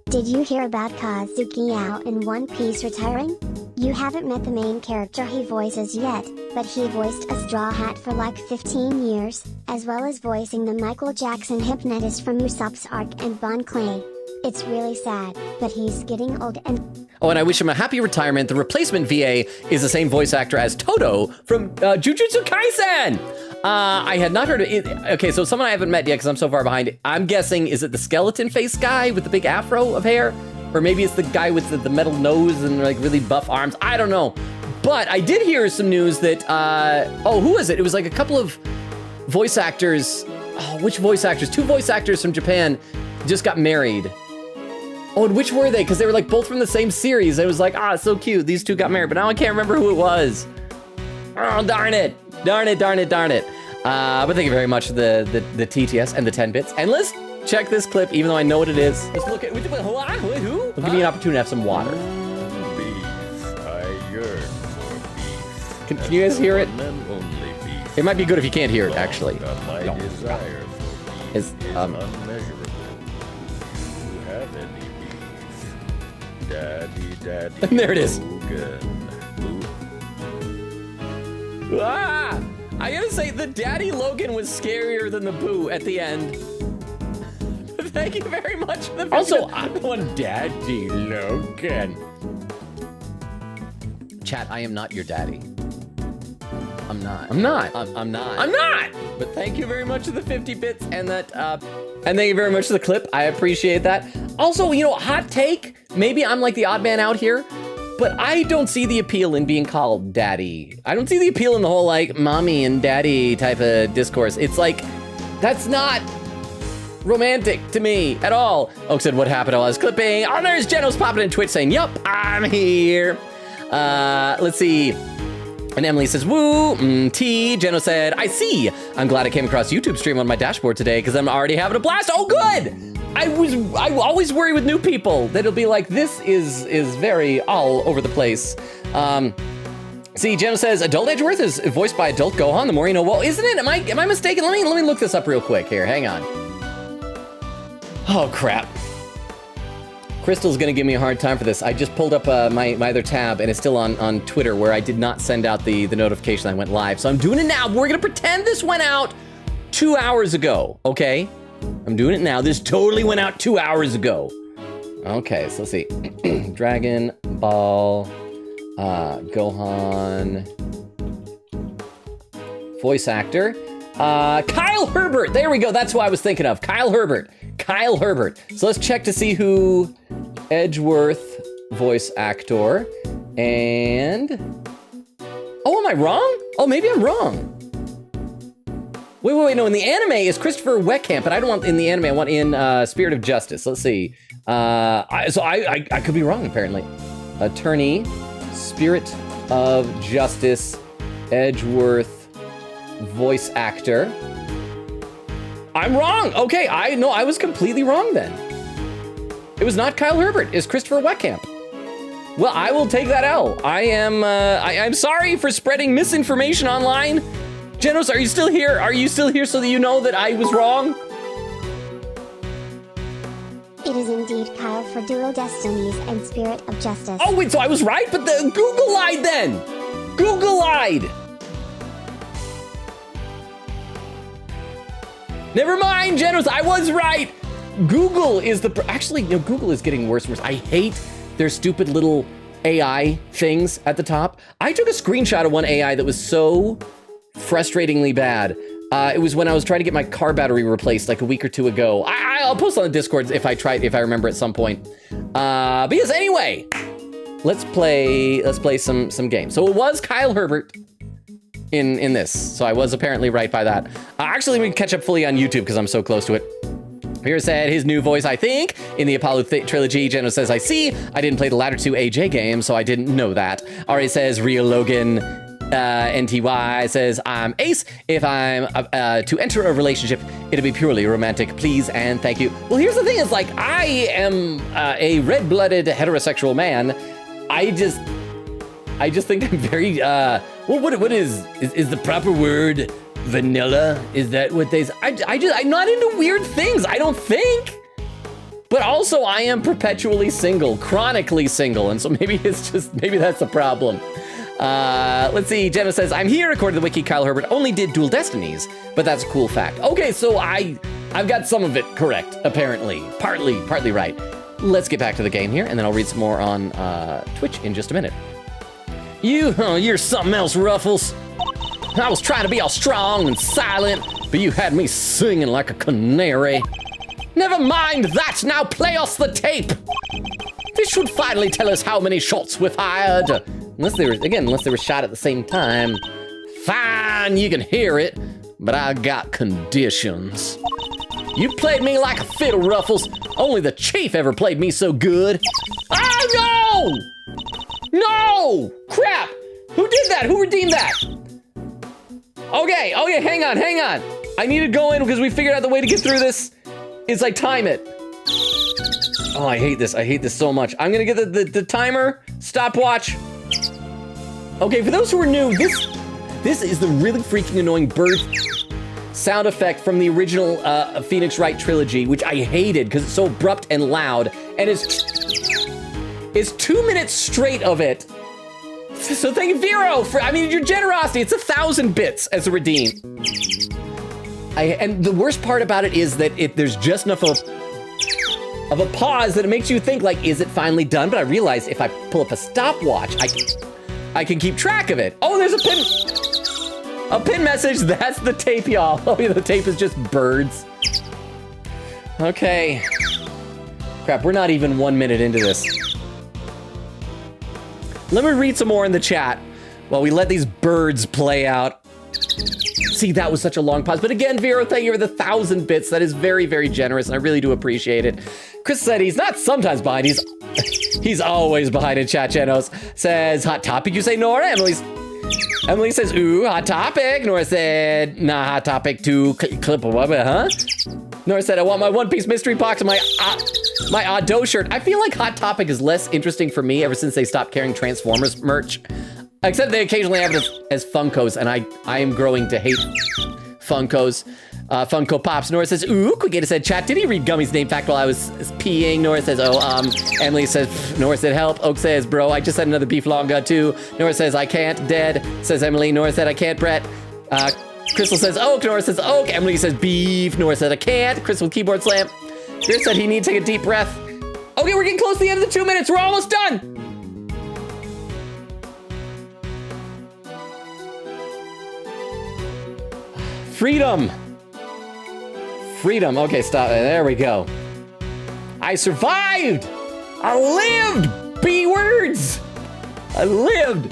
Did you hear about Kazuki Ao in One Piece retiring? You haven't met the main character he voices yet, but he voiced a Straw Hat for like 15 years, as well as voicing the Michael Jackson hypnotist from Usopp's arc and Bon Clay. It's really sad, but he's getting old and... Oh, and I wish him a happy retirement. The replacement VA is the same voice actor as Toto from Jujutsu Kaisen! I had not heard of it. Okay, so someone I haven't met yet because I'm so far behind. I'm guessing, is it the skeleton face guy with the big afro of hair? Or maybe it's the guy with the metal nose and like really buff arms. I don't know. But I did hear some news that, who was it? It was like a couple of voice actors. Oh, which voice actors? 2 voice actors from Japan just got married. Oh, and which were they? Because they were like both from the same series. It was like, so cute. These 2 got married, but now I can't remember who it was. Oh, darn it. But thank you very much for the TTS and the 10 bits. And let's check this clip, even though I know what it is. Let's look at who? We'll give me an opportunity to have some water. Beef, I yearn for beef. Can you guys hear it? Only beef. It might be good if you can't hear it, actually. My desire for beef is unmeasurable. You have any beef? Daddy. And there it is. I gotta say, the Daddy Logan was scarier than the boo at the end. Thank you very much for the Also, I'm one Daddy Logan. Chat, I am not your daddy. I'm not. But thank you very much for the 50 bits and that, and thank you very much for the clip. I appreciate that. Also, hot take. Maybe I'm like the odd man out here. but I don't see the appeal in being called daddy. I don't see the appeal in the whole like mommy and daddy type of discourse. It's like, that's not romantic to me at all. Oak said, what happened while I was clipping? Oh, there's Genos popping in Twitch saying, yup, I'm here. Let's see. And Emily says, woo, T. Geno said, I see. I'm glad I came across YouTube stream on my dashboard today because I'm already having a blast. Oh, good. I always worry with new people that it'll be like, this is very all over the place. See, Geno says, Adult Edgeworth is voiced by Adult Gohan. The more you know. Well, isn't it? Am I mistaken? Let me look this up real quick here. Hang on. Oh, crap. Crystal's gonna give me a hard time for this. I just pulled up my other tab and it's still on Twitter where I did not send out the notification I went live. So I'm doing it now. We're gonna pretend this went out 2 hours ago, okay? I'm doing it now. This totally went out 2 hours ago. Okay, so let's see. Dragon Ball, Gohan, voice actor. Kyle Herbert, there we go. That's who I was thinking of. Kyle Herbert. So let's check to see who Edgeworth voice actor and, oh, am I wrong? Oh, maybe I'm wrong. Wait, no, in the anime is Christopher Weckhamp, but I don't want in the anime, I want in Spirit of Justice. Let's see. I could be wrong, apparently. Attorney, Spirit of Justice, Edgeworth voice actor. I'm wrong. Okay, I was completely wrong then. It was not Kyle Herbert. It's Christopher Weckhamp. Well, I will take that L. I'm sorry for spreading misinformation online. Genos, are you still here? Are you still here so that you know that I was wrong? It is indeed Kyle for Dual Destinies and Spirit of Justice. Oh, wait, so I was right? But the Google lied then. Google lied. Never mind, Genos, I was right. Google is actually, no, Google is getting worse and worse. I hate their stupid little AI things at the top. I took a screenshot of one AI that was so frustratingly bad. It was when I was trying to get my car battery replaced like a week or two ago. I'll post on the Discord if I remember at some point. But yes, anyway, let's play some games. So it was Kyle Herbert in this. So I was apparently right by that. Actually, we can catch up fully on YouTube because I'm so close to it. Here said his new voice, I think, in the Apollo trilogy. Geno says, I see. I didn't play the latter two AJ games, so I didn't know that. Ari says, real Logan. NTY says, I'm Ace. If I'm to enter a relationship, it'll be purely romantic. Please and thank you. Well, here's the thing is, like, I am a red-blooded heterosexual man. I just think I'm very, well, what is the proper word vanilla? Is that what they say? I'm not into weird things, I don't think. But also I am perpetually single, chronically single. And so maybe that's the problem. Let's see, Jenna says, I'm here. According to the wiki, Kyle Herbert only did Dual Destinies, but that's a cool fact. Okay, so I've got some of it correct, apparently. Partly right. Let's get back to the game here, and then I'll read some more on Twitch in just a minute. You're something else, Ruffles. I was trying to be all strong and silent, but you had me singing like a canary. Never mind that, now play us the tape. This should finally tell us how many shots we've fired. Unless they were shot at the same time. Fine, you can hear it, but I got conditions. You played me like a fiddle, Ruffles. Only the Chief ever played me so good. Oh, no! No! Crap! Who did that? Who redeemed that? Okay, hang on. I need to go in because we figured out the way to get through this. Is I time it. Oh, I hate this so much. I'm gonna get the timer, stopwatch. Okay, for those who are new, this is the really freaking annoying bird sound effect from the original Phoenix Wright trilogy, which I hated because it's so abrupt and loud, and it's 2 minutes straight of it. So thank you, Vero, for your generosity. It's 1,000 bits as a redeem. And the worst part about it is that there's just enough of a pause that it makes you think, like, is it finally done? But I realize if I pull up a stopwatch, I can keep track of it. Oh, there's a pin message. That's the tape, y'all. Oh, yeah, the tape is just birds. Okay. Crap, we're not even 1 minute into this. Let me read some more in the chat while we let these birds play out. See, that was such a long pause. But again, Vero, thank you for the 1,000 bits. That is very, very generous, and I really do appreciate it. Chris said he's not sometimes behind, he's always behind in chat, Genos. Says, hot topic, you say, Nora? Emily says, ooh, hot topic. Nora said, nah, hot topic to clip, huh? Nora said, I want my One Piece mystery box and my Ado shirt. I feel like Hot Topic is less interesting for me ever since they stopped carrying Transformers merch. Except they occasionally have it as Funkos, and I am growing to hate Funkos. Funko Pops. Nora says, ooh, Quickgator said, chat, did he read Gummy's name fact while I was peeing? Nora says, Emily says, Nora said, help. Oak says, bro, I just had another beef longa too. Nora says, I can't, dead, says Emily. Nora said, I can't, Brett. Crystal says, Oak. Nora says, Oak. Emily says, beef. Nora said, I can't. Crystal keyboard slam. Beer said he needs to take a deep breath. Okay, we're getting close to the end of the 2 minutes. We're almost done. Freedom. Freedom. Okay, stop. There we go. I survived. I lived. B words. I lived.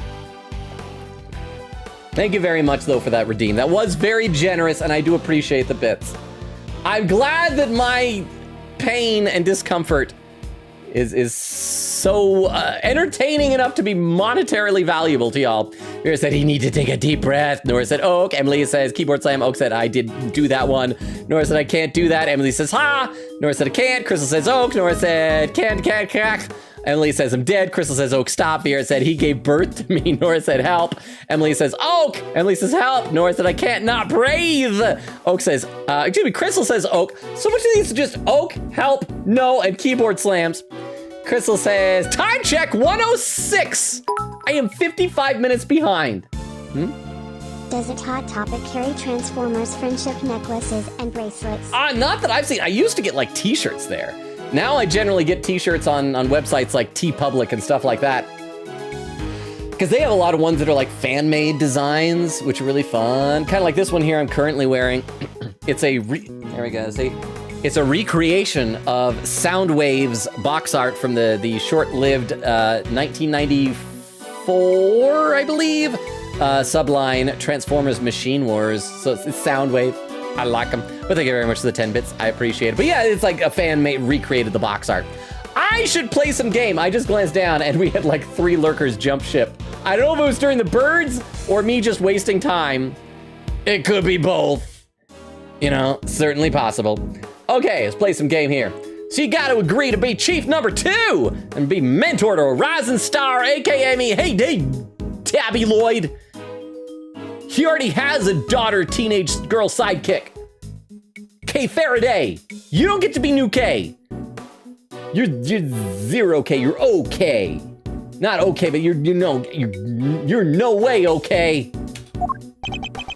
Thank you very much, though, for that redeem. That was very generous, and I do appreciate the bits. I'm glad that my pain and discomfort is so entertaining enough to be monetarily valuable to y'all. Vera said he needs to take a deep breath. Nora said, Oak. Emily says, keyboard slam. Oak said, I did do that one. Nora said, I can't do that. Emily says, ha. Nora said, I can't. Crystal says, Oak. Nora said, can't. Emily says, I'm dead. Crystal says, Oak, stop. Vera said, he gave birth to me. Nora said, help. Emily says, Oak. Emily says, help. Nora said, I can't not breathe. Oak says, excuse me, Crystal says, Oak. So much of these are just Oak, help, no, and keyboard slams. Crystal says, time check 106. I am 55 minutes behind. Does it Hot Topic carry Transformers friendship necklaces and bracelets? Not that I've seen. I used to get like t-shirts there. Now I generally get t-shirts on websites like TeePublic and stuff like that. Because they have a lot of ones that are like fan-made designs, which are really fun. Kind of like this one here I'm currently wearing. It's a, there we go, see? It's a recreation of Soundwave's box art from the short-lived 1994, I believe, subline Transformers Machine Wars. So it's Soundwave. I like them. But thank you very much for the 10 bits. I appreciate it. But yeah, it's like a fan recreated the box art. I should play some game. I just glanced down and we had like 3 lurkers jump ship. I don't know if it was during the birds or me just wasting time. It could be both. You know, certainly possible. Okay, let's play some game here. So you gotta agree to be chief number 2 and be mentor to a rising star, aka me. Hey, Tabby Lloyd. He already has a daughter, teenage girl sidekick. K Faraday. You don't get to be new K. You're 0K. You're okay. Not okay, but you're no way okay.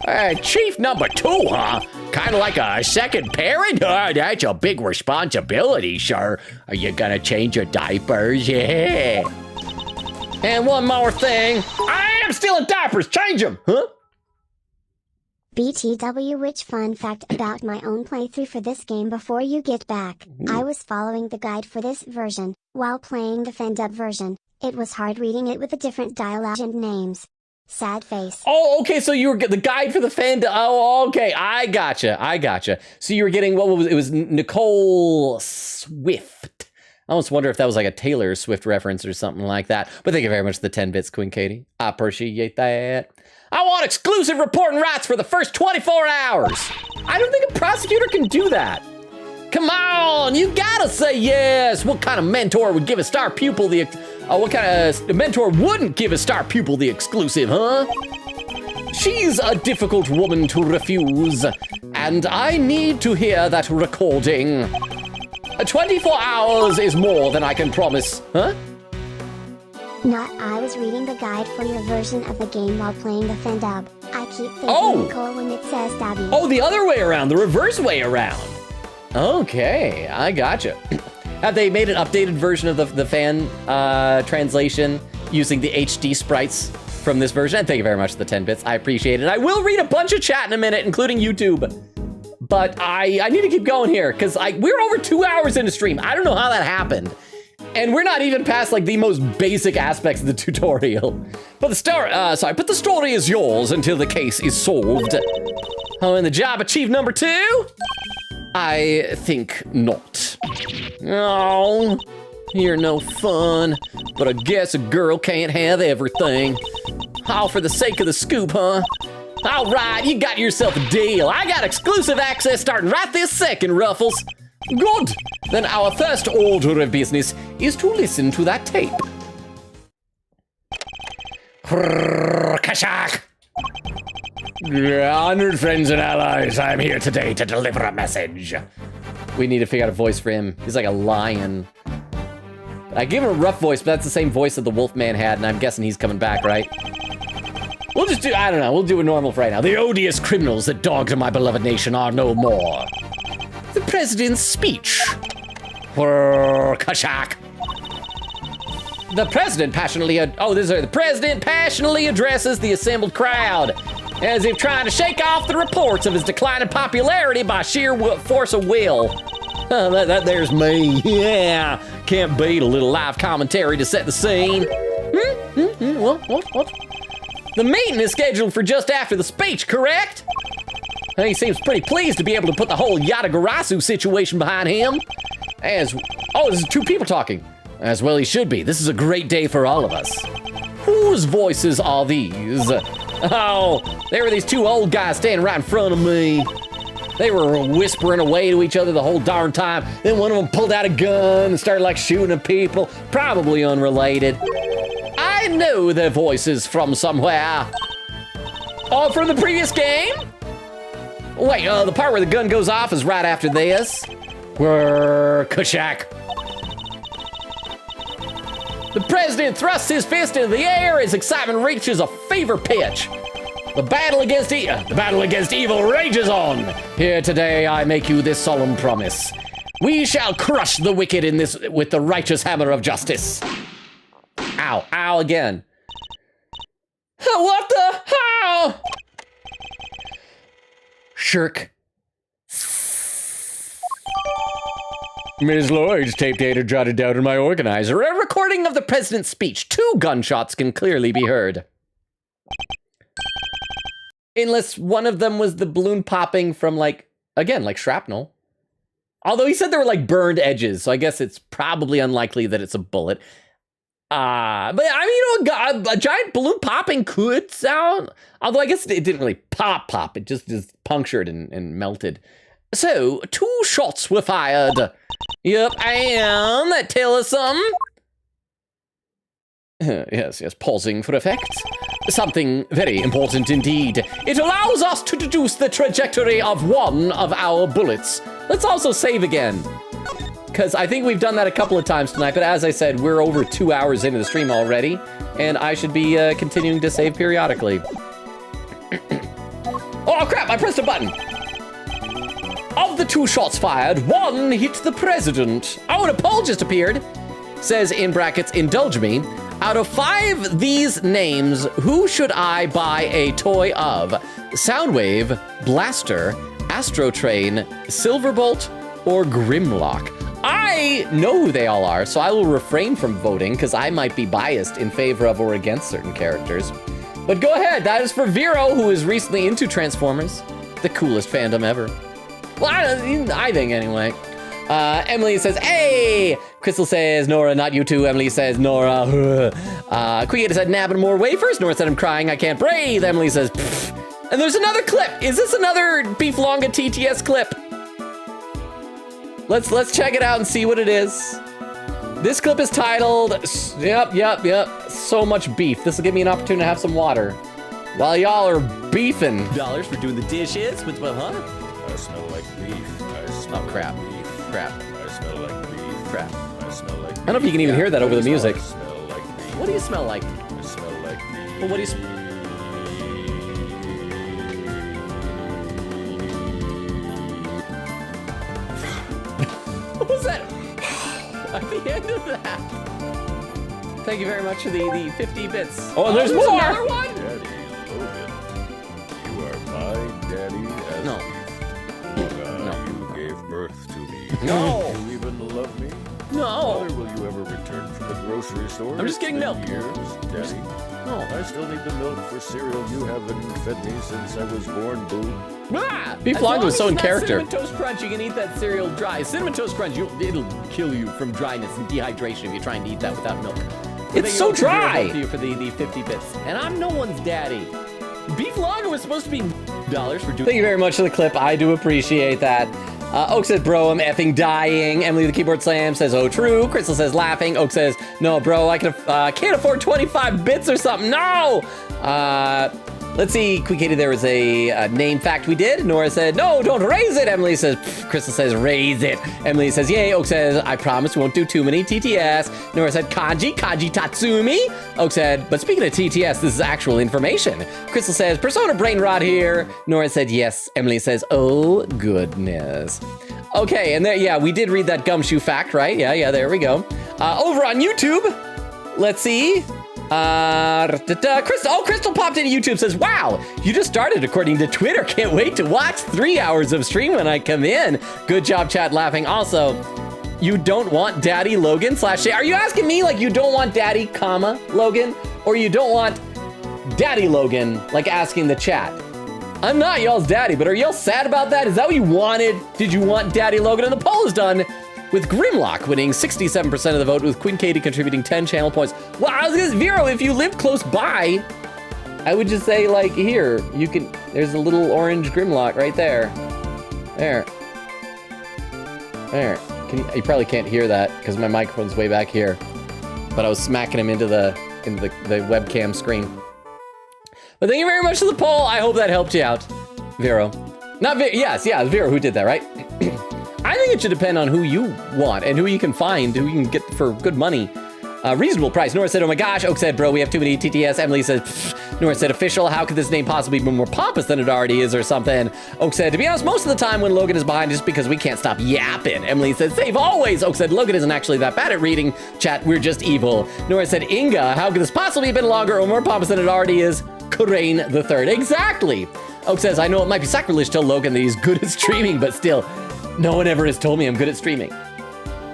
All right, chief number 2, huh? Kind of like a second parent? That's a big responsibility, sir. Are you gonna change your diapers? Yeah. And one more thing. I am still in diapers. Change them, huh? BTW, which fun fact about my own playthrough for this game before you get back. I was following the guide for this version, while playing the fan-dub version. It was hard reading it with the different dialogue and names. Sad face. Oh, okay, so you were the guide for the fan. Oh, okay, I gotcha. So you were getting, what was it? It was Nicole Swift. I almost wonder if that was like a Taylor Swift reference or something like that. But thank you very much for the 10 bits, Queen Katie. I appreciate that. I want exclusive reporting rights for the first 24 hours. I don't think a prosecutor can do that. Come on, you gotta say yes. What kind of mentor would give a star pupil the, what kind of mentor wouldn't give a star pupil the exclusive, huh? She's a difficult woman to refuse, and I need to hear that recording. 24 hours is more than I can promise, huh? I was reading the guide for your version of the game while playing the fan-dub. I keep thinking Nicole when it says Dabby. Oh, the other way around, the reverse way around. Okay, I gotcha. Have they made an updated version of the fan translation using the HD sprites from this version? And thank you very much for the 10 bits. I appreciate it. I will read a bunch of chat in a minute, including YouTube. But I need to keep going here because we're over 2 hours into stream. I don't know how that happened. And we're not even past like the most basic aspects of the tutorial. But the story is yours until the case is solved. Oh, and the job achieved number 2? I think not. Oh, you're no fun, but I guess a girl can't have everything. All for the sake of the scoop, huh? All right, you got yourself a deal. I got exclusive access starting right this second, Ruffles. Good. Then our first order of business is to listen to that tape. Kashak! Honored friends and allies, I'm here today to deliver a message. We need to figure out a voice for him. He's like a lion. I gave him a rough voice, but that's the same voice that the Wolfman had, and I'm guessing he's coming back, right? We'll just do, I don't know, we'll do a normal for right now. The odious criminals that dogged my beloved nation are no more. The president's speech. Kashak! The president passionately addresses the assembled crowd, as if trying to shake off the reports of his declining popularity by sheer force of will. There's me. Yeah, can't beat a little live commentary to set the scene. What? The meeting is scheduled for just after the speech, correct? He seems pretty pleased to be able to put the whole Yatagarasu situation behind him. This is 2 people talking. As well he should be. This is a great day for all of us. Whose voices are these? Oh, there were these 2 old guys standing right in front of me. They were whispering away to each other the whole darn time. Then one of them pulled out a gun and started like shooting at people, probably unrelated. I know their voices from somewhere. Oh, from the previous game? Wait, the part where the gun goes off is right after this. Kashak! The president thrusts his fist into the air as excitement reaches a fever pitch. The battle against evil rages on. Here today I make you this solemn promise. We shall crush the wicked in this with the righteous hammer of justice. Ow, ow again. What the hell? Shirk. Ms. Lloyd's tape data jotted down in my organizer. A recording of the president's speech. 2 gunshots can clearly be heard. Unless one of them was the balloon popping from like shrapnel. Although he said there were like burned edges, so I guess it's probably unlikely that it's a bullet. But I mean, a giant balloon popping could sound, although I guess it didn't really pop. It just is punctured and melted. So 2 shots were fired. Yep, and that tell us something. Yes, pausing for effect. Something very important indeed. It allows us to deduce the trajectory of one of our bullets. Let's also save again, because I think we've done that a couple of times tonight, but as I said, we're over 2 hours into the stream already, and I should be continuing to save periodically. Oh crap, I pressed a button. Of the 2 shots fired, 1 hit the president. Oh, an poll just appeared. Says in brackets, indulge me. Out of 5 these names, who should I buy a toy of? Soundwave, Blaster, Astrotrain, Silverbolt, or Grimlock? I know who they all are, so I will refrain from voting because I might be biased in favor of or against certain characters. But go ahead, that is for Vero, who is recently into Transformers. The coolest fandom ever. Well, I think anyway. Emily says, hey! Crystal says, Nora, not you too. Emily says, Nora. Creator said, nabbing more wafers. Nora said, I'm crying, I can't breathe. Emily says, pfft. And there's another clip. Is this another Beef Longa TTS clip? Let's check it out and see what it is. This clip is titled, yep. So much beef. This will give me an opportunity to have some water. While y'all are beefing. $1 for doing the dishes with what, huh? I smell like beef. Oh, crap. Crap. I smell like beef. Crap. I smell like beef. I don't know if you can even hear that over the music. I smell like beef. What do you smell like? I smell like beef. Well, what do you What was that? At the end of that. Thank you very much for the 50 bits. Oh, there's more! Another one? Daddy Logan, you are my daddy as No. beef. No. You gave birth to me. No. You even love me? No. Mother, will you ever grocery store. I'm just getting It's milk. been years, Daddy. Oh. I still need the milk for cereal. You haven't fed me since I was born, boo. Ah! Beef As Longo long is so as in it's not character. Cinnamon Toast Crunch, you can eat that cereal dry. Cinnamon Toast Crunch, it'll kill you from dryness and dehydration if you're trying to eat that without milk. It's so dry. Thank you for the 50 bits. And I'm no one's daddy. Beef Longo was supposed to be dollars for doing. Thank you very much for the clip. I do appreciate that. Oak says, bro, I'm effing dying. Emily the Keyboard Slam says, oh, true. Crystal says, laughing. Oak says, no, bro, I can't afford 25 bits or something. No! Let's see, Quick Katie, there was a name fact we did. Nora said, no, don't raise it. Emily says, Crystal says, raise it. Emily says, yay. Oak says, I promise we won't do too many TTS. Nora said, Kanji Tatsumi. Oak said, but speaking of TTS, this is actual information. Crystal says, Persona Brain Rot here. Nora said, yes. Emily says, oh, goodness. Okay, and there, yeah, we did read that gumshoe fact, right? Yeah, there we go. Over on YouTube, let's see. Crystal popped into YouTube, says, wow, you just started according to Twitter. Can't wait to watch 3 hours of stream when I come in. Good job, chat, laughing. Also, you don't want Daddy Logan / Are you asking me like you don't want Daddy, comma, Logan? Or you don't want Daddy Logan, like asking the chat? I'm not y'all's daddy, but are y'all sad about that? Is that what you wanted? Did you want Daddy Logan? And the poll is done with Grimlock winning 67% of the vote, with Queen Katie contributing 10 channel points. Well, I was gonna, Vero, if you live close by, I would just say, like, here, you can, there's a little orange Grimlock right there. There. You probably can't hear that because my microphone's way back here, but I was smacking him into the webcam screen. But thank you very much for the poll. I hope that helped you out, Vero. Yes, Vero who did that, right? I think it should depend on who you want and who you can find, who you can get for good money. Reasonable price. Nora said, oh my gosh. Oak said, bro, we have too many TTS. Emily said, pfft. Nora said, official. How could this name possibly be more pompous than it already is or something? Oak said, to be honest, most of the time when Logan is behind, just because we can't stop yapping. Emily said, save always. Oak said, Logan isn't actually that bad at reading. Chat, we're just evil. Nora said, Inga, how could this possibly have been longer or more pompous than it already is? Crane the Third. Exactly. Oak says, I know it might be sacrilege to tell Logan that he's good at streaming, but still, no one ever has told me I'm good at streaming.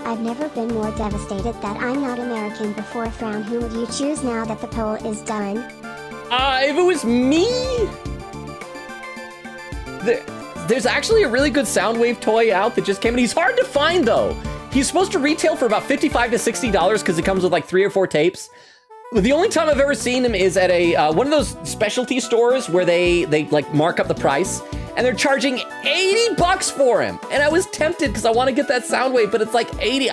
I've never been more devastated that I'm not American before a frown. Who would you choose now that the poll is done? If it was me, there's actually a really good Soundwave toy out that just came in. He's hard to find though. He's supposed to retail for about $55 to $60 because it comes with like 3 or 4 tapes. The only time I've ever seen him is at a one of those specialty stores where they like mark up the price, and they're charging $80 for him. And I was tempted because I want to get that Soundwave, but it's like 80.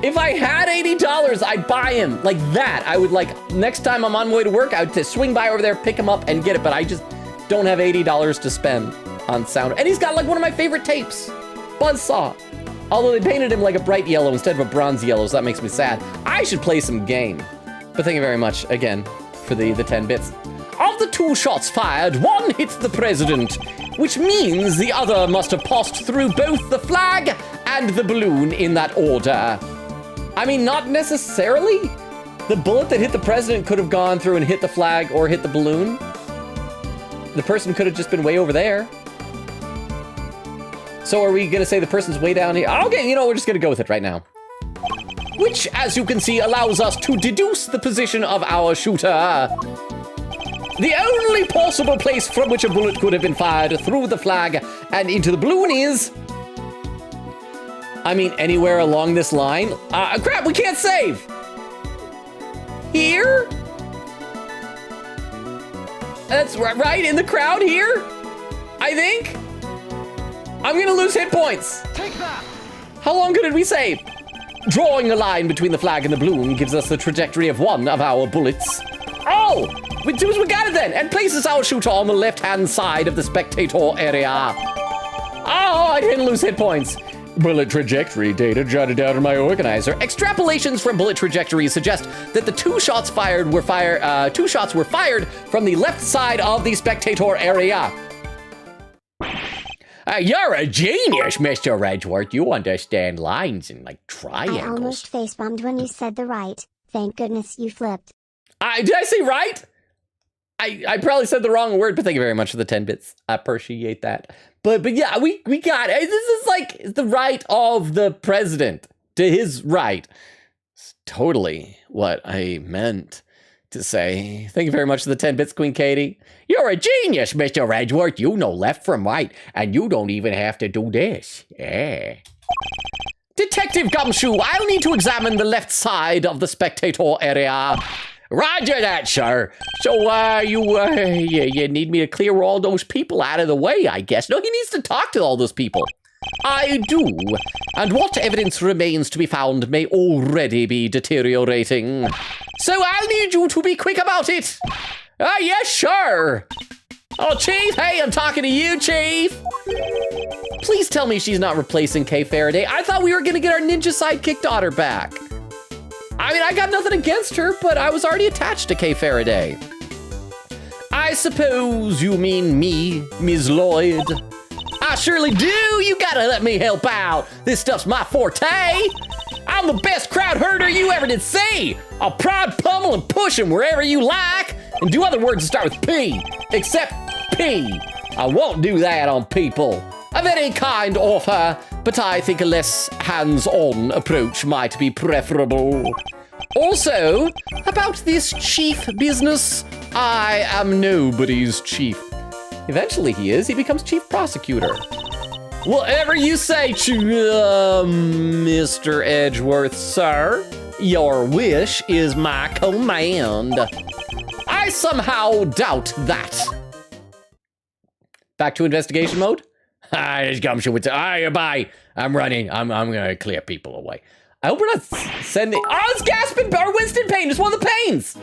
If I had $80, I'd buy him like that. I would next time I'm on my way to work, I would swing by over there, pick him up and get it. But I just don't have $80 to spend on Sound. And he's got like one of my favorite tapes, Buzzsaw. Although they painted him like a bright yellow instead of a bronze yellow, so that makes me sad. I should play some game. But thank you very much, again, for the 10 bits. Of the 2 shots fired, 1 hits the president, which means the other must have passed through both the flag and the balloon in that order. I mean, not necessarily. The bullet that hit the president could have gone through and hit the flag or hit the balloon. The person could have just been way over there. So are we gonna say the person's way down here? Okay, you know, we're just gonna go with it right now. Which, as you can see, allows us to deduce the position of our shooter. The only possible place from which a bullet could have been fired through the flag and into the balloon is... I mean, anywhere along this line. Crap, we can't save! Here? That's right, in the crowd here? I think? I'm gonna lose hit points. Take that! How long ago did we save? Drawing a line between the flag and the balloon gives us the trajectory of one of our bullets. Oh! We got it then! And places our shooter on the left-hand side of the spectator area. Oh, I didn't lose hit points. Bullet trajectory data jotted down in my organizer. Extrapolations from bullet trajectories suggest that the 2 shots fired were fired from the left side of the spectator area. You're a genius, Mr. Edgeworth. You understand lines and triangles. I almost facepalmed when you said the right. Thank goodness you flipped. Did I say right? I probably said the wrong word, but thank you very much for the 10 bits. I appreciate that. But yeah, we got it. This is like the right of the president to his right. It's totally what I meant to say. Thank you very much for the 10 bits, Queen Katie. You're a genius, Mr. Edgeworth. You know left from right, and you don't even have to do this. Yeah. Detective Gumshoe, I'll need to examine the left side of the spectator area. Roger that, sir. So, you need me to clear all those people out of the way, I guess. No, he needs to talk to all those people. I do. And what evidence remains to be found may already be deteriorating. So I'll need you to be quick about it. Yes, sure. Oh, Chief, hey, I'm talking to you, Chief. Please tell me she's not replacing Kay Faraday. I thought we were gonna get our ninja sidekick daughter back. I mean, I got nothing against her, but I was already attached to Kay Faraday. I suppose you mean me, Ms. Lloyd. I surely do. You gotta let me help out. This stuff's my forte. I'm the best crowd herder you ever did see. I'll prod, pummel, and push him wherever you like, and do other words that start with P, except P. I won't do that on people. A very kind offer, but I think a less hands-on approach might be preferable. Also, about this chief business, I am nobody's chief. Eventually he is. He becomes chief prosecutor. Whatever you say, Mr. Edgeworth, sir. Your wish is my command. I somehow doubt that. Back to investigation mode? This Gumshoe would say, bye. I'm running. I'm gonna clear people away. I hope we're not sending... Oh, it's Gaspin or Winston Payne. It's one of the Paynes.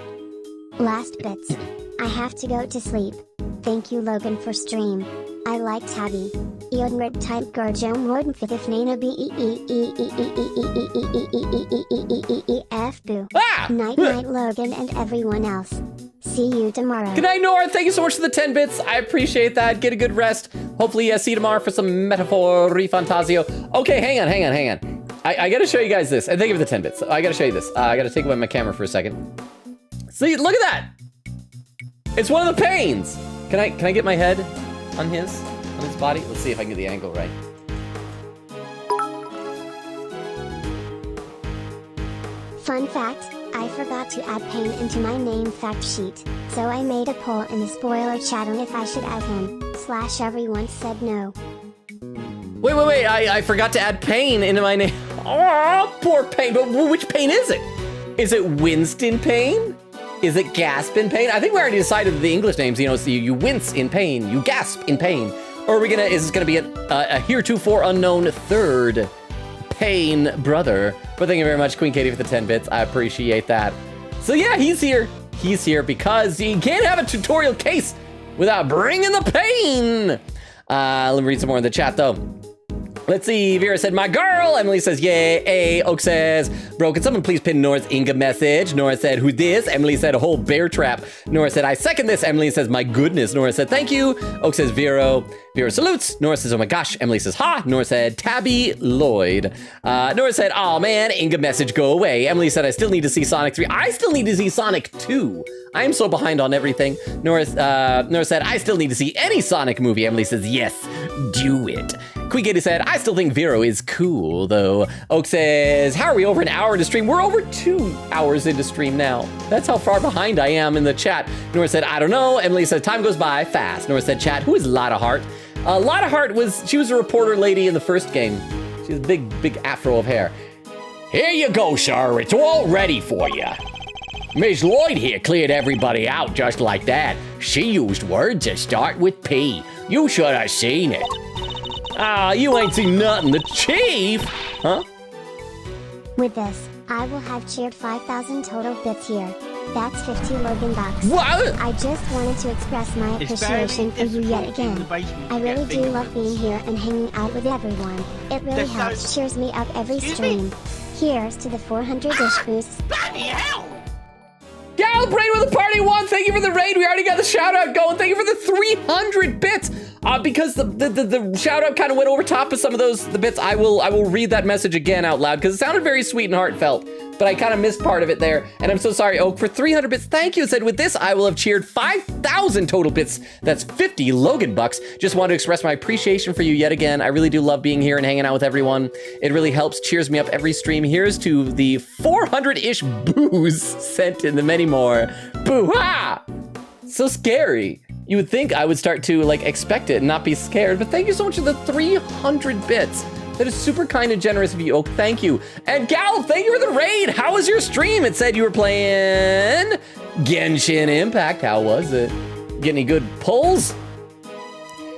Last bits. I have to go to sleep. Thank you, Logan, for stream. I like Tabby. Iodnred type Gurjo Morden Fifth Nana F boo. Night night, Logan and everyone else. See you tomorrow. Good night, Nora. Thank you so much for the 10 bits. I appreciate that. Get a good rest. Hopefully, see you tomorrow for some Metaphor Fantasio. Okay, hang on. I gotta show you guys this. And thank you for the 10 bits. I gotta show you this. I gotta take away my camera for a second. See, look at that. It's one of the Paynes. Can I get my head on his body? Let's see if I can get the angle right. Fun fact, I forgot to add Payne into my name fact sheet, so I made a poll in the spoiler chat on if I should add him, / everyone said no. Wait, I forgot to add Payne into my name. Oh, poor Payne, but which Payne is it? Is it Winston Payne? Is it Gaspin Payne? I think we already decided the English names, so you wince in pain, you gasp in pain. Or is this gonna be a heretofore unknown third Payne brother? But thank you very much, Queen Katie, for the 10 bits. I appreciate that. So yeah, he's here. He's here because you can't have a tutorial case without bringing the pain. Let me read some more in the chat though. Let's see, Vera said, my girl. Emily says, yay. Oak says, bro, can someone please pin Nora's Inga message? Nora said, who's this? Emily said, a whole bear trap. Nora said, I second this. Emily says, my goodness. Nora said, thank you. Oak says, Vera salutes. Nora says, oh my gosh. Emily says, ha. Nora said, Tabby Lloyd. Nora said, oh man, Inga message, go away. Emily said, I still need to see Sonic 3. I still need to see Sonic 2. I am so behind on everything. Nora said, I still need to see any Sonic movie. Emily says, yes, do it. Queen Katie said, I still think Vero is cool, though. Oak says, how are we over an hour into stream? We're over 2 hours into stream now. That's how far behind I am in the chat. Nora said, I don't know. Emily said, time goes by fast. Nora said, chat, who is Lotta Hart? Lotta Hart she was a reporter lady in the first game. She has a big afro of hair. Here you go, sir. It's all ready for you. Miss Lloyd here cleared everybody out just like that. She used words that start with P. You should have seen it. Ah, you ain't seen nothing. The chief? Huh? With this, I will have cheered 5,000 total bits here. That's 50 Logan bucks. What? I just wanted to express my appreciation for you yet again. I really do love being here and hanging out with everyone. It really helps, cheers me up every stream. Here's to the 400-ish boosts. Bloody hell! Calibrate with the party one. Thank you for the raid. We already got the shout out going. Thank you for the 300 bits. Because the shout out kind of went over top of some of the bits. I will read that message again out loud because it sounded very sweet and heartfelt. but I kind of missed part of it there. And I'm so sorry, Oak, for 300 bits. Thank you. It said, with this, I will have cheered 5,000 total bits. That's 50 Logan bucks. Just want to express my appreciation for you yet again. I really do love being here and hanging out with everyone. It really helps, cheers me up every stream. Here's to the 400-ish boos sent in the many more. Boo-ha! So scary. You would think I would start to like expect it and not be scared, but thank you so much for the 300 bits. That is super kind and generous of you, Oak. Thank you. And Gal, thank you for the raid. How was your stream? It said you were playing Genshin Impact. How was it? Get any good pulls?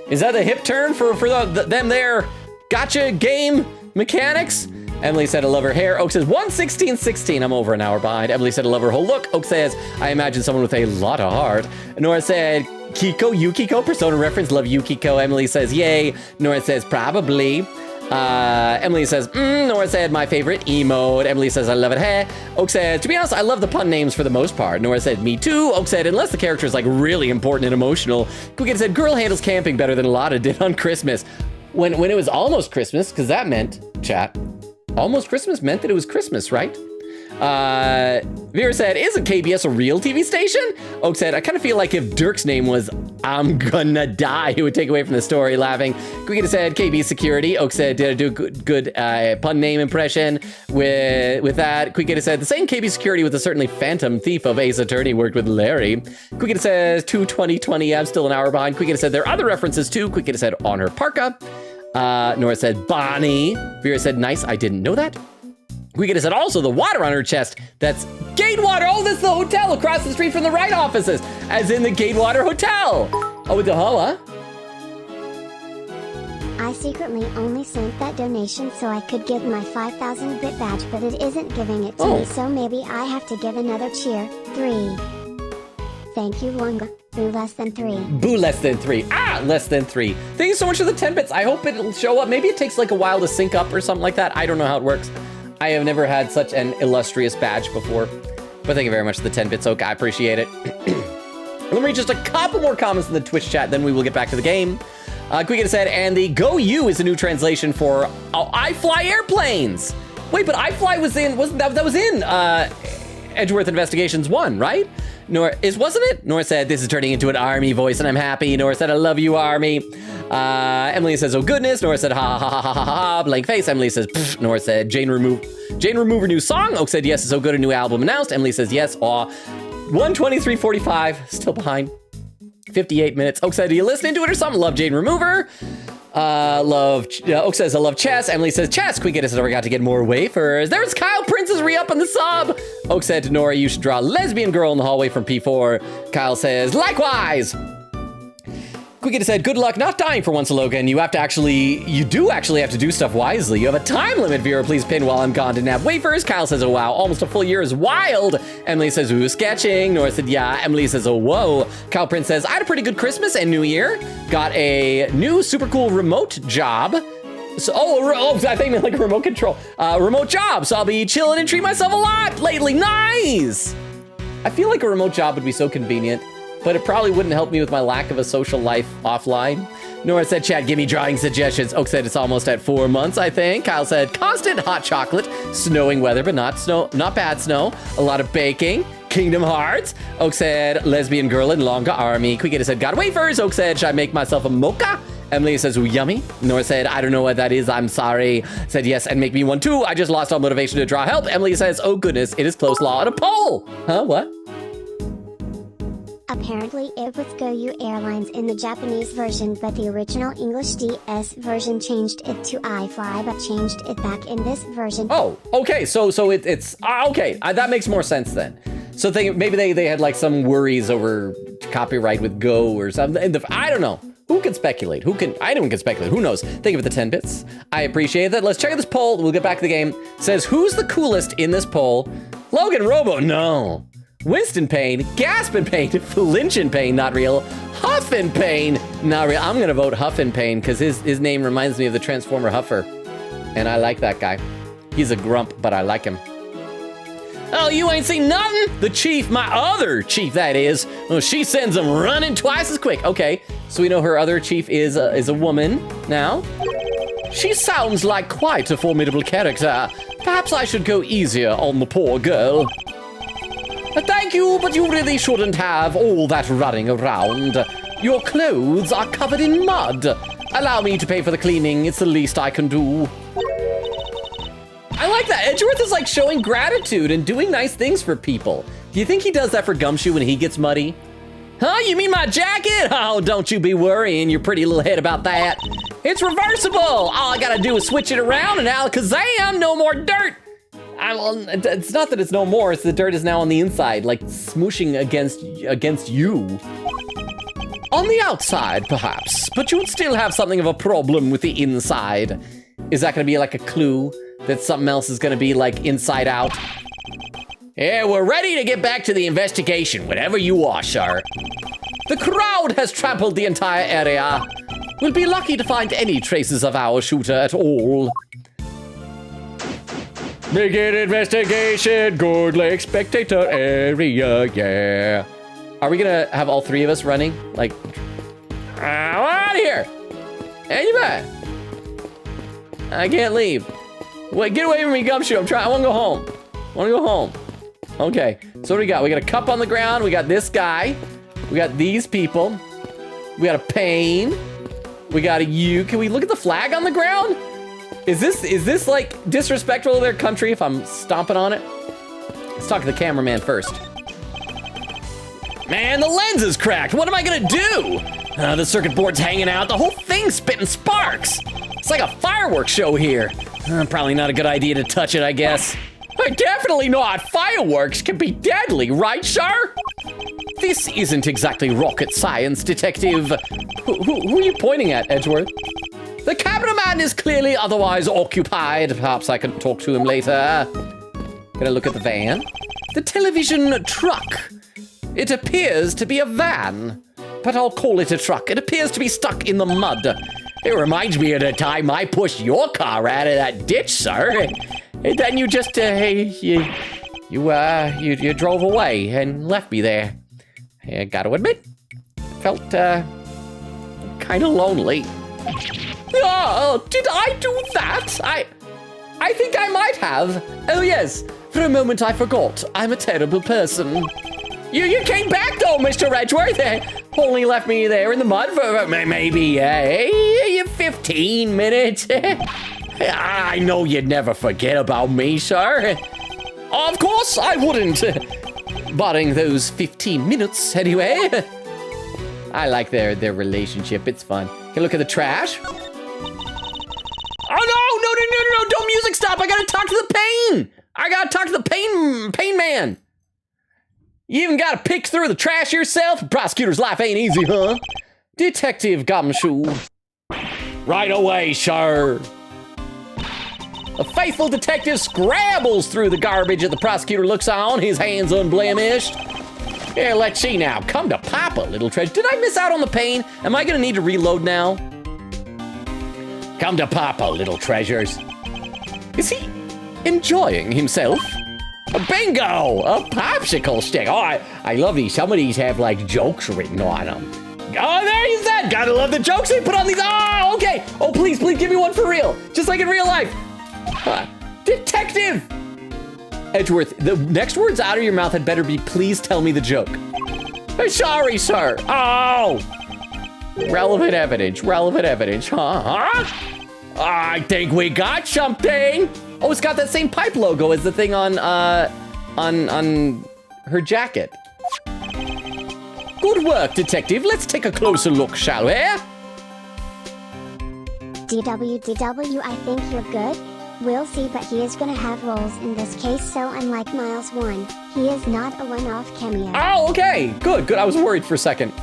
Is that a hip turn for them there gotcha game mechanics? Emily said I love her hair. Oak says 1:16:16. I'm over an hour behind. Emily said I love her whole look. Oak says I imagine someone with a lot of heart. Nora said Kiko, Yukiko, Persona reference. Love Yukiko. Emily says yay. Nora says probably. Emily says Nora said my favorite emote. Emily says I love it. Hey. Oak said to be honest I love the pun names for the most part. Nora said me too. Oak said unless the character is like really important and emotional. Cookie said girl handles camping better than Lotta did on Christmas. When it was almost Christmas, because that meant chat. Almost Christmas meant that it was Christmas, right? Vera said, isn't KBS a real TV station? Oak said, I kind of feel like if Dirk's name was I'm gonna die, it would take away from the story, laughing. Quigita said, KB Security. Oak said, did I do good pun name impression with that? Quigita said, the same KB Security with a certainly phantom thief of Ace Attorney worked with Larry. Quigita says, 2:20:20, I'm still an hour behind. Quigita said, there are other references too. Quigita said, on her parka. Nora said, Bonnie. Vera said, nice, I didn't know that. Quigita said, also the water on her chest. That's Gatewater. Oh, that's the hotel across the street from the right offices, as in the Gatewater Hotel. Oh, with the huh? I secretly only sent that donation so I could give my 5,000 bit badge, but it isn't giving it to me, so maybe I have to give another cheer. 3. Thank you, Lunga. Boo less than 3. Boo less than 3. Less than 3. Thank you so much for the 10 bits. I hope it'll show up. Maybe it takes like a while to sync up or something like that. I don't know how it works. I have never had such an illustrious badge before. But thank you very much for the 10 bits, Oak. I appreciate it. Let me read just a couple more comments in the Twitch chat, then we will get back to the game. Quigita said, and the Go You is a new translation for I Fly Airplanes. Wait, but I Fly was in, that was in Edgeworth Investigations 1, right? Nora, wasn't it? Nora said, this is turning into an Army voice and I'm happy. Nora said, I love you, Army. Emily says, oh goodness. Nora said, ha ha ha ha ha ha, blank face. Emily says, pfft. Nora said, Jane Remover new song. Oak said, yes, it's so good, a new album announced. Emily says, yes, aw. 1:23:45, still behind. 58 minutes. Oak said, are you listening to it or something? Love Jane Remover. Oak says, I love chess. Emily says, chess. Quigita says, I got to get more wafers. There's Kyle Prince's re-up on the sub. Oak said to Nora, you should draw a lesbian girl in the hallway from P4. Kyle says, likewise. Quigita said, good luck not dying for once, Logan. You do actually have to do stuff wisely. You have a time limit, Vera. Please pin while I'm gone to nab wafers. Kyle says, oh wow, almost a full year is wild. Emily says, ooh, sketching. Nora said, yeah. Emily says, oh whoa. Kyle Prince says, I had a pretty good Christmas and New Year. Got a new super cool remote job. So, I think like a remote control. Remote job. So I'll be chilling and treat myself a lot lately. Nice. I feel like a remote job would be so convenient, but it probably wouldn't help me with my lack of a social life offline. Nora said, chat, give me drawing suggestions. Oak said, it's almost at 4 months, I think. Kyle said, constant hot chocolate, snowing weather, but not bad snow. A lot of baking. Kingdom Hearts. Oak said, lesbian girl in Longa Army. Quigita said, got wafers. Oak said, should I make myself a mocha? Emily says, ooh, yummy. Nora said, I don't know what that is. I'm sorry. Said, yes, and make me one too. I just lost all motivation to draw help. Emily says, oh goodness, it is close law on a poll. Huh, what? Apparently it was Go You Airlines in the Japanese version, but the original English DS version changed it to iFly, but changed it back in this version. Oh, okay, so it's okay, that makes more sense then. So maybe they had like some worries over copyright with Go or something. I don't know. Who can speculate? Anyone can speculate. Who knows? Thank you for the 10 bits. I appreciate that. Let's check out this poll. We'll get back to the game. It says, who's the coolest in this poll? Logan Robo, no. Winston Payne, Gaspin Payne, Flinchin Payne, not real. Huffin Payne, not real. I'm gonna vote Huffin Payne because his name reminds me of the Transformer Huffer. And I like that guy. He's a grump, but I like him. Oh, you ain't seen nothing? The chief, my other chief, that is. Oh, she sends them running twice as quick. Okay, so we know her other chief is a woman now. She sounds like quite a formidable character. Perhaps I should go easier on the poor girl. Thank you, but you really shouldn't have all that running around. Your clothes are covered in mud. Allow me to pay for the cleaning. It's the least I can do. I like that. Edgeworth is like showing gratitude and doing nice things for people. Do you think he does that for Gumshoe when he gets muddy? Huh? You mean my jacket? Oh, don't you be worrying your pretty little head about that. It's reversible. All I gotta do is switch it around and alakazam, no more dirt. It's not that it's no more, it's the dirt is now on the inside, like smooshing against you. On the outside, perhaps, but you would still have something of a problem with the inside. Is that gonna be like a clue that something else is gonna be like inside out? Yeah, we're ready to get back to the investigation, whenever you are, sir. The crowd has trampled the entire area. We'll be lucky to find any traces of our shooter at all. Begin investigation, Good Lake Spectator area, yeah. Are we gonna have all three of us running? Like, out of here. hey, you back. I can't leave. Wait, get away from me, Gumshoe. I wanna go home. Okay, so what do we got? We got a cup on the ground. We got this guy. We got these people. We got a Pain. We got a you. Can we look at the flag on the ground? Is this like disrespectful to their country if I'm stomping on it? Let's talk to the cameraman first. Man, the lens is cracked. What am I gonna do? The circuit board's hanging out. The whole thing's spitting sparks. It's like a fireworks show here. Probably not a good idea to touch it, I guess. Definitely not. Fireworks can be deadly, right, sir? This isn't exactly rocket science, detective. Who are you pointing at, Edgeworth? The cameraman is clearly otherwise occupied. Perhaps I can talk to him later. Gonna look at the van. The television truck. It appears to be a van, but I'll call it a truck. It appears to be stuck in the mud. It reminds me of the time I pushed your car out of that ditch, sir. And then you just, you drove away and left me there. I gotta admit, felt, kind of lonely. Oh, did I do that? I think I might have. Oh yes, for a moment I forgot. I'm a terrible person. You came back though, Mr. Edgeworth. Only left me there in the mud for maybe 15 minutes. I know you'd never forget about me, sir. Of course I wouldn't. Barring those 15 minutes, anyway. I like their relationship. It's fun. Can look at the trash. Oh no! Don't music stop! I gotta talk to the Pain. I gotta talk to the Pain man. You even gotta pick through the trash yourself? Prosecutor's life ain't easy, huh? Detective Gumshoe. Right away, sir. A faithful detective scrambles through the garbage as the prosecutor looks on, his hands unblemished. Here, let's see now. Come to Papa, little treasure. Did I miss out on the Pain? Am I gonna need to reload now? Come to Papa, little treasures. Is he enjoying himself? A bingo! A popsicle stick. Oh, I love these. Some of these have like jokes written on them. Oh, there he's that. Gotta love the jokes they put on these. Oh, okay. Oh, please give me one for real. Just like in real life. Detective! Edgeworth, the next words out of your mouth had better be, please tell me the joke. Sorry, sir. Oh! Relevant evidence, huh? I think we got something. Oh, it's got that same pipe logo as the thing on her jacket. Good work, detective. Let's take a closer look, shall we? DW, I think you're good. We'll see, but he is gonna have roles in this case, so unlike Miles 1, he is not a one-off cameo. Oh, okay. Good. I was worried for a second.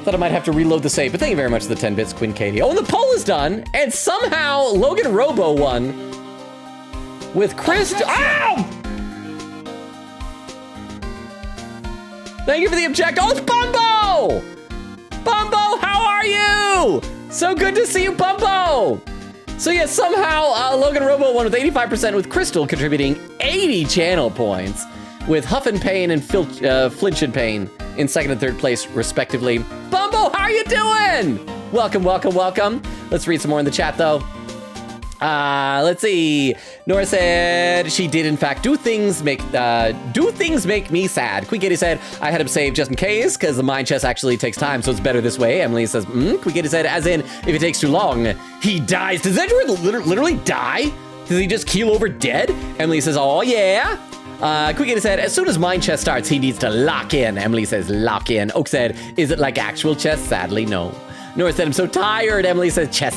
Thought I might have to reload the save, but thank you very much for the 10 bits, Quinn Katie. Oh, and the poll is done, and somehow Logan Robo won with Chris. Ow! Thank you for the object. Oh, it's Bumbo! Bumbo, how are you? So good to see you, Bumbo! So yeah, somehow Logan Robo won with 85%, with Crystal contributing 80 channel points, with Huff and Pain and Flinch and Pain in second and third place, respectively. Bumbo, how are you doing? Welcome. Let's read some more in the chat, though. Let's see. Nora said she did in fact do things make me sad. Quickity said I had him saved just in case because the mind chest actually takes time, so it's better this way. Emily says, Quickity said, as in if it takes too long, he dies. Does Edward literally die? Does he just keel over dead? Emily says, oh yeah. Quickity said, as soon as mind chess starts, he needs to lock in. Emily says, lock in. Oak said, is it like actual chess? Sadly, no. Nora said, I'm so tired. Emily said, chess.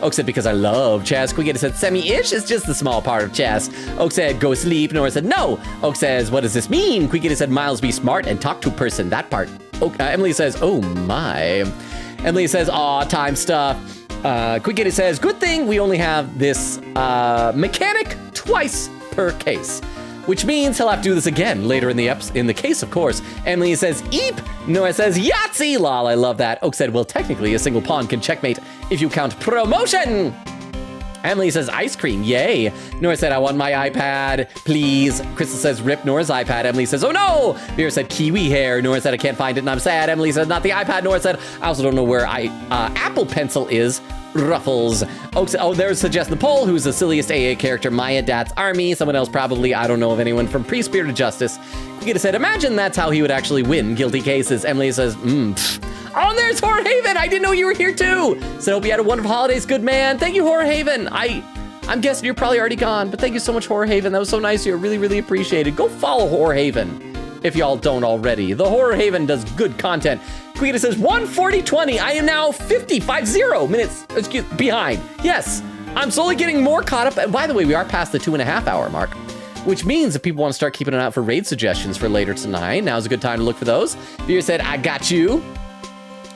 Oak said, because I love chess. Quickity said, semi-ish is just the small part of chess. Oak said, go sleep. Nora said, no. Oak says, what does this mean? Quickity said, Miles, be smart and talk to a person. That part. Emily says, oh my. Emily says, aw, time stuff. Quickity says, good thing we only have this mechanic twice per case. Which means he'll have to do this again later in the case, of course. Emily says, eep. Noah says, Yahtzee. Lol, I love that. Oak said, well, technically, a single pawn can checkmate if you count promotion. Emily says, ice cream, yay. Nora said, I want my iPad, please. Crystal says, rip Nora's iPad. Emily says, oh no. Vera said, kiwi hair. Nora said, I can't find it and I'm sad. Emily said, not the iPad. Nora said, I also don't know where Apple Pencil is. Ruffles. Oak said, oh, there's Suggest the Poll, who's the silliest AA character, Maya Dat's Army. Someone else probably, I don't know of anyone from Pre-Spirited Justice. Quickity said, imagine that's how he would actually win guilty cases. Emily says, Oh, there's Horrorhaven. I didn't know you were here too. So hope you had a wonderful holidays, good man. Thank you, Horrorhaven. I'm guessing you're probably already gone, but thank you so much, Horrorhaven. That was so nice of you. Really, really appreciate it. Go follow Horrorhaven if y'all don't already. The Horrorhaven does good content. Quickity says 1:40:20. I am now 50 minutes behind. Yes, I'm slowly getting more caught up. And by the way, we are past the 2.5 hour mark, which means if people want to start keeping an eye out for raid suggestions for later tonight, now's a good time to look for those. Vera said, I got you.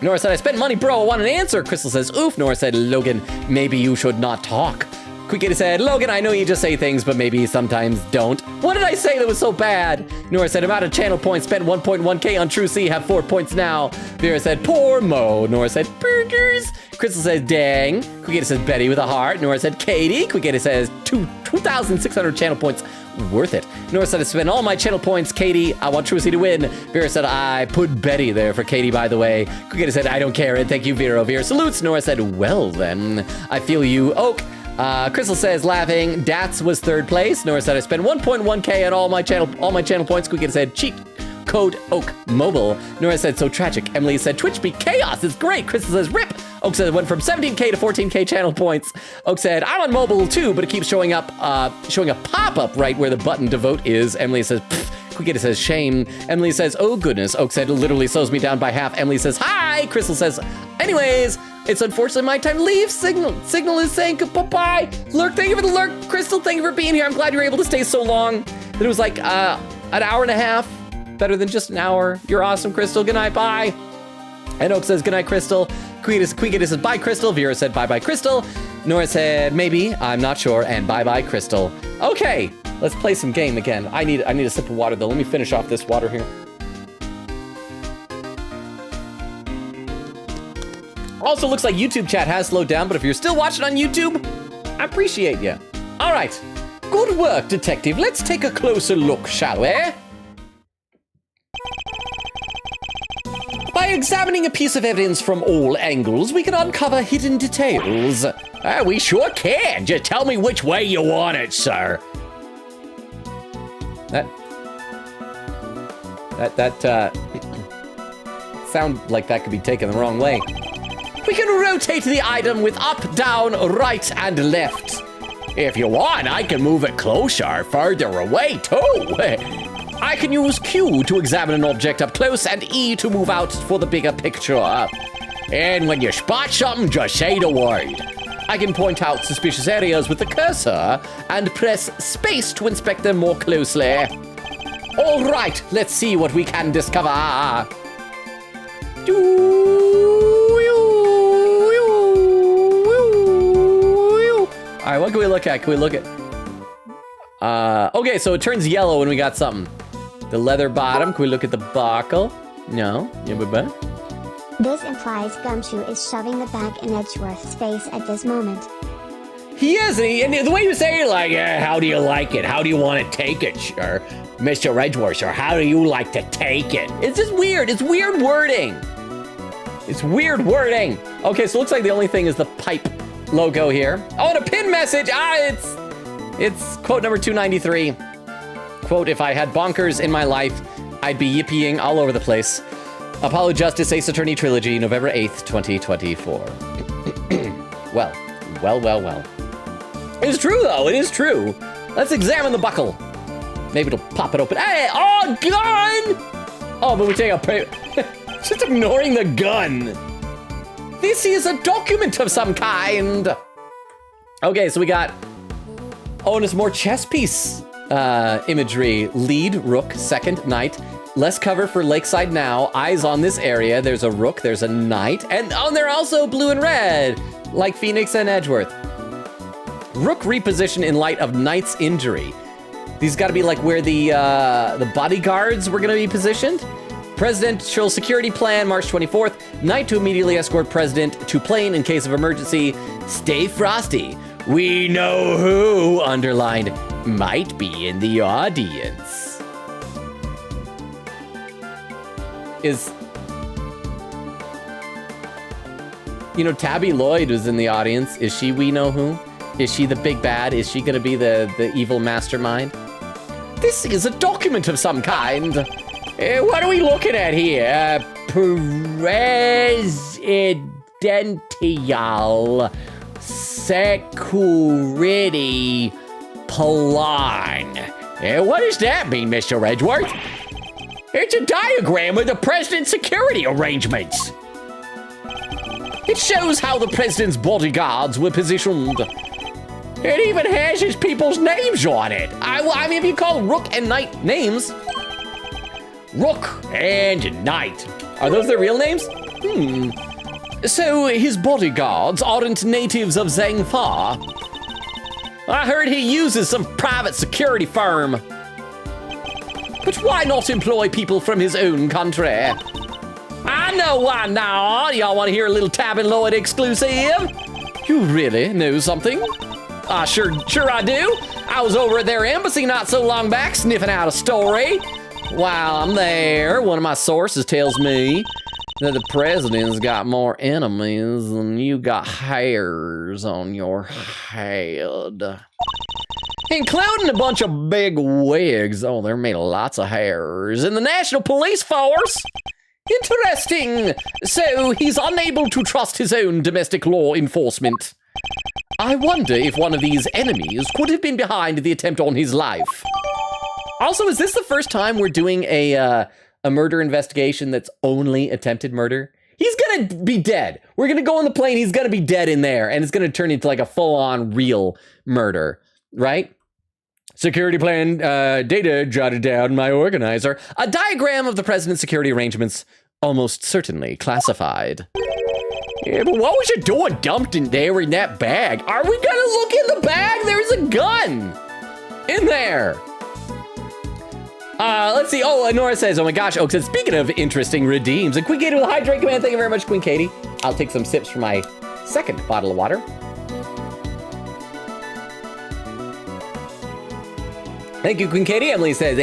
Nora said, I spent money, bro. I want an answer. Crystal says, oof. Nora said, Logan, maybe you should not talk. Quickity said, Logan, I know you just say things, but maybe sometimes don't. What did I say that was so bad? Nora said, I'm out of channel points, spent 1.1k on True C, have 4 points now. Vera said, poor Mo. Nora said, burgers. Crystal says, dang. Quickity says, Betty with a heart. Nora said, Katie. Quickity says, 2,600 channel points. Worth it. Nora said, I spent all my channel points, Katie. I want True C to win. Vera said, I put Betty there for Katie, by the way. Quickity said, I don't care. And thank you, Vera. Vera salutes. Nora said, well then, I feel you. Oak. Crystal says, laughing, Dats was 3rd place. Nora said, I spent 1.1k on all my channel points. Quickity said, cheat code Oak Mobile. Nora said, so tragic. Emily said, Twitch beat chaos. It's great. Crystal says, rip. Oak said, it went from 17k to 14k channel points. Oak said, I'm on mobile too, but it keeps showing a pop-up right where the button to vote is. Emily says, Quickity says, shame. Emily says, oh goodness. Oak said, it literally slows me down by half. Emily says, hi. Crystal says, anyways, it's unfortunately my time to leave. Signal is saying goodbye. Lurk, thank you for the lurk. Crystal, thank you for being here. I'm glad you were able to stay so long. That it was like an hour and a half. Better than just an hour. You're awesome, Crystal. Good night, bye. And Oak says, good night, Crystal. Quickity says, bye, Crystal. Vera said, bye-bye, Crystal. Nora said, maybe, I'm not sure, and bye-bye, Crystal. Okay, let's play some game again. I need a sip of water, though. Let me finish off this water here. Also, looks like YouTube chat has slowed down, but if you're still watching on YouTube, I appreciate you. All right, good work, detective. Let's take a closer look, shall we? By examining a piece of evidence from all angles, we can uncover hidden details. We sure can. Just tell me which way you want it, sir. That sound like that could be taken the wrong way. We can rotate the item with up, down, right, and left. If you want, I can move it closer, further away, too. I can use Q to examine an object up close and E to move out for the bigger picture. And when you spot something, just say the word. I can point out suspicious areas with the cursor and press space to inspect them more closely. All right, let's see what we can discover. All right, what can we look at? Okay, so it turns yellow when we got something. The leather bottom. Can we look at the buckle? No. This implies Gumshoe is shoving the bag in Edgeworth's face at this moment. He is, and the way you say it, like, how do you like it? How do you want to take it, sir? Mr. Edgeworth, sir, how do you like to take it? It's just weird. It's weird wording. Okay, so it looks like the only thing is the pipe logo here. Oh, and a pin message. It's quote number 293. Quote, if I had bonkers in my life, I'd be yippieing all over the place. Apollo Justice Ace Attorney Trilogy, November 8th, 2024. Well. It's true, though. It is true. Let's examine the buckle. Maybe it'll pop it open. Hey, oh, gun! Oh, but we take a just ignoring the gun. This is a document of some kind. Okay, so we got, oh, and it's more chess piece imagery. Lead, rook, second, knight. Less cover for Lakeside now. Eyes on this area. There's a rook, there's a knight. And oh, they're also blue and red, like Phoenix and Edgeworth. Rook reposition in light of knight's injury. These gotta be like where the bodyguards were gonna be positioned. Presidential security plan, March 24th. Knight to immediately escort president to plane in case of emergency. Stay frosty. We know who, underlined, might be in the audience. Tabby Lloyd was in the audience. Is she we know who? Is she the big bad? Is she gonna be the evil mastermind? This is a document of some kind. What are we looking at here? Presidential Security Plan. What does that mean, Mr. Edgeworth? It's a diagram of the president's security arrangements. It shows how the president's bodyguards were positioned. It even has his people's names on it. I mean, if you call Rook and Knight names. Rook and Knight. Are those their real names? So his bodyguards aren't natives of Zangfar. I heard he uses some private security firm. But why not employ people from his own country? I know why not. Y'all want to hear a little Tabby Lloyd exclusive? You really know something? Sure I do. I was over at their embassy not so long back sniffing out a story. While I'm there, one of my sources tells me that the president's got more enemies than you got hairs on your head. Including a bunch of big wigs. Oh, they're made of lots of hairs. In the National Police Force. Interesting. So he's unable to trust his own domestic law enforcement. I wonder if one of these enemies could have been behind the attempt on his life. Also, is this the first time we're doing a murder investigation that's only attempted murder? He's gonna be dead. We're gonna go on the plane, he's gonna be dead in there, and it's gonna turn into like a full-on real murder, right? Security plan data jotted down my organizer. A diagram of the president's security arrangements, almost certainly classified. Yeah, but what was you doing dumped in there in that bag? Are we gonna look in the bag? There's a gun in there. Let's see. Oh, Nora says, oh my gosh, Oak says, speaking of interesting redeems, a Queen Katie with a hydrate command. Thank you very much, Queen Katie. I'll take some sips from my second bottle of water. Thank you, Queen Katie. Emily says,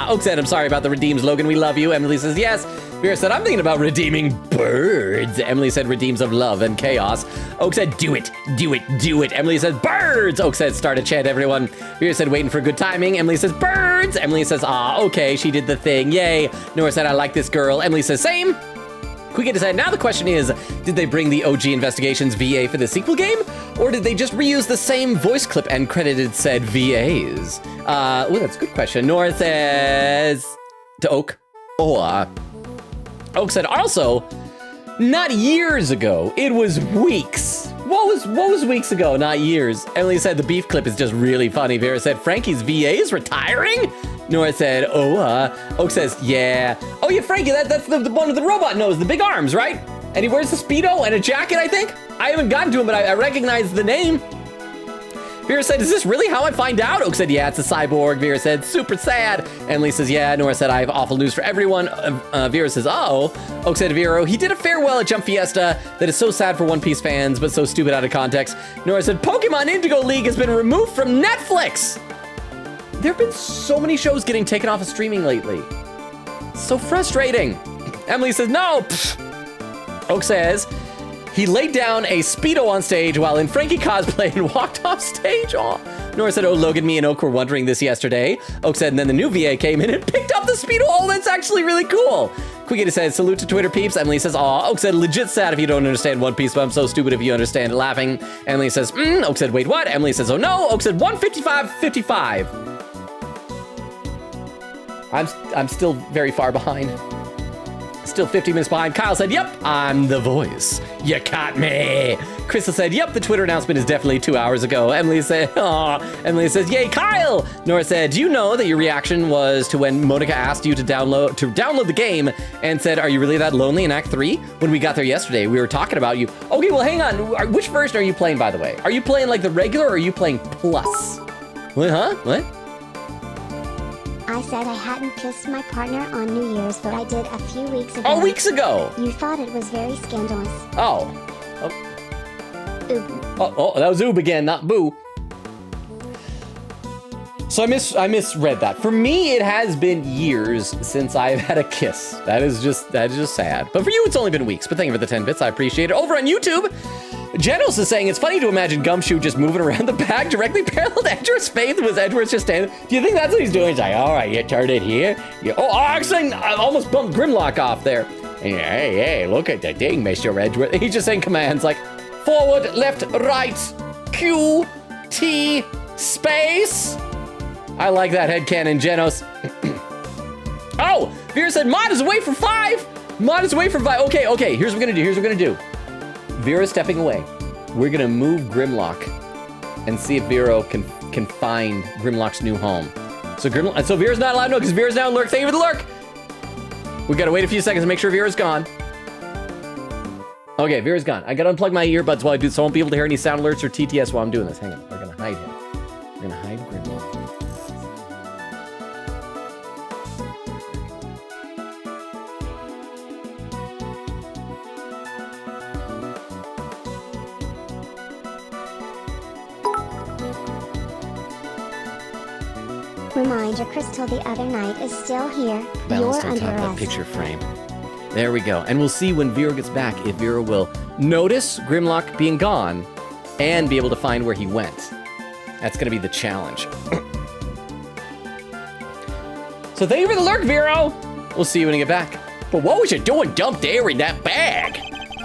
Oak said, I'm sorry about the redeems, Logan. We love you. Emily says, yes. Vera said, I'm thinking about redeeming birds. Emily said, redeems of love and chaos. Oak said, do it, do it, do it. Emily says, birds. Oak said, start a chant, everyone. Vera said, waiting for good timing. Emily says, birds. Emily says, okay, she did the thing. Yay. Nora said, I like this girl. Emily says, same. Quick said, now the question is, did they bring the OG Investigations VA for the sequel game? Or did they just reuse the same voice clip and credited said VAs? Oh, that's a good question. Nora says to Oak, Oak said, also, not years ago, it was weeks. What was weeks ago, not years? Emily said the beef clip is just really funny. Vera said, Frankie's VA is retiring? Nora said, Oak says, yeah. Oh yeah, Frankie, that's the one with the robot nose, the big arms, right? And he wears a Speedo and a jacket, I think? I haven't gotten to him, but I recognize the name. Vera said, is this really how I find out? Oak said, yeah, it's a cyborg. Vera said, super sad. Emily says, yeah. Nora said, I have awful news for everyone. Vera says, oh. Oak said, Vero, he did a farewell at Jump Fiesta that is so sad for One Piece fans, but so stupid out of context. Nora said, Pokemon Indigo League has been removed from Netflix. There have been so many shows getting taken off of streaming lately. So frustrating. Emily says, no. Oak says, He laid down a Speedo on stage while in Frankie cosplay and walked off stage. Aw. Nora said, oh, Logan, me and Oak were wondering this yesterday. Oak said, and then the new VA came in and picked up the Speedo. Oh, that's actually really cool. Quiggity said, salute to Twitter peeps. Emily says, aw. Oak said, legit sad if you don't understand One Piece, but I'm so stupid if you understand it. Laughing. Emily says, Oak said, wait, what? Emily says, oh no. Oak said, 155.55. I'm still very far behind. Still 50 minutes behind. Kyle said, yep, I'm the voice. You caught me. Crystal said, yep, the Twitter announcement is definitely 2 hours ago. Emily said, aw. Emily says, yay, Kyle. Nora said, do you know that your reaction was to when Monica asked you to download the game and said, are you really that lonely in Act 3? When we got there yesterday, we were talking about you. Okay, well, hang on. Which version are you playing, by the way? Are you playing like the regular or are you playing plus? What, huh? What? I said I hadn't kissed my partner on New Year's, but I did a few weeks ago. Oh, weeks ago. You thought it was very scandalous. Oh. Oop. Oh, that was oob again, not boo. So I misread that. For me, it has been years since I've had a kiss. That is just sad. But for you, it's only been weeks. But thank you for the 10 bits. I appreciate it. Over on YouTube, Genos is saying, it's funny to imagine Gumshoe just moving around the bag directly parallel to Edgeworth's face. Was Edgeworth just standing? Do you think that's what he's doing? He's like, all right, you turn it here. Actually, I almost bumped Grimlock off there. Hey, look at the thing, Mr. Edgeworth. He's just saying commands like, forward, left, right, Q, T, space. I like that headcanon, Genos. Oh, Vera said, mod is away for 5. Mod is away for 5. Okay, here's what we're gonna do. Vera's stepping away. We're gonna move Grimlock and see if Vero can find Grimlock's new home. So Vera's not allowed to know because Vera's now in lurk. Thank you for the lurk. We gotta wait a few seconds to make sure Vera's gone. Okay, Vera's gone. I gotta unplug my earbuds while I do so I won't be able to hear any sound alerts or TTS while I'm doing this. Hang on, we're gonna hide him. We're gonna hide Grimlock. Reminder, Crystal the other night is still here. Balanced You're on top under of that arrest. picture frame. There we go. And we'll see when Vera gets back if Vera will notice Grimlock being gone and be able to find where he went. That's going to be the challenge. So thank you for the lurk, Vero. We'll see you when you get back. But what was you doing dumped there in that bag?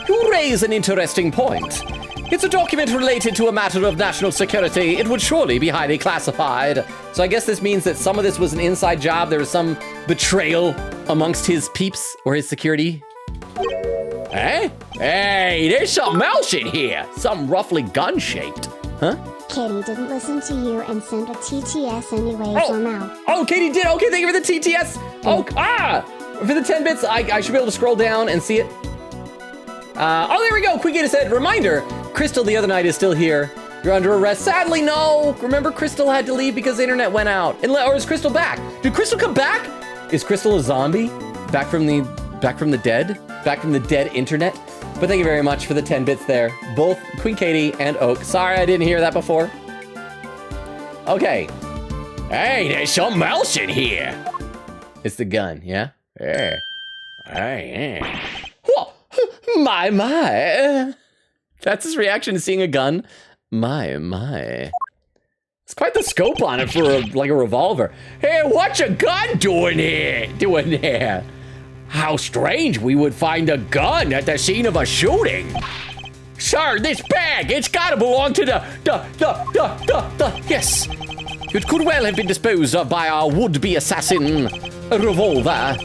You raise an interesting point. It's a document related to a matter of national security. It would surely be highly classified. So I guess this means that some of this was an inside job. There was some betrayal amongst his peeps or his security. Eh? Hey, there's something else in here. Something roughly gun-shaped. Huh? Katie didn't listen to you and sent a TTS anyways, so now. Oh, Katie did. Okay, thank you for the TTS. For the 10 bits, I should be able to scroll down and see it. There we go. Quick said, reminder, Crystal the other night is still here. You're under arrest. Sadly, no. Remember, Crystal had to leave because the internet went out. Or is Crystal back? Did Crystal come back? Is Crystal a zombie? Back from the dead? Back from the dead internet? But thank you very much for the 10 bits there. Both Queen Katie and Oak. Sorry I didn't hear that before. Okay. Hey, there's something else in here. It's the gun, yeah? Yeah. Yeah. Whoa. My. That's his reaction to seeing a gun. My. It's quite the scope on it for like a revolver. Hey, what's a gun doing there? How strange we would find a gun at the scene of a shooting. Sir, this bag, it's gotta belong to yes. It could well have been disposed of by our would-be assassin. A revolver.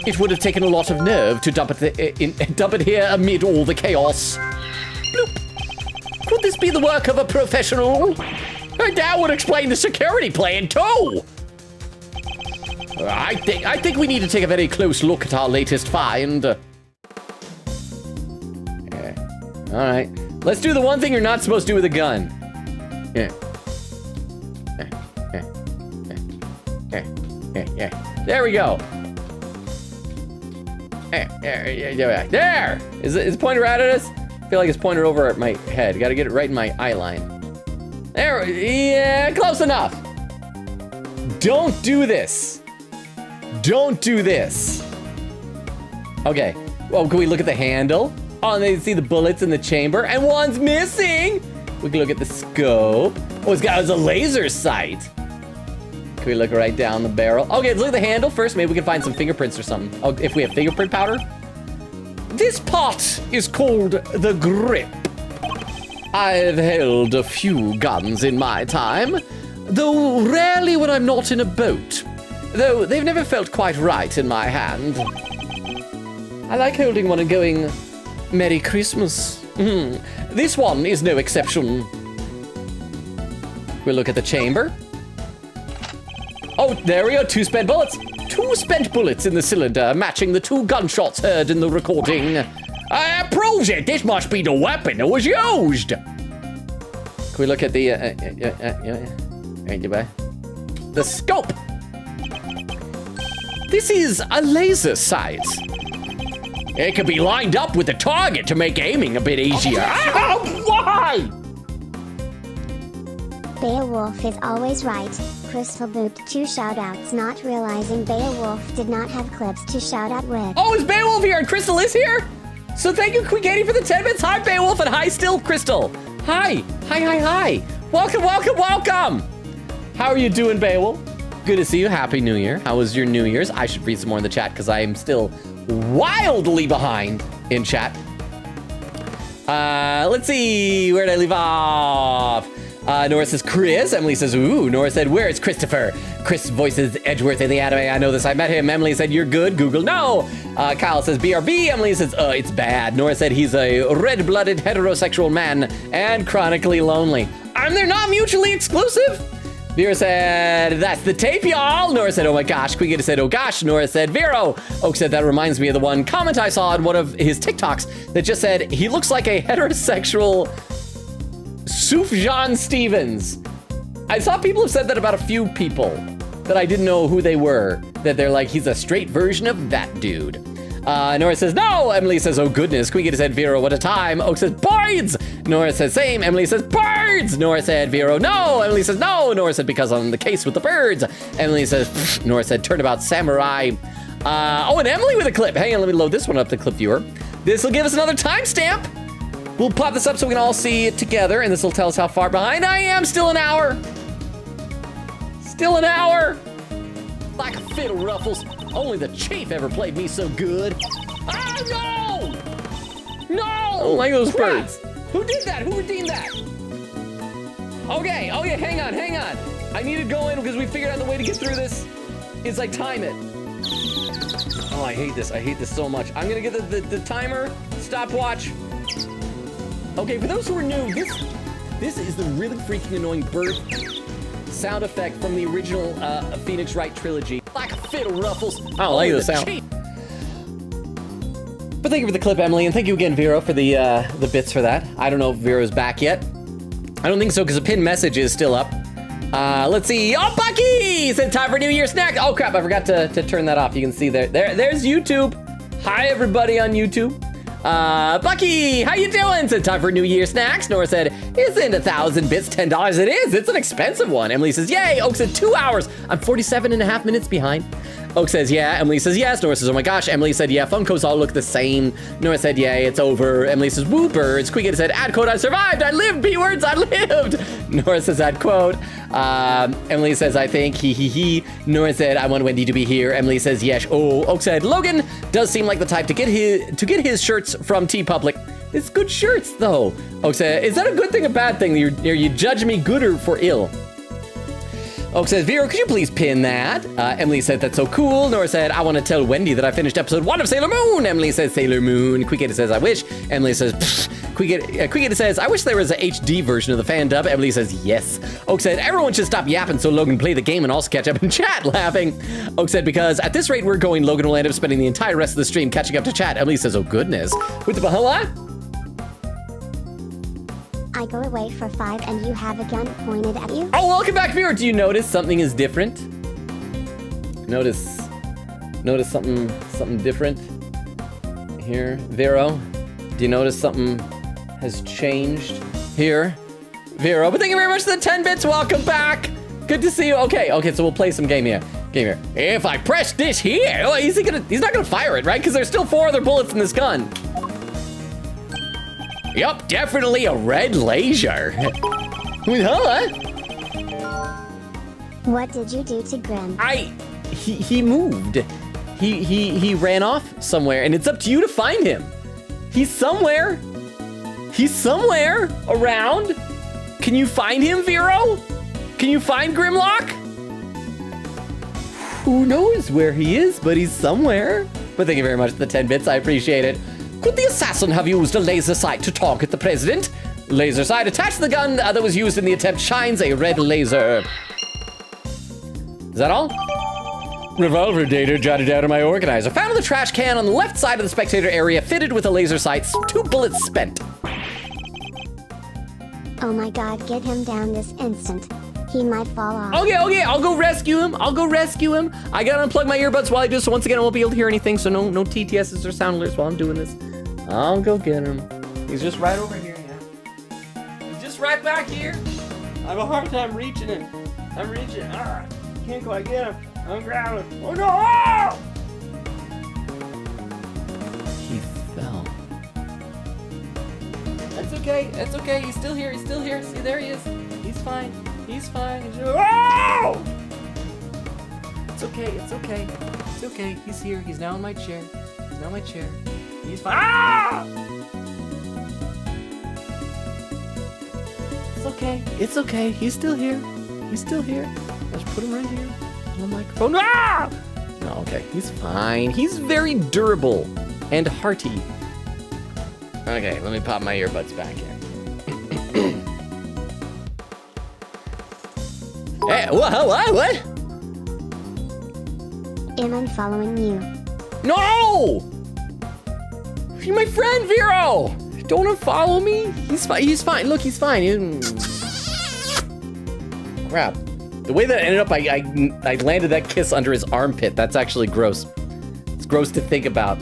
It would have taken a lot of nerve to dump it here amid all the chaos. Bloop. Could this be the work of a professional? And that would explain the security plan too. I think we need to take a very close look at our latest find. All right, let's do the one thing you're not supposed to do with a gun. There we go. There! Is it pointed right at us? I feel like it's pointed over at my head. Gotta get it right in my eye line. There, yeah, close enough. Don't do this. Don't do this. Okay, well, can we look at the handle? Oh, and they see the bullets in the chamber, and one's missing. We can look at the scope. Oh, it's got a laser sight. Can we look right down the barrel? Okay, let's look at the handle first. Maybe we can find some fingerprints or something. Oh, if we have fingerprint powder. This pot is called the grip. I've held a few guns in my time, though rarely when I'm not in a boat. Though they've never felt quite right in my hand. I like holding one and going, Merry Christmas. This one is no exception. We'll look at the chamber. Oh, there we go, 2 spent bullets. 2 spent bullets in the cylinder, matching the 2 gunshots heard in the recording. That proves it. This must be the weapon that was used. Can we look at the scope? This is a laser sight. It could be lined up with the target to make aiming a bit easier. Why? Beowulf is always right. Crystal booped 2 shoutouts, not realizing Beowulf did not have clips to shout out with. Oh, is Beowulf here and Crystal is here? So thank you, Quigaty, for the 10 bits. Hi, Beowulf, and hi, still Crystal. Hi. Welcome. How are you doing, Beowulf? Good to see you. Happy New Year. How was your New Year's? I should read some more in the chat because I am still wildly behind in chat. Let's see. Where did I leave off? Nora says Chris. Emily says, ooh. Nora said, where's Christopher? Chris voices Edgeworth in the anime. I know this. I met him. Emily said, you're good. Google, no. Kyle says, BRB. Emily says, it's bad. Nora said, he's a red-blooded heterosexual man and chronically lonely. And they're not mutually exclusive. Vera said, that's the tape, y'all. Nora said, oh my gosh. Quigaty said, oh gosh. Nora said, Vero. Oak said, that reminds me of the one comment I saw on one of his TikToks that just said, he looks like a heterosexual Sufjan Stevens. I saw people have said that about a few people that I didn't know who they were. That they're like, he's a straight version of that dude. Nora says, no. Emily says, oh goodness. Quigaty said, Vero, what a time. Oak says, birds. Nora says, same. Emily says, birds. Nora said, Vero, no. Emily says, no. Nora said, because I'm the case with the birds. Emily says, pfft. Nora said, turnabout samurai. Oh, and Emily with a clip. Hang on, let me load this one up, the clip viewer. This will give us another timestamp. We'll pop this up so we can all see it together, and this will tell us how far behind I am. Still an hour. Like a fiddle, Ruffles. Only the chief ever played me so good. Oh, no! I don't like those birds. Who did that? Who redeemed that? Okay, hang on. I need to go in because we figured out the way to get through this. It's like time it. Oh, I hate this so much. I'm gonna get the timer, stopwatch. Okay, for those who are new, this is the really freaking annoying bird sound effect from the original Phoenix Wright trilogy. Like a fiddle, Ruffles. I don't like the sound. But thank you for the clip, Emily, and thank you again, Vero, for the bits for that. I don't know if Vero's back yet. I don't think so, because the pinned message is still up. Let's see. Oh, Bucky said time for New Year snack. Oh crap, I forgot to turn that off. You can see there's YouTube. Hi everybody on YouTube. Bucky, how you doing? Said time for New Year snacks. Nora said, isn't 1,000 bits $10? It is. It's an expensive one. Emily says, yay. Oak said 2 hours. I'm 47.5 minutes behind. Oak says, yeah. Emily says, yes. Nora says, oh my gosh. Emily said, yeah. Funkos all look the same. Nora said, yay. It's over. Emily says, woo birds. Quigaty said, ad quote, I survived. I lived. B-words, I lived. Nora says, ad quote. Emily says, I think, he. Nora said, I want Wendy to be here. Emily says, yes. Oh, Oak said, Logan does seem like the type to get his shirts from TeePublic. It's good shirts, though. Oak said, is that a good thing or bad thing? You judge me good or for ill? Oak says, Vero, could you please pin that? Emily said, that's so cool. Nora said, I want to tell Wendy that I finished episode 1 of Sailor Moon. Emily says, Sailor Moon. Quigaty says, I wish. Emily says, Quigaty says, I wish there was a HD version of the fan dub. Emily says, yes. Oak said, everyone should stop yapping so Logan play the game and also catch up in chat, laughing. Oak said, because at this rate we're going, Logan will end up spending the entire rest of the stream catching up to chat. Emily says, oh goodness. With the Bahala? I go away for 5 and you have a gun pointed at you? Oh, welcome back, viewer. Do you notice something is different? Notice something different here, Vero? Do you notice something has changed here, Vero? But thank you very much for the 10 bits. Welcome back. Good to see you. Okay, so we'll play some game here. If I press this here, oh, he's not gonna fire it, right? Because there's still 4 other bullets in this gun. Yup, definitely a red laser. Huh? What did you do to Grim? He moved. He ran off somewhere, and it's up to you to find him. He's somewhere. He's somewhere around. Can you find him, Vero? Can you find Grimlock? Who knows where he is, but he's somewhere. But thank you very much for the 10 bits. I appreciate it. Could the assassin have used a laser sight to target the president? Laser sight attached to the gun that was used in the attempt shines a red laser. Is that all? Revolver data jotted down in my organizer. Found in the trash can on the left side of the spectator area, fitted with a laser sight. 2 bullets spent. Oh my god, get him down this instant. He might fall off. Okay, I'll go rescue him. I gotta unplug my earbuds while I do, so once again I won't be able to hear anything, so no TTSs or sound alerts while I'm doing this. I'll go get him. He's just right over here now. He's just right back here. I have a hard time reaching him. I'm reaching. Can't quite get him. I'm grabbing. Oh no! He fell. That's okay. He's still here. See, there he is. He's fine. He's just... Oh! It's okay. He's here. He's now in my chair. He's fine. Ah! It's okay. He's still here. Let's put him right here on the microphone. Ah! No, okay. He's fine. He's very durable and hearty. Okay, let me pop my earbuds back in. Hey, what? I'm following you. No! You're my friend, Vero! Don't unfollow me. He's fine. Look, he's fine. Crap. The way that it ended up, I landed that kiss under his armpit. That's actually gross. It's gross to think about.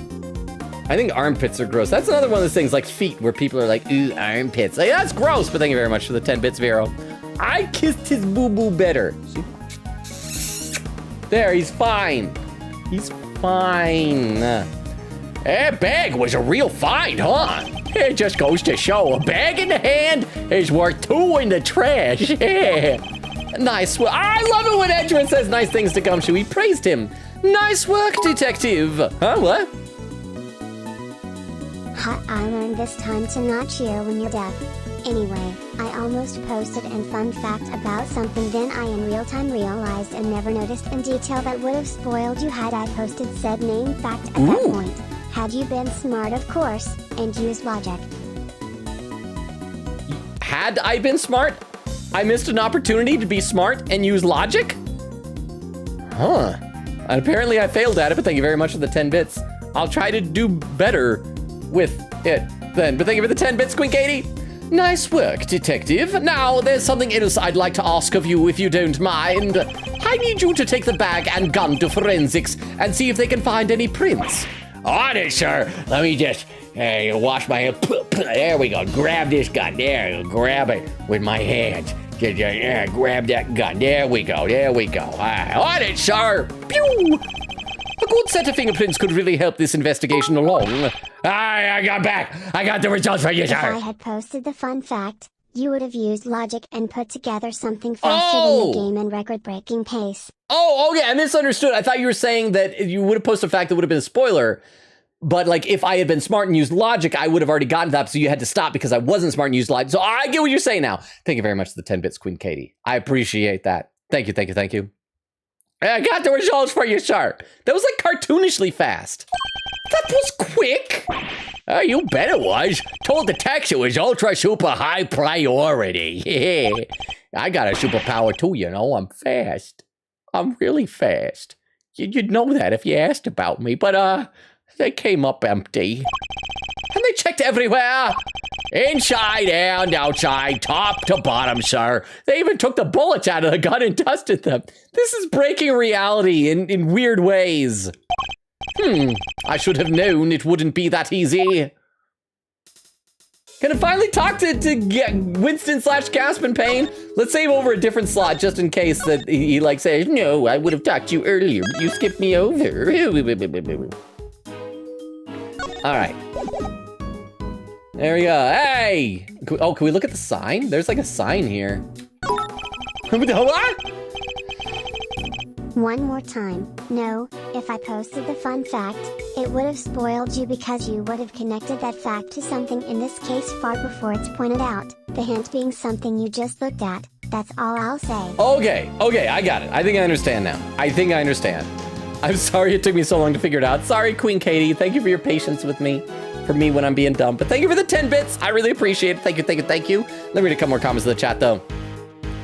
I think armpits are gross. That's another one of those things like feet where people are like, ooh, armpits. Like, that's gross, but thank you very much for the 10 bits, Vero. I kissed his boo-boo better. There, he's fine. That bag was a real find, huh? It just goes to show a bag in the hand is worth 2 in the trash. Nice work. I love it when Edgerin says nice things to Gumshoe. He praised him. Nice work, detective. Huh, what? I learned this time to not cheer when you're deaf. Anyway, I almost posted an fun fact about something, then I in real time realized and never noticed in detail that would have spoiled you had I posted said name fact at that point. Had you been smart, of course, and used logic. Had I been smart? I missed an opportunity to be smart and use logic? Huh. And apparently I failed at it, but thank you very much for the 10 bits. I'll try to do better with it then. But thank you for the 10 bits, Squink 80. Nice work, detective. Now, there's something else I'd like to ask of you, if you don't mind. I need you to take the bag and gun to forensics and see if they can find any prints. On it, sir. Let me just wash my hands. There we go. Grab this gun. There, grab it with my hands. Just, grab that gun. There we go. On it, sir. Pew! A good set of fingerprints could really help this investigation along. I got back. I got the results for you, If sir. I had posted the fun fact, you would have used logic and put together something faster than the game in record-breaking pace. Oh, okay, I misunderstood. I thought you were saying that you would have posted a fact that would have been a spoiler, but like if I had been smart and used logic, I would have already gotten that, so you had to stop because I wasn't smart and used logic. So I get what you're saying now. Thank you very much for the 10 bits, Queen Katie. I appreciate that. Thank you. I got the results for you, sir. That was like cartoonishly fast. That was quick. You bet it was. Told the text it was ultra super high priority. I got a superpower too, you know. I'm fast. I'm really fast. You'd know that if you asked about me, but they came up empty. And they checked everywhere. Inside and outside, top to bottom, sir. They even took the bullets out of the gun and dusted them. This is breaking reality in weird ways. I should have known it wouldn't be that easy. Can I finally talk to Winston / Caspin Payne? Let's save over a different slot just in case that he like says, no, I would have talked to you earlier, but you skipped me over. All right. There we go. Hey! Can we look at the sign? There's like a sign here. What? One more time. No, if I posted the fun fact, it would have spoiled you because you would have connected that fact to something, in this case far before it's pointed out, the hint being something you just looked at. That's all I'll say. Okay, I got it. I think I understand now. I think I understand. I'm sorry it took me so long to figure it out. Sorry, Queen Katie. Thank you for your patience with me. For me when I'm being dumb. But thank you for the 10 bits. I really appreciate it. Thank you. Let me read a couple more comments in the chat though.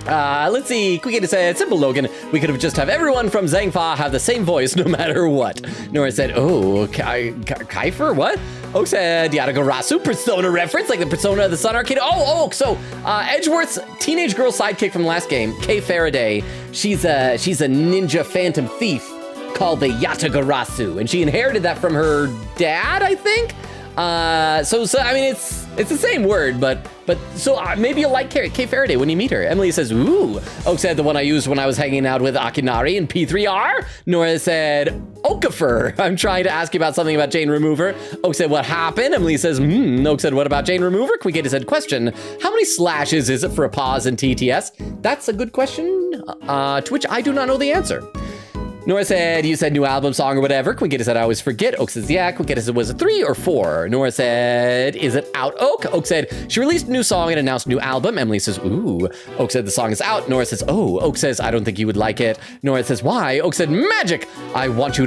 Let's see. Quick said, simple Logan. We could have just have everyone from Zangfa have the same voice no matter what. Nora said, oh, Kiefer, what? Oak said, Yatagarasu, Persona reference, like the Persona of the Sun Arcade. Oh, so Edgeworth's teenage girl sidekick from last game, Kay Faraday, she's a ninja phantom thief called the Yatagarasu, and she inherited that from her dad, I think? So I mean, it's the same word, but maybe you'll like Kay Faraday when you meet her. Emily says, ooh. Oak said, the one I used when I was hanging out with Akinari in P3R. Nora said, Okafer. I'm trying to ask you about something about Jane Remover. Oak said, what happened? Emily says, Oak said, what about Jane Remover? Quicketa said, question, how many slashes is it for a pause in TTS? That's a good question, to which I do not know the answer. Nora said, you said new album song or whatever. Quinketta said, I always forget. Oak says, yeah. Quinketta said, was it 3 or 4? Nora said, is it out, Oak? Oak said, she released a new song and announced a new album. Emily says, ooh. Oak said, the song is out. Nora says, oh. Oak says, I don't think you would like it. Nora says, why? Oak said, Magic. I want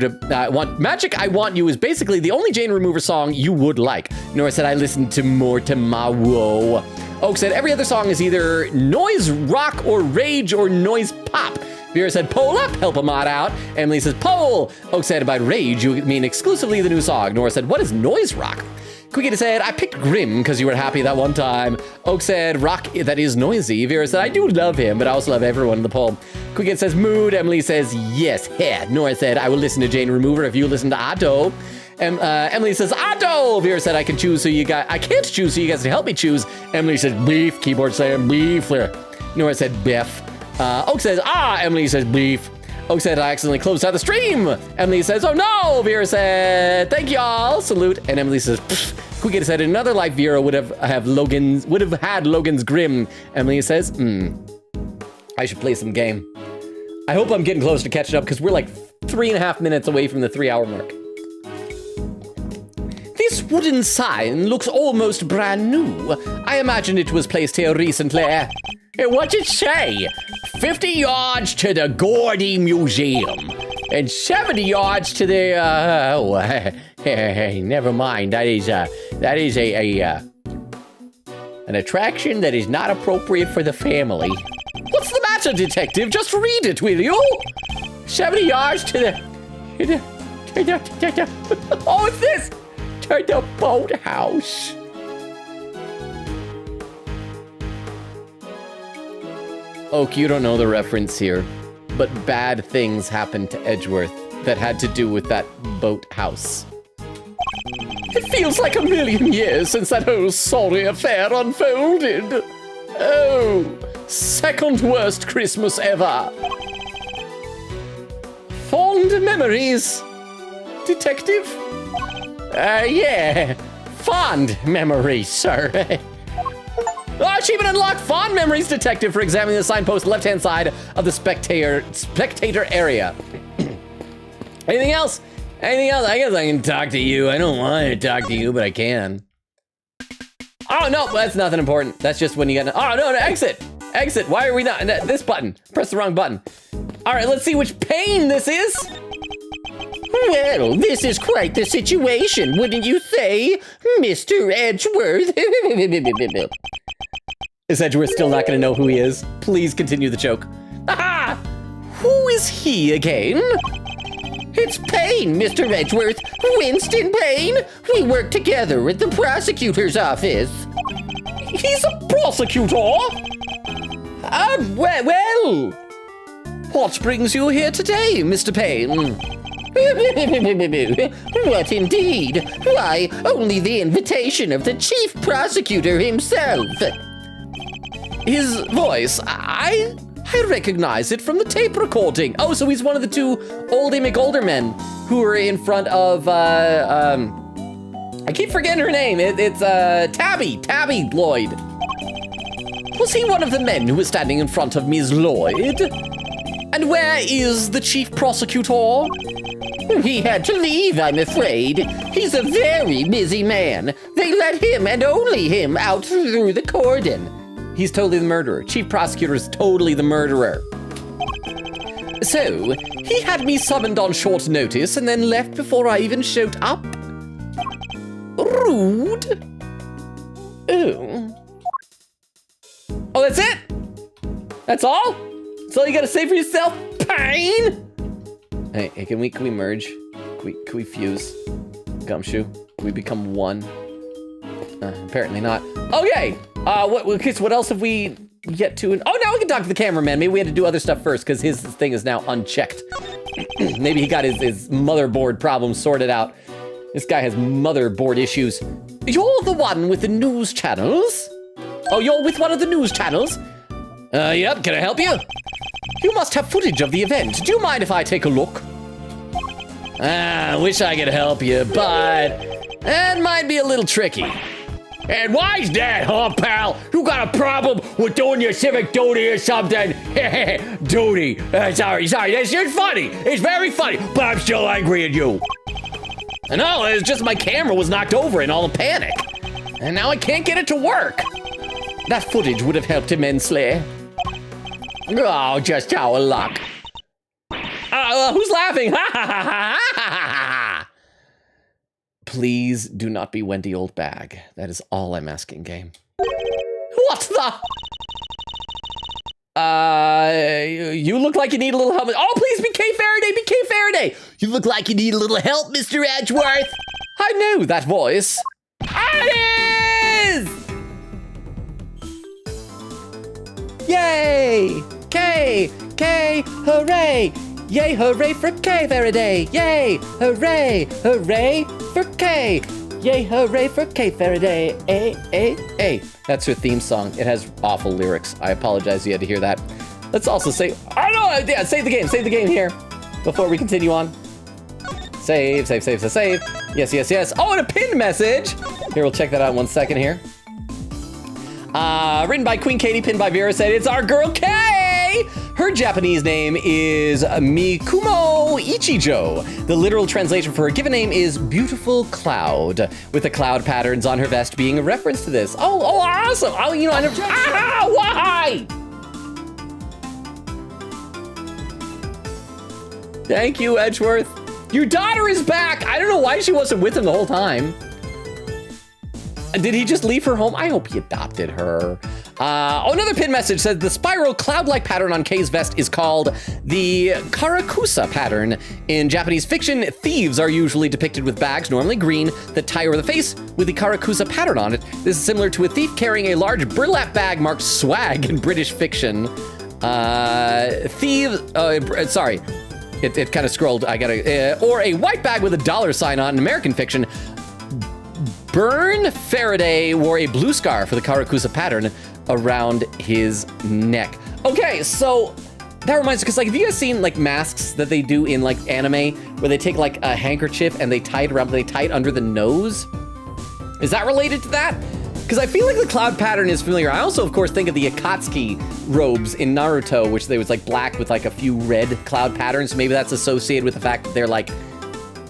you is basically the only Jane Remover song you would like. Nora said, I listened to more tomorrow. Oak said, every other song is either noise rock or rage or noise pop. Vera said, poll up, help a mod out. Emily says, poll. Oak said, about rage, you mean exclusively the new song. Nora said, what is noise rock? Quicketa said, I picked Grim because you were happy that one time. Oak said, rock that is noisy. Vera said, I do love him, but I also love everyone in the poll. Quicketa says, mood. Emily says, yes, head. Nora said, I will listen to Jane Remover if you listen to Otto. Emily says, Otto. Vera said, I can't choose, so you guys to help me choose. Emily says, beef. Keyboard saying, beef. Nora said, biff. Oak says, Emily says, beef. Oak said, I accidentally closed out the stream. Emily says, oh no. Vera said, thank y'all. Salute. And Emily says, Quicketa said, in another life, Vera would have had Logan's Grim. Emily says, I should play some game. I hope I'm getting close to catching up because we're like 3.5 minutes away from the 3-hour mark. This wooden sign looks almost brand new. I imagine it was placed here recently. What's it say? 50 yards to the Gordy Museum and 70 yards to the, never mind. That is an attraction that is not appropriate for the family. What's the matter, detective? Just read it, will you? 70 yards to the oh, it's this! To the boathouse. Oak, you don't know the reference here, but bad things happened to Edgeworth that had to do with that boathouse. It feels like 1,000,000 years since that whole sorry affair unfolded. Oh, second worst Christmas ever. Fond memories, detective? Yeah, fond memories, sir. Achievement unlocked, fond memories, detective, for examining the signpost left-hand side of the spectator area. Anything else? Anything else? I guess I can talk to you. I don't want to talk to you, but I can. Oh, no, that's nothing important. That's just when you get... Oh, no, exit. Exit. Why are we not... This button. Press the wrong button. All right, let's see which pane this is. Well, this is quite the situation, wouldn't you say, Mr. Edgeworth? Is Edgeworth still not going to know who he is? Please continue the joke. Aha! Who is he again? It's Payne, Mr. Edgeworth. Winston Payne. We work together at the prosecutor's office. He's a prosecutor? Well. What brings you here today, Mr. Payne? What indeed? Why, only the invitation of the chief prosecutor himself. His voice, I recognize it from the tape recording. Oh, so he's one of the two oldie McOlder men who were in front of I keep forgetting her name. It's Tabby Lloyd. Was he one of the men who was standing in front of Ms. Lloyd? And where is the chief prosecutor? He had to leave, I'm afraid. He's a very busy man. They let him and only him out through the cordon. He's totally the murderer. Chief prosecutor is totally the murderer. So, he had me summoned on short notice and then left before I even showed up? Rude. Oh. Oh, that's it? That's all? That's all you gotta say for yourself, Pain? Hey, can we merge? Can we fuse? Gumshoe? Can we become one? Apparently not. Okay. What else have we yet to? Oh, now we can talk to the cameraman. Maybe we had to do other stuff first because his thing is now unchecked. Maybe he got his motherboard problem sorted out. This guy has motherboard issues. You're the one with the news channels? Oh, you're with one of the news channels? Yep, can I help you? You must have footage of the event. Do you mind if I take a look? I wish I could help you, but that might be a little tricky. And why's that, huh, pal? You got a problem with doing your civic duty or something? Duty. Sorry. It's funny. It's very funny, but I'm still angry at you. I know, it's just my camera was knocked over in all the panic. And now I can't get it to work. That footage would have helped immensely. Oh, just our luck. Who's laughing? Ha ha ha ha ha! Please do not be Wendy Oldbag. That is all I'm asking, game. What the? You look like you need a little help. Oh, please be Kay Faraday. Be Kay Faraday. You look like you need a little help, Mr. Edgeworth. I know that voice. It is! Yay! Kay! Hooray! Yay, hooray for Kay Faraday! Yay! Hooray! Hooray for Kay! Yay, hooray for Kay Faraday! Ay. That's her theme song. It has awful lyrics. I apologize you had to hear that. Let's also say, I don't know, yeah, save the game here before we continue on. Save. Yes. Oh, and a pinned message! Here, we'll check that out in 1 second here. Written by Queen Katie, pinned by Vera, said, it's our girl Kay! Her Japanese name is Mikumo Ichijo. The literal translation for her given name is Beautiful Cloud, with the cloud patterns on her vest being a reference to this. Oh, awesome! Oh, you know, I never. Why? Thank you, Edgeworth. Your daughter is back. I don't know why she wasn't with him the whole time. Did he just leave her home? I hope he adopted her. Another pin message said the spiral cloud-like pattern on Kay's vest is called the Karakusa pattern. In Japanese fiction, thieves are usually depicted with bags, normally green, that tie over the face with the Karakusa pattern on it. This is similar to a thief carrying a large burlap bag marked swag in British fiction. Sorry, it kind of scrolled. Or a white bag with a dollar sign on in American fiction. Byrne Faraday wore a blue scarf for the Karakusa pattern around his neck. Okay, so that reminds me, because like, have you guys seen like masks that they do in like anime where they take like a handkerchief and they tie it around, they tie it under the nose? Is that related to that? Because I feel like the cloud pattern is familiar. I also, of course, think of the Akatsuki robes in Naruto, which they was like black with like a few red cloud patterns. Maybe that's associated with the fact that they're like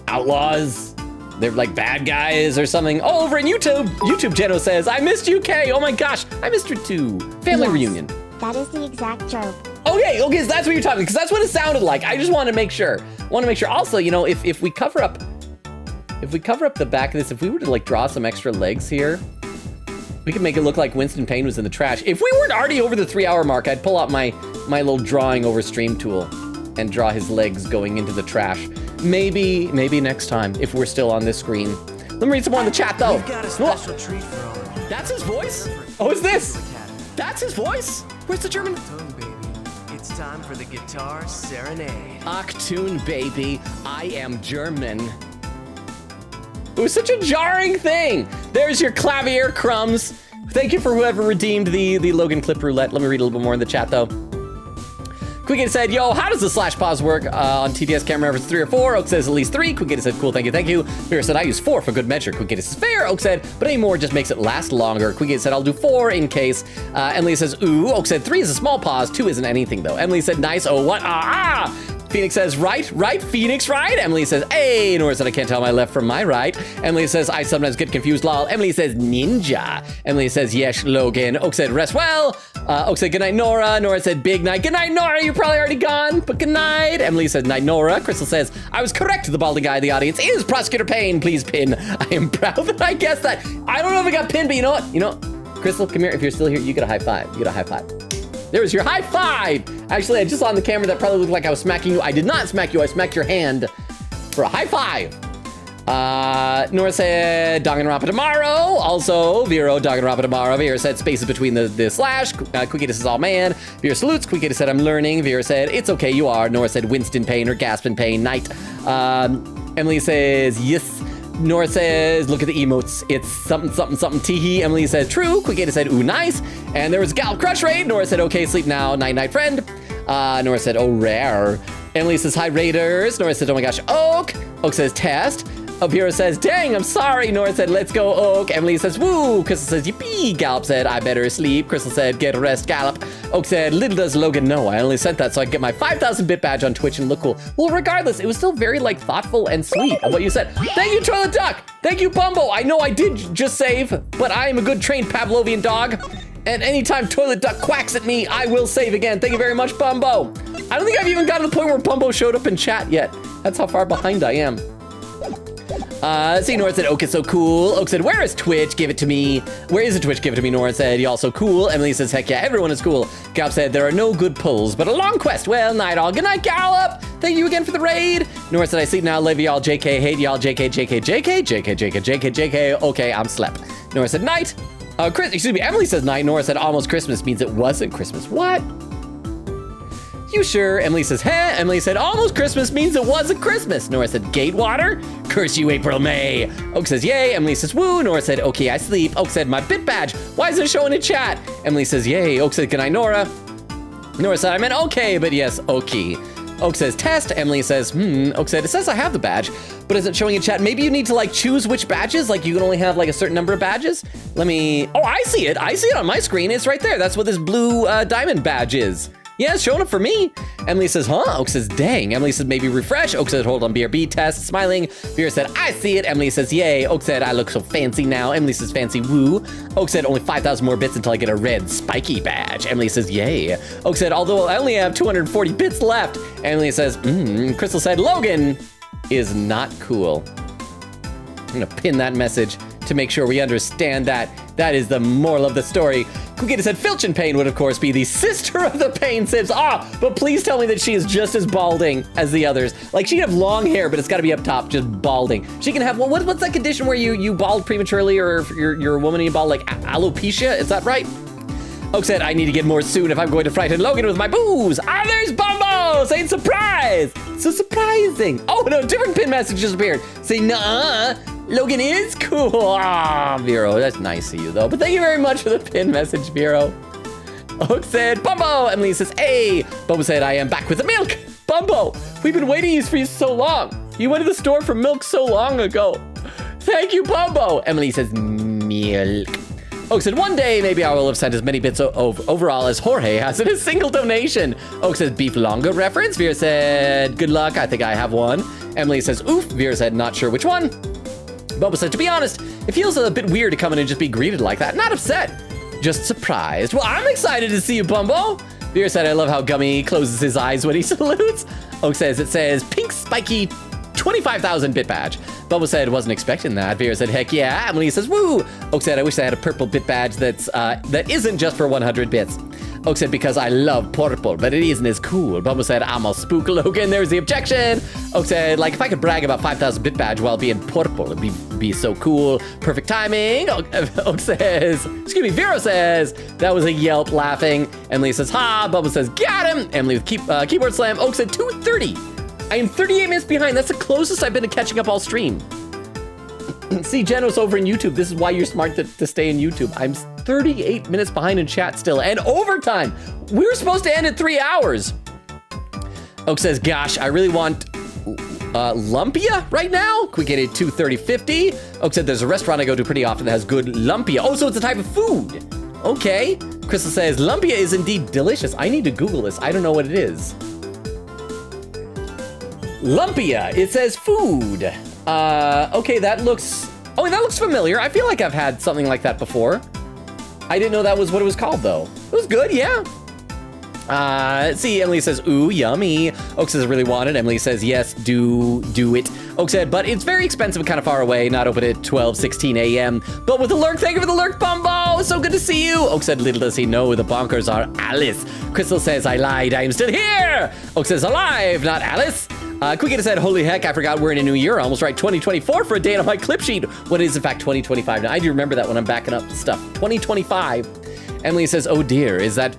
outlaws. They're like bad guys or something. Oh, over in YouTube, Jeno says, I missed you, Kay. Oh my gosh, I missed her too. Family reunion. That is the exact trope. Okay, so that's what you're talking, because that's what it sounded like. I just want to make sure. Also, you know, if we cover up the back of this, if we were to like draw some extra legs here, we could make it look like Winston Payne was in the trash. If we weren't already over the 3-hour mark, I'd pull out my little drawing over stream tool and draw his legs going into the trash. Maybe next time, if we're still on this screen. Let me read some more in the chat, though. We've got a special treat for all of you. That's his voice? Oh, is this? That's his voice? Where's the German? Achtung, baby. It's time for the guitar serenade. Achtung, baby. I am German. It was such a jarring thing. There's your clavier crumbs. Thank you for whoever redeemed the Logan Clip Roulette. Let me read a little bit more in the chat, though. Quickgator said, yo, how does the slash pause work on TTS camera reference 3 or 4? Oak says at least 3. Quickgator said, cool, thank you. Vera said, I use 4 for good measure. Quickgator says, fair. Oak said, but any more just makes it last longer. Quickgator said, I'll do 4 in case. Emily says, ooh. Oak said, 3 is a small pause. 2 isn't anything, though. Emily said, nice. Oh, what? Phoenix says, right, Phoenix, right? Emily says, hey. Nora said, I can't tell my left from my right. Emily says, I sometimes get confused, lol. Emily says, ninja. Emily says, yes, Logan. Oak said, rest well. Oak said, good night, Nora. Nora said, big night. Good night, Nora. You're probably already gone, but good night. Emily says, night, Nora. Crystal says, I was correct. The balding guy in the audience is Prosecutor Payne. Please pin. I am proud that I guessed that. I don't know if I got pinned, but you know what? Crystal, come here. If you're still here, you get a high five. There was your high five. Actually, I just saw on the camera that probably looked like I was smacking you. I did not smack you. I smacked your hand for a high five. Nora said, Danganronpa tomorrow. Also, Vero, Danganronpa tomorrow. Vera said, spaces between the slash. Quickgator says, all man. Vera salutes. Quickgator said, I'm learning. Vera said, it's okay, you are. Nora said, Winston Payne or Gaspin Payne. Night. Emily says, yes. Nora says, look at the emotes. It's something, teehee. Emily says, true. Quickgator said, ooh, nice. And there was Gal Crush Raid. Nora said, okay, sleep now. Night, friend. Nora said, oh, rare. Emily says, hi, Raiders. Nora said, oh my gosh, Oak. Oak says, test. Vera says, dang, I'm sorry. Nora said, let's go, Oak. Emily says, woo. Crystal says, yippee. Gallop said, I better sleep. Crystal said, get rest, Gallop. Oak said, little does Logan know, I only sent that so I can get my 5,000 bit badge on Twitch and look cool. Well, regardless, it was still very, thoughtful and sweet of what you said. Thank you, Toilet Duck. Thank you, Bumbo. I know I did just save, but I am a good trained Pavlovian dog. And anytime Toilet Duck quacks at me, I will save again. Thank you very much, Bumbo. I don't think I've even gotten to the point where Bumbo showed up in chat yet. That's how far behind I am. See, Nora said, Oak is so cool. Oak said, where is Twitch? Give it to me. Where is the Twitch? Give it to me. Nora said, y'all so cool. Emily says, heck yeah, everyone is cool. Gallop said, there are no good pulls, but a long quest. Well, night all. Good night, Gallop. Thank you again for the raid. Nora said, I sleep now. Love y'all. JK, hate y'all. JK. Okay, I'm slept. Nora said, night. Emily says night. Nora said, almost Christmas means it wasn't Christmas. What? You sure? Emily says, heh. Emily said, almost Christmas means it wasn't Christmas. Nora said, Gatewater? Curse you, April May. Oak says, yay. Emily says, woo. Nora said, okay, I sleep. Oak said, my bit badge. Why isn't it showing in chat? Emily says, yay. Oak said, good night, Nora. Nora said, I meant okay, but yes, okay. Oak says, test. Emily says, Oak said, it says I have the badge, but isn't showing in chat. Maybe you need to choose which badges. You can only have a certain number of badges. Let me, oh, I see it. I see it on my screen. It's right there. That's what this blue diamond badge is. Yeah, it's showing up for me. Emily says, huh? Oak says, dang. Emily says, maybe refresh. Oak said, hold on, BRB, test, smiling. Vera said, I see it. Emily says, yay. Oak said, I look so fancy now. Emily says, fancy woo. Oak said, only 5,000 more bits until I get a red spiky badge. Emily says, yay. Oak said, although I only have 240 bits left. Emily says, Crystal said, Logan is not cool. I'm gonna pin that message to make sure we understand that. That is the moral of the story. Quickgator said Filch and Payne would of course be the sister of the Payne Sims. But please tell me that she is just as balding as the others. She'd have long hair, but it's gotta be up top, just balding. She can have, what's that condition where you bald prematurely, or if you're a woman and you bald, alopecia, is that right? Oak said, I need to get more soon if I'm going to frighten Logan with my booze. There's Bumbo saying surprise. So surprising. Oh no, different pin message just appeared. Saying, nah, Logan is cool. Vero, that's nice of you though. But thank you very much for the pin message, Vero. Oak said, Bumbo. Emily says, hey. Bumbo said, I am back with the milk. Bumbo, we've been waiting for you so long. You went to the store for milk so long ago. Thank you, Bumbo. Emily says, milk. Oak said, one day, maybe I will have sent as many bits overall as Jorge has in a single donation. Oak says, beef longa reference. Vera said, good luck, I think I have one. Emily says, oof. Vera said, not sure which one. Bubba said, to be honest, it feels a bit weird to come in and just be greeted like that. Not upset, just surprised. Well, I'm excited to see you, Bumbo. Vera said, I love how Gummy closes his eyes when he salutes. Oak says, it says, pink spiky 25,000 bit badge. Bubba said, wasn't expecting that. Vera said, heck yeah. Emily says, woo. Oak said, I wish I had a purple bit badge that isn't just for 100 bits. Oak said, because I love purple, but it isn't as cool. Bubba said, I'm a spook Logan. There's the objection. Oak said, if I could brag about 5,000 bit badge while being purple, it'd be so cool. Perfect timing. Oak says, excuse me, Vera says, that was a yelp laughing. Emily says, ha. Bubba says, got him. Emily with keyboard slam. Oak said, 2:30. I am 38 minutes behind. That's the closest I've been to catching up all stream. See, Geno's over in YouTube. This is why you're smart to stay in YouTube. I'm 38 minutes behind in chat still, and overtime. We were supposed to end at 3 hours. Oak says, gosh, I really want lumpia right now. Can we get it 230.50? Oak said, there's a restaurant I go to pretty often that has good lumpia. Oh, so it's a type of food. Okay. Crystal says, lumpia is indeed delicious. I need to Google this. I don't know what it is. Lumpia, it says food. Okay, that looks familiar. I feel like I've had something like that before. I didn't know that was what it was called, though. It was good, yeah. Let's see, Emily says, ooh, yummy. Oak says, really want it. Emily says, yes, do it. Oak said, but it's very expensive and kind of far away, not open at 12:16 a.m. But with the lurk, thank you for the lurk, Bumbo. So good to see you. Oak said, little does he know the bonkers are Alice. Crystal says, I lied, I am still here. Oak says, alive, not Alice. Quickita said, holy heck, I forgot we're in a new year. I almost write 2024 for a date on my clip sheet. What is, in fact, 2025? Now, I do remember that when I'm backing up stuff. 2025. Emily says, oh dear, is that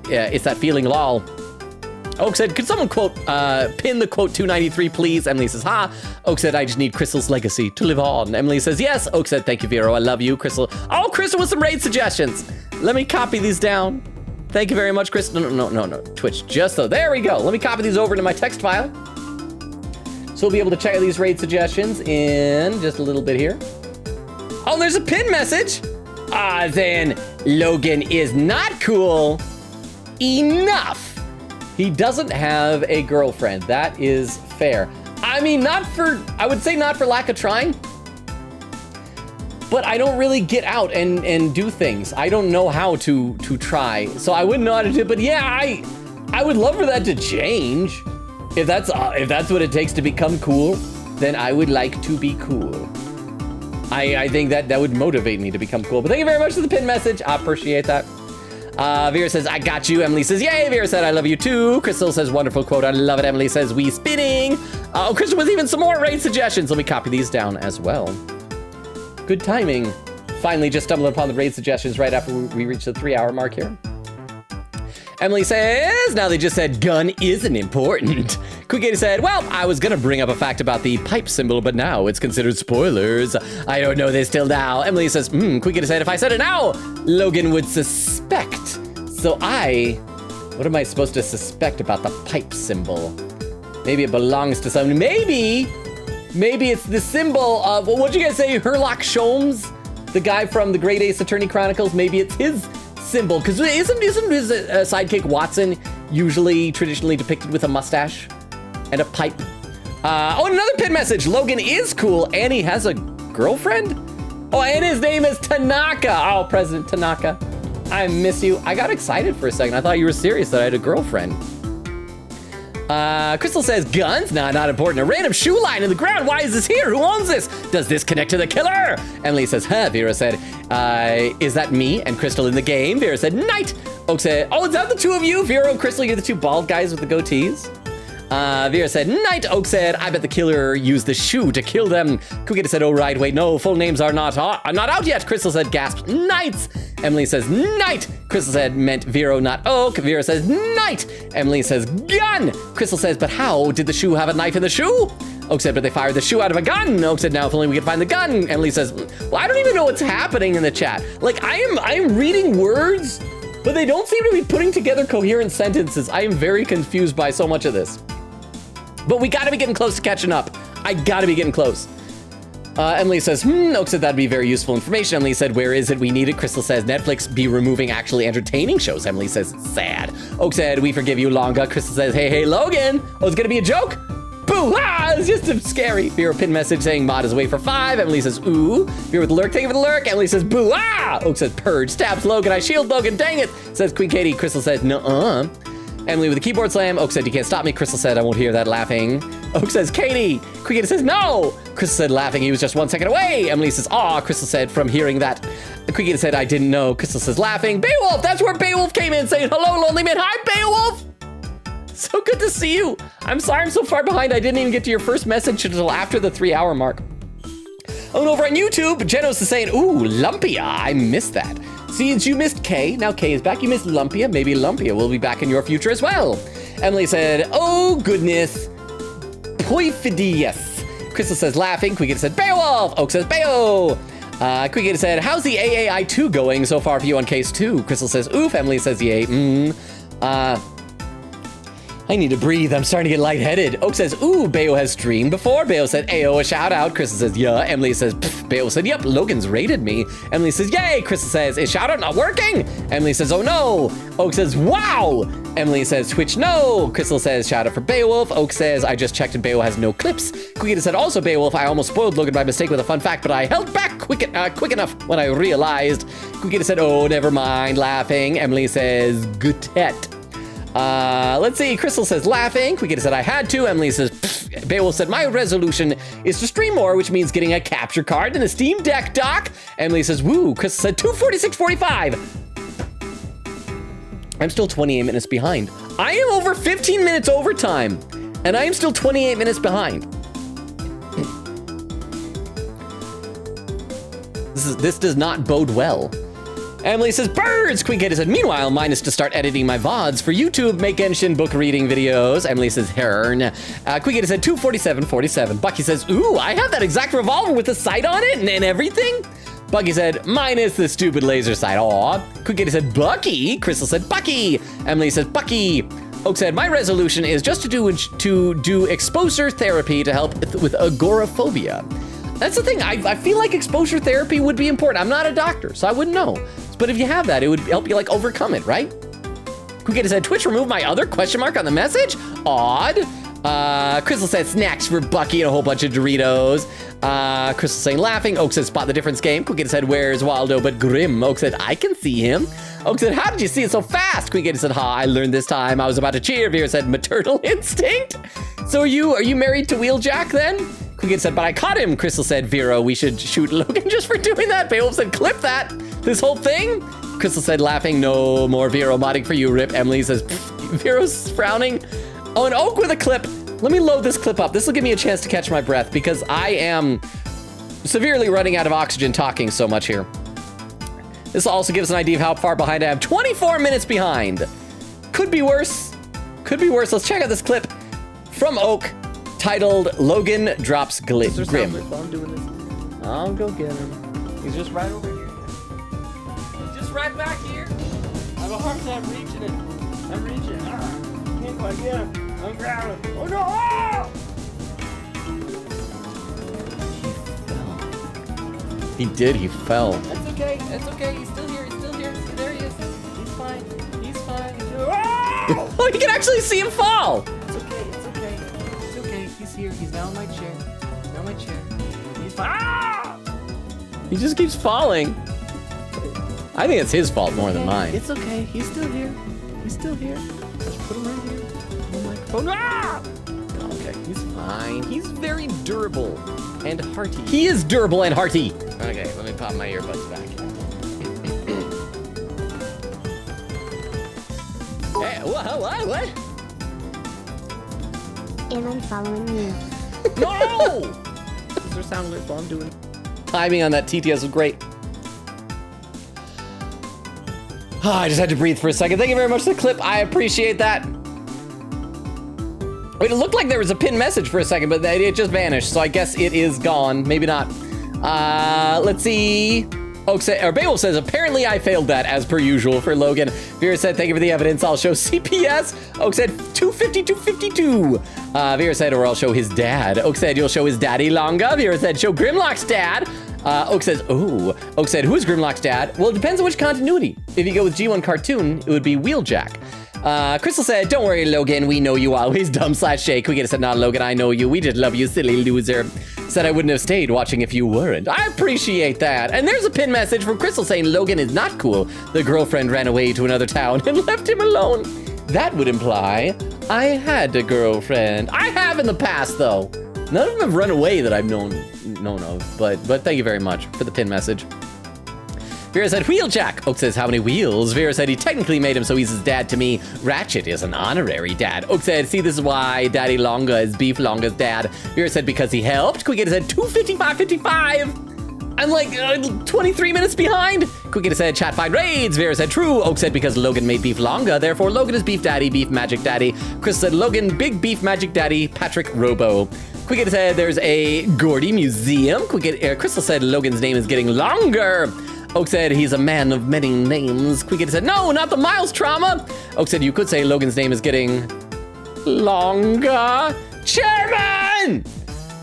feeling lol? Oak said, could someone pin the quote 293, please? Emily says, ha. Oak said, I just need Crystal's legacy to live on. Emily says, yes. Oak said, thank you, Vero. I love you, Crystal. Oh, Crystal with some raid suggestions. Let me copy these down. Thank you very much, Crystal. No. Twitch, just so. There we go. Let me copy these over into my text file. So we'll be able to check out these raid suggestions in just a little bit here. Oh, there's a pin message. Then Logan is not cool enough. He doesn't have a girlfriend. That is fair. I mean, I would say not for lack of trying, but I don't really get out and do things. I don't know how to try, so I wouldn't know how to do it. But yeah, I would love for that to change. If that's what it takes to become cool, then I would like to be cool. I think that would motivate me to become cool. But thank you very much for the pin message. I appreciate that. Vera says, I got you. Emily says, yay. Vera said, I love you too. Crystal says, wonderful quote. I love it. Emily says, we spinning. Oh, Crystal with even some more raid suggestions. Let me copy these down as well. Good timing. Finally just stumbled upon the raid suggestions right after we reached the 3-hour mark here. Emily says, now they just said gun isn't important. Quickity said, well, I was gonna bring up a fact about the pipe symbol, but now it's considered spoilers. I don't know this till now. Emily says, Quickity said, if I said it now, Logan would suspect. So what am I supposed to suspect about the pipe symbol? Maybe it belongs to someone. Maybe it's the symbol of, well, what'd you guys say, Herlock Sholmes? The guy from the Great Ace Attorney Chronicles? Maybe it's his symbol, because isn't his sidekick Watson usually traditionally depicted with a mustache and a pipe? Oh, another pin message. Logan is cool and he has a girlfriend? Oh, and his name is Tanaka. Oh, President Tanaka, I miss you. I got excited for a second. I thought you were serious that I had a girlfriend. Crystal says, guns? Nah, not important. A random shoe line in the ground. Why is this here? Who owns this? Does this connect to the killer? Emily says, huh. Vera said, is that me and Crystal in the game? Vera said, night. Oak said, oh, is that the two of you? Vera and Crystal, you're the two bald guys with the goatees? Vera said, night. Oak said, I bet the killer used the shoe to kill them. Kukita said, oh, right, wait, no, full names are not out yet. Crystal said, gasp, nights. Emily says, night. Crystal said, meant Vero, not Oak. Vera says, night. Emily says, gun. Crystal says, but how did the shoe have a knife in the shoe? Oak said, but they fired the shoe out of a gun. Oak said, now if only we could find the gun. Emily says, well, I don't even know what's happening in the chat. Like, I am reading words, but they don't seem to be putting together coherent sentences. I am very confused by so much of this. But we gotta be getting close to catching up. I gotta be getting close. Emily says, Oak said that'd be very useful information. Emily said, where is it? We need it. Crystal says, Netflix be removing actually entertaining shows. Emily says, sad. Oak said, we forgive you, Longa. Crystal says, hey, Logan. Oh, it's gonna be a joke? Boo, it's just scary. Vera pin message saying mod is away for 5. Emily says, ooh. Vera with the lurk, thank you for the lurk. Emily says, boo, Oak says, purge, stabs Logan, I shield Logan, dang it. Says Queen Katie. Crystal says, nuh-uh. Emily with the keyboard slam. Oak said, you can't stop me. Crystal said, I won't hear that laughing. Oak says, Katie. Quickita says, no. Crystal said, laughing, he was just 1 second away. Emily says, aw. Crystal said, from hearing that. Quickita said, I didn't know. Crystal says, laughing. Beowulf, that's where Beowulf came in saying, hello, lonely man. Hi, Beowulf. So good to see you. I'm sorry I'm so far behind. I didn't even get to your first message until after the 3-hour mark. Oh, and over on YouTube, Genos is saying, ooh, Lumpia. I missed that. Since you missed Kay, now Kay is back. You missed Lumpia. Maybe Lumpia will be back in your future as well. Emily said, oh, goodness. Poifidius. Crystal says, laughing. Quickita said, Beowulf. Oak says, Beo. Quickita said, how's the AAI2 going so far for you on case 2? Crystal says, oof. Emily says, yay. I need to breathe. I'm starting to get lightheaded. Oak says, ooh, Bayo has streamed before. Bayo said, ayo, a shout out. Crystal says, yeah. Emily says, pff. Bayo said, yep, Logan's rated me. Emily says, yay. Crystal says, is shout out not working? Emily says, oh no. Oak says, wow. Emily says, Twitch no. Crystal says, shout out for Beowulf. Oak says, I just checked and Bayo has no clips. Quikita said, also Beowulf, I almost spoiled Logan by mistake with a fun fact, but I held back quick enough when I realized. Quikita said, oh, never mind, laughing. Emily says, gutet. Let's see. Crystal says laughing. Quikita said I had to. Emily says pfft. Beowulf said my resolution is to stream more, which means getting a capture card and a Steam Deck dock. Emily says woo. Crystal said 246.45. I'm still 28 minutes behind. I am over 15 minutes overtime, and I am still 28 minutes behind. This does not bode well. Emily says, birds! Queen said, meanwhile, mine is to start editing my VODs for YouTube, make Genshin book reading videos. Emily says, hern. Queen said, 247.47. Bucky says, ooh, I have that exact revolver with the sight on it and everything. Bucky said, minus the stupid laser sight. Aw. Queen said, Bucky. Crystal said, Bucky. Emily says, Bucky. Oak said, my resolution is just to do exposure therapy to help with agoraphobia. That's the thing, I feel like exposure therapy would be important. I'm not a doctor, so I wouldn't know. But if you have that, it would help you like overcome it, right? Quikita said, Twitch remove my other question mark on the message? Odd. Crystal said, snacks for Bucky and a whole bunch of Doritos. Crystal saying, laughing. Oak said, spot the difference game. Quikita said, where's Waldo but Grim? Oak said, I can see him. Oak said, how did you see it so fast? Quikita said, ha, I learned this time. I was about to cheer. Vera said, maternal instinct. So are you married to Wheeljack then? Quikita said, but I caught him. Crystal said, Vero, we should shoot Logan just for doing that. Beowulf said, clip that. This whole thing? Crystal said, laughing, no more Vero modding for you, Rip. Emily says, Vero's frowning. Oh, an Oak with a clip. Let me load this clip up. This will give me a chance to catch my breath because I am severely running out of oxygen talking so much here. This will also give us an idea of how far behind I am. 24 minutes behind. Could be worse. Could be worse. Let's check out this clip from Oak titled Logan Drops Grim. While I'm doing this, I'll go get him. He's just right over here. He's just right back here. I have a hard time reaching it. I'm reaching. Can't quite get him. I'm grabbing. Oh no! Oh! He did. He fell. That's okay. That's okay. He's still here. He's still here. There he is. He's fine. He's fine. Oh! You can actually see him fall. It's okay. It's okay. It's okay. He's here. He's now in my chair. He's now in my chair. He's fine. Ah! He just keeps falling. I think it's his fault more than mine. It's okay. He's still here. He's still here. Let's put him right here. On the microphone. Ah! Okay, he's fine. He's very durable and hearty. He is durable and hearty. Okay, let me pop my earbuds back. Hey, what? And I'm following you. No! Is there sound alerts while I'm doing it? Timing on that TTS was great. I just had to breathe for a second. Thank you very much for the clip. I appreciate that. It looked like there was a pinned message for a second, but it just vanished. So I guess it is gone. Maybe not. Let's see. Beowulf says, apparently I failed that as per usual for Logan. Vera said, thank you for the evidence. I'll show CPS. Oak said, 252. Vera said, or I'll show his dad. Oak said, you'll show his daddy Longa. Vera said, show Grimlock's dad. Oak says, oh. Oak said, who's Grimlock's dad? Well, it depends on which continuity. If you go with G1 cartoon, it would be Wheeljack. Crystal said, don't worry, Logan, we know you always dumb/shake. We said, nah, Logan, I know you. We just love you, silly loser. Said I wouldn't have stayed watching if you weren't. I appreciate that. And there's a pin message from Crystal saying Logan is not cool. The girlfriend ran away to another town and left him alone. That would imply I had a girlfriend. I have in the past, though. None of them have run away that I've known of, but thank you very much for the pin message. Vera said, Wheeljack. Oak says, how many wheels? Vera said, he technically made him so he's his dad to me. Ratchet is an honorary dad. Oak said, see, this is why Daddy Longa is Beef Longa's dad. Vera said, because he helped. Quikita said, 255.55. I'm like 23 minutes behind. Quikita said, chat find raids. Vera said, true. Oak said, because Logan made Beef Longa, therefore Logan is Beef Daddy, Beef Magic Daddy. Chris said, Logan, Big Beef Magic Daddy, Patrick Robo. Quikita said, there's a Gordy museum. Crystal said, Logan's name is getting longer. Oak said, he's a man of many names. Quikita said, no, not the Miles trauma. Oak said, you could say Logan's name is getting longer. Chairman!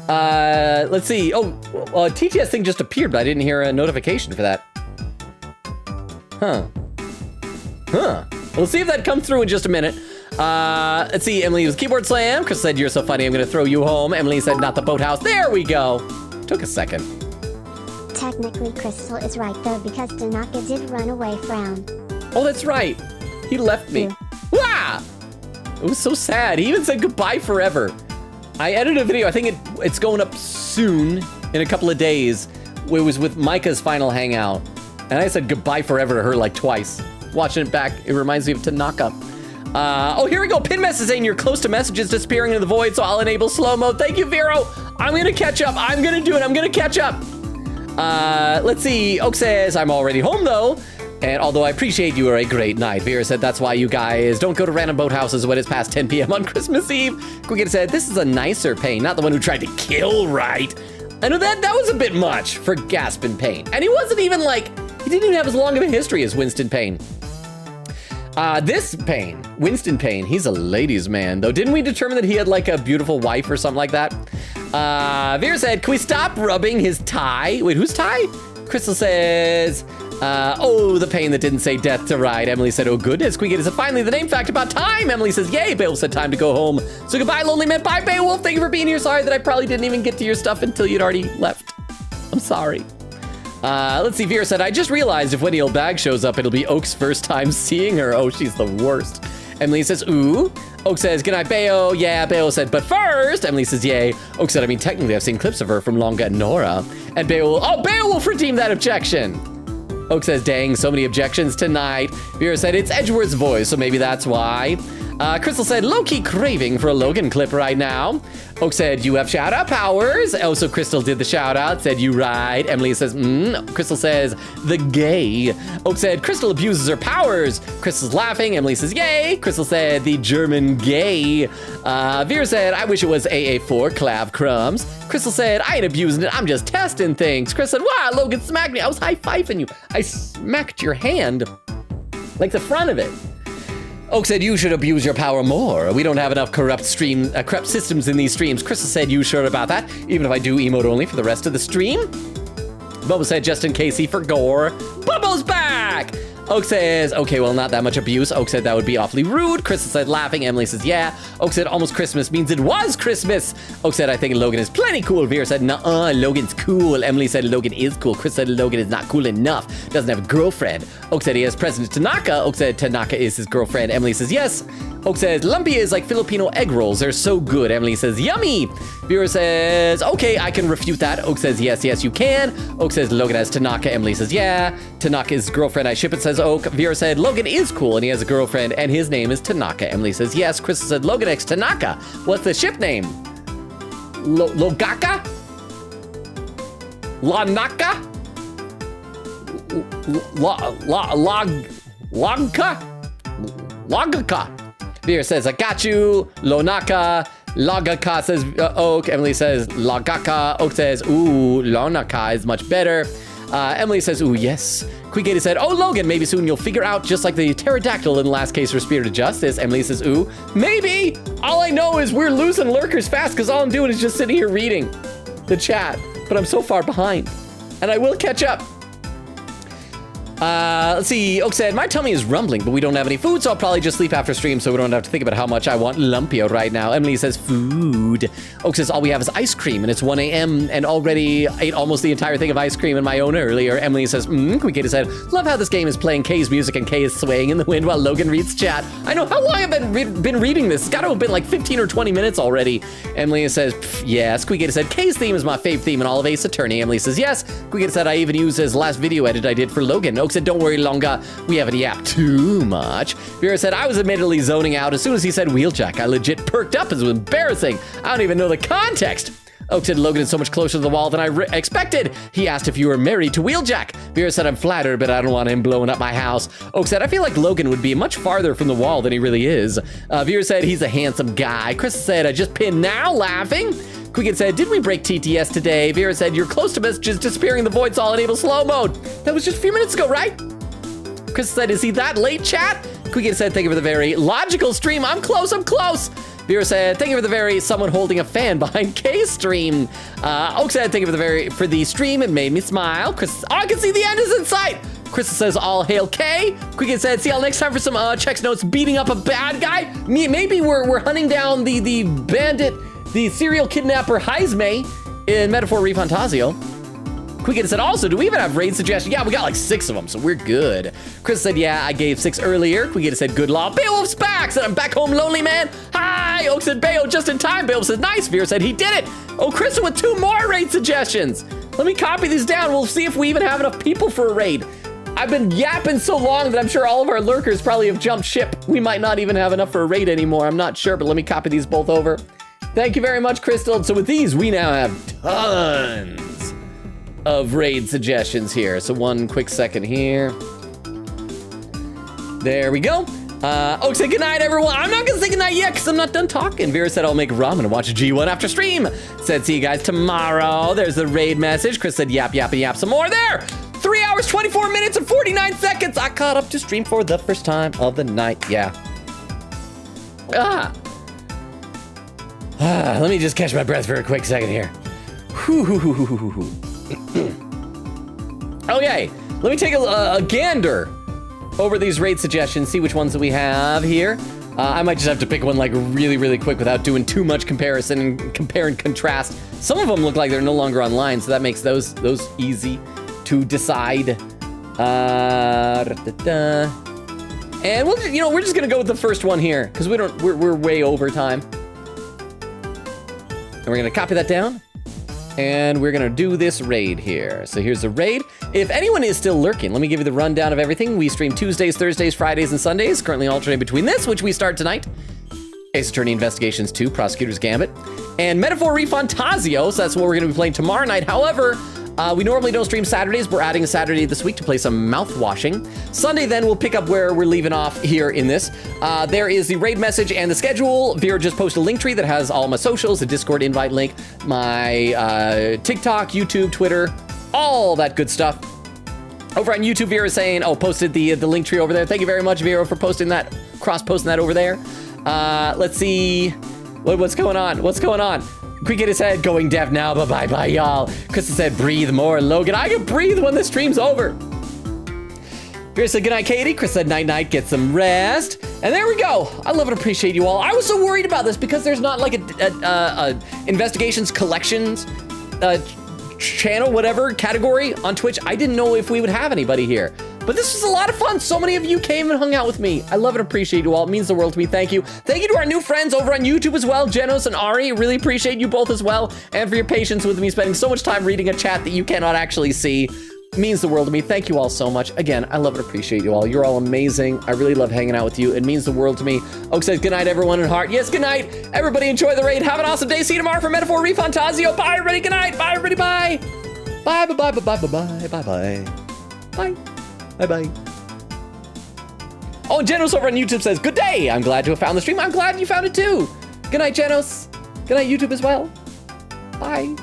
Let's see. Oh, TTS thing just appeared, but I didn't hear a notification for that. Huh. We'll see if that comes through in just a minute. Let's see. Emily was keyboard slam. Chris said, you're so funny, I'm gonna throw you home. Emily said, not the boathouse. There we go. Took a second. Technically, Crystal is right though, because Tanaka did run away from. Oh, that's right. He left me. Wow! It was so sad. He even said goodbye forever. I edited a video. I think it's going up soon, in a couple of days. It was with Micah's final hangout. And I said goodbye forever to her like twice. Watching it back, it reminds me of Tanaka. Oh, here we go. Pin message saying you're close to messages disappearing into the void, so I'll enable slow mode. Thank you, Vero. I'm gonna catch up. I'm gonna do it. I'm gonna catch up. Let's see. Oak says, I'm already home though. And although I appreciate you are a great night, Vera said that's why you guys don't go to random boathouses when it's past 10 p.m. on Christmas Eve. Quicket said, this is a nicer Pain, not the one who tried to kill Right. I know that was a bit much for Gaspin Pain. And he wasn't even like, he didn't even have as long of a history as Winston Payne. This Payne, Winston Payne, he's a ladies' man, though. Didn't we determine that he had like a beautiful wife or something like that? Vera said, can we stop rubbing his tie? Wait, whose tie? Crystal says, oh, the Pain that didn't say death to Ride. Emily said, oh goodness. Squeaky said, finally the name fact about time. Emily says, yay. Beowulf said, time to go home. So goodbye, lonely man. Bye, Beowulf. Thank you for being here. Sorry that I probably didn't even get to your stuff until you'd already left. I'm sorry. Let's see, Vera said, I just realized if Winnie Old Bag shows up, it'll be Oak's first time seeing her. Oh, she's the worst. Emily says, ooh. Oak says, good night, Beo. Yeah, Beo said, but first. Emily says, yay. Oak said, I mean, technically, I've seen clips of her from Longa and Nora. And Beowulf redeemed that objection. Oak says, dang, so many objections tonight. Vera said, it's Edgeworth's voice, so maybe that's why. Crystal said, low-key craving for a Logan clip right now. Oak said, you have shout-out powers. Oh, so Crystal did the shout-out, said, you right. Emily says, Crystal says, the gay. Oak said, Crystal abuses her powers. Crystal's laughing. Emily says, yay. Crystal said, the German gay. Vera said, I wish it was AA4 Clav Crumbs. Crystal said, I ain't abusing it, I'm just testing things. Chris said, wow, Logan smacked me. I was high-fiving you. I smacked your hand, like the front of it. Oak said, you should abuse your power more. We don't have enough corrupt systems in these streams. Crystal said, you sure about that? Even if I do emote only for the rest of the stream? Bubba said, just in case he forgot. Bubba's back! Oak says, okay, well, not that much abuse. Oak said that would be awfully rude. Crystal said, laughing. Emily says, yeah. Oak said, almost Christmas means it was Christmas. Oak said, I think Logan is plenty cool. Vera said, nuh-uh, Logan's cool. Emily said, Logan is cool. Chris said, Logan is not cool enough. Doesn't have a girlfriend. Oak said, he has President Tanaka. Oak said, Tanaka is his girlfriend. Emily says, yes. Oak says, lumpia is like Filipino egg rolls. They're so good. Emily says, yummy. Vera says, okay, I can refute that. Oak says, yes, you can. Oak says, Logan has Tanaka. Emily says, yeah. Tanaka is girlfriend. I ship it, says Oak. Vera said, Logan is cool and he has a girlfriend and his name is Tanaka. Emily says, yes. Crystal said, Logan X Tanaka. What's the ship name? Logaka? Lanaka? Logaka? Vera says, I got you. Lonaka. Logaka, says Oak. Emily says, Logaka. Oak says, ooh, Lonaka is much better. Emily says, ooh, yes. Quigator said, oh, Logan, maybe soon you'll figure out just like the pterodactyl in the last case for Spirit of Justice. Emily says, ooh, maybe. All I know is we're losing lurkers fast because all I'm doing is just sitting here reading the chat. But I'm so far behind. And I will catch up. Let's see. Oak said, my tummy is rumbling, but we don't have any food, so I'll probably just sleep after stream so we don't have to think about how much I want lumpia right now. Emily says, food. Oak says, all we have is ice cream, and it's 1 a.m. and already ate almost the entire thing of ice cream in my own earlier. Emily says, Quigator said, love how this game is playing Kay's music and Kay is swaying in the wind while Logan reads chat. I know, how long have I been reading this? It's got to have been like 15 or 20 minutes already. Emily says, yes. Quigator said, Kay's theme is my fave theme in all of Ace Attorney. Emily says, yes. Quigator said, I even used his last video edit I did for Logan. Oak said, don't worry, Longa, we haven't yapped too much. Vera said, I was admittedly zoning out. As soon as he said Wheeljack, I legit perked up. It was embarrassing. I don't even know the context. Oak said, Logan is so much closer to the wall than I expected. He asked if you were married to Wheeljack. Vera said, I'm flattered, but I don't want him blowing up my house. Oak said, I feel like Logan would be much farther from the wall than he really is. Vera said, he's a handsome guy. Chris said, I just pinned now, laughing. Quicken said, did we break TTS today? Vera said, you're close to messages disappearing in the void, so I'll enable slow mode. That was just a few minutes ago, right? Chris said, is he that late, chat? Quicken said, thank you for the very logical stream. I'm close. Vera said, thank you for someone holding a fan behind K's stream. Oak said, thank you for the stream. It made me smile. Chris, I can see the end is in sight. Krista says, all hail K. Quicken said, see y'all next time for some checks notes beating up a bad guy. Maybe we're hunting down the bandit, the serial kidnapper Heisme in Metaphor Refantasio. Quicken said, also, do we even have raid suggestions? Yeah, we got like 6 of them, so we're good. Chris said, yeah, I gave 6 earlier. Quicken said, good law. Beowulf's back. Said, I'm back home, lonely man. Hi. Oak said, Bayo, just in time. Beowulf said, nice. Vera said, he did it. Oh, Krista with 2 more raid suggestions. Let me copy these down. We'll see if we even have enough people for a raid. I've been yapping so long that I'm sure all of our lurkers probably have jumped ship. We might not even have enough for a raid anymore. I'm not sure, but let me copy these both over. Thank you very much, Crystal. So with these, we now have tons of raid suggestions here. So one quick second here. There we go. Oak said good night, everyone. I'm not gonna say good night yet because I'm not done talking. Vera said I'll make ramen and watch G1 after stream. Said see you guys tomorrow. There's the raid message. Chris said yap, yap, and yap some more there. 3 hours, 24 minutes, and 49 seconds. I caught up to stream for the first time of the night. Yeah. Let me just catch my breath for a quick second here. Okay, let me take a gander over these raid suggestions, see which ones that we have here. I might just have to pick one like really quick without doing too much comparison and compare and contrast. Some of them look like they're no longer online, so that makes those easy to decide. And we're just gonna go with the first one here because we're way over time. And we're gonna copy that down. And we're gonna do this raid here. So here's the raid. If anyone is still lurking, let me give you the rundown of everything. We stream Tuesdays, Thursdays, Fridays, and Sundays, currently alternating between this, which we start tonight, Ace Attorney Investigations 2, Prosecutor's Gambit, and Metaphor Refantasio, so that's what we're gonna be playing tomorrow night. However, we normally don't stream Saturdays. We're adding a Saturday this week to play some mouth washing. Sunday, then, we'll pick up where we're leaving off here in this. There is the raid message and the schedule. Vera just posted a link tree that has all my socials, the Discord invite link, my TikTok, YouTube, Twitter, all that good stuff. Over on YouTube, Vera is saying, posted the link tree over there. Thank you very much, Vera, for posting that, cross-posting that over there. Let's see, what's going on? What's going on? Quick hit his head, going deaf now, bye-bye, y'all. Krista said, breathe more, Logan. I can breathe when the stream's over. Vera said, good night, Katie. Chris said, night-night, get some rest. And there we go. I love and appreciate you all. I was so worried about this because there's not like a investigations collections channel, whatever, category on Twitch. I didn't know if we would have anybody here. But this was a lot of fun. So many of you came and hung out with me. I love and appreciate you all. It means the world to me. Thank you. Thank you to our new friends over on YouTube as well, Genos and Ari. Really appreciate you both as well. And for your patience with me spending so much time reading a chat that you cannot actually see. It means the world to me. Thank you all so much. Again, I love and appreciate you all. You're all amazing. I really love hanging out with you. It means the world to me. Oak says, good night, everyone in heart. Yes, good night. Everybody enjoy the raid. Have an awesome day. See you tomorrow for Metaphor Refantasio. Bye, everybody. Good night. Bye, everybody. Bye. Bye, bye, bye, bye, bye, bye, bye, bye. Bye. Bye, bye. Oh, and Genos over on YouTube says, good day. I'm glad to have found the stream. I'm glad you found it too. Good night, Genos. Good night, YouTube as well. Bye.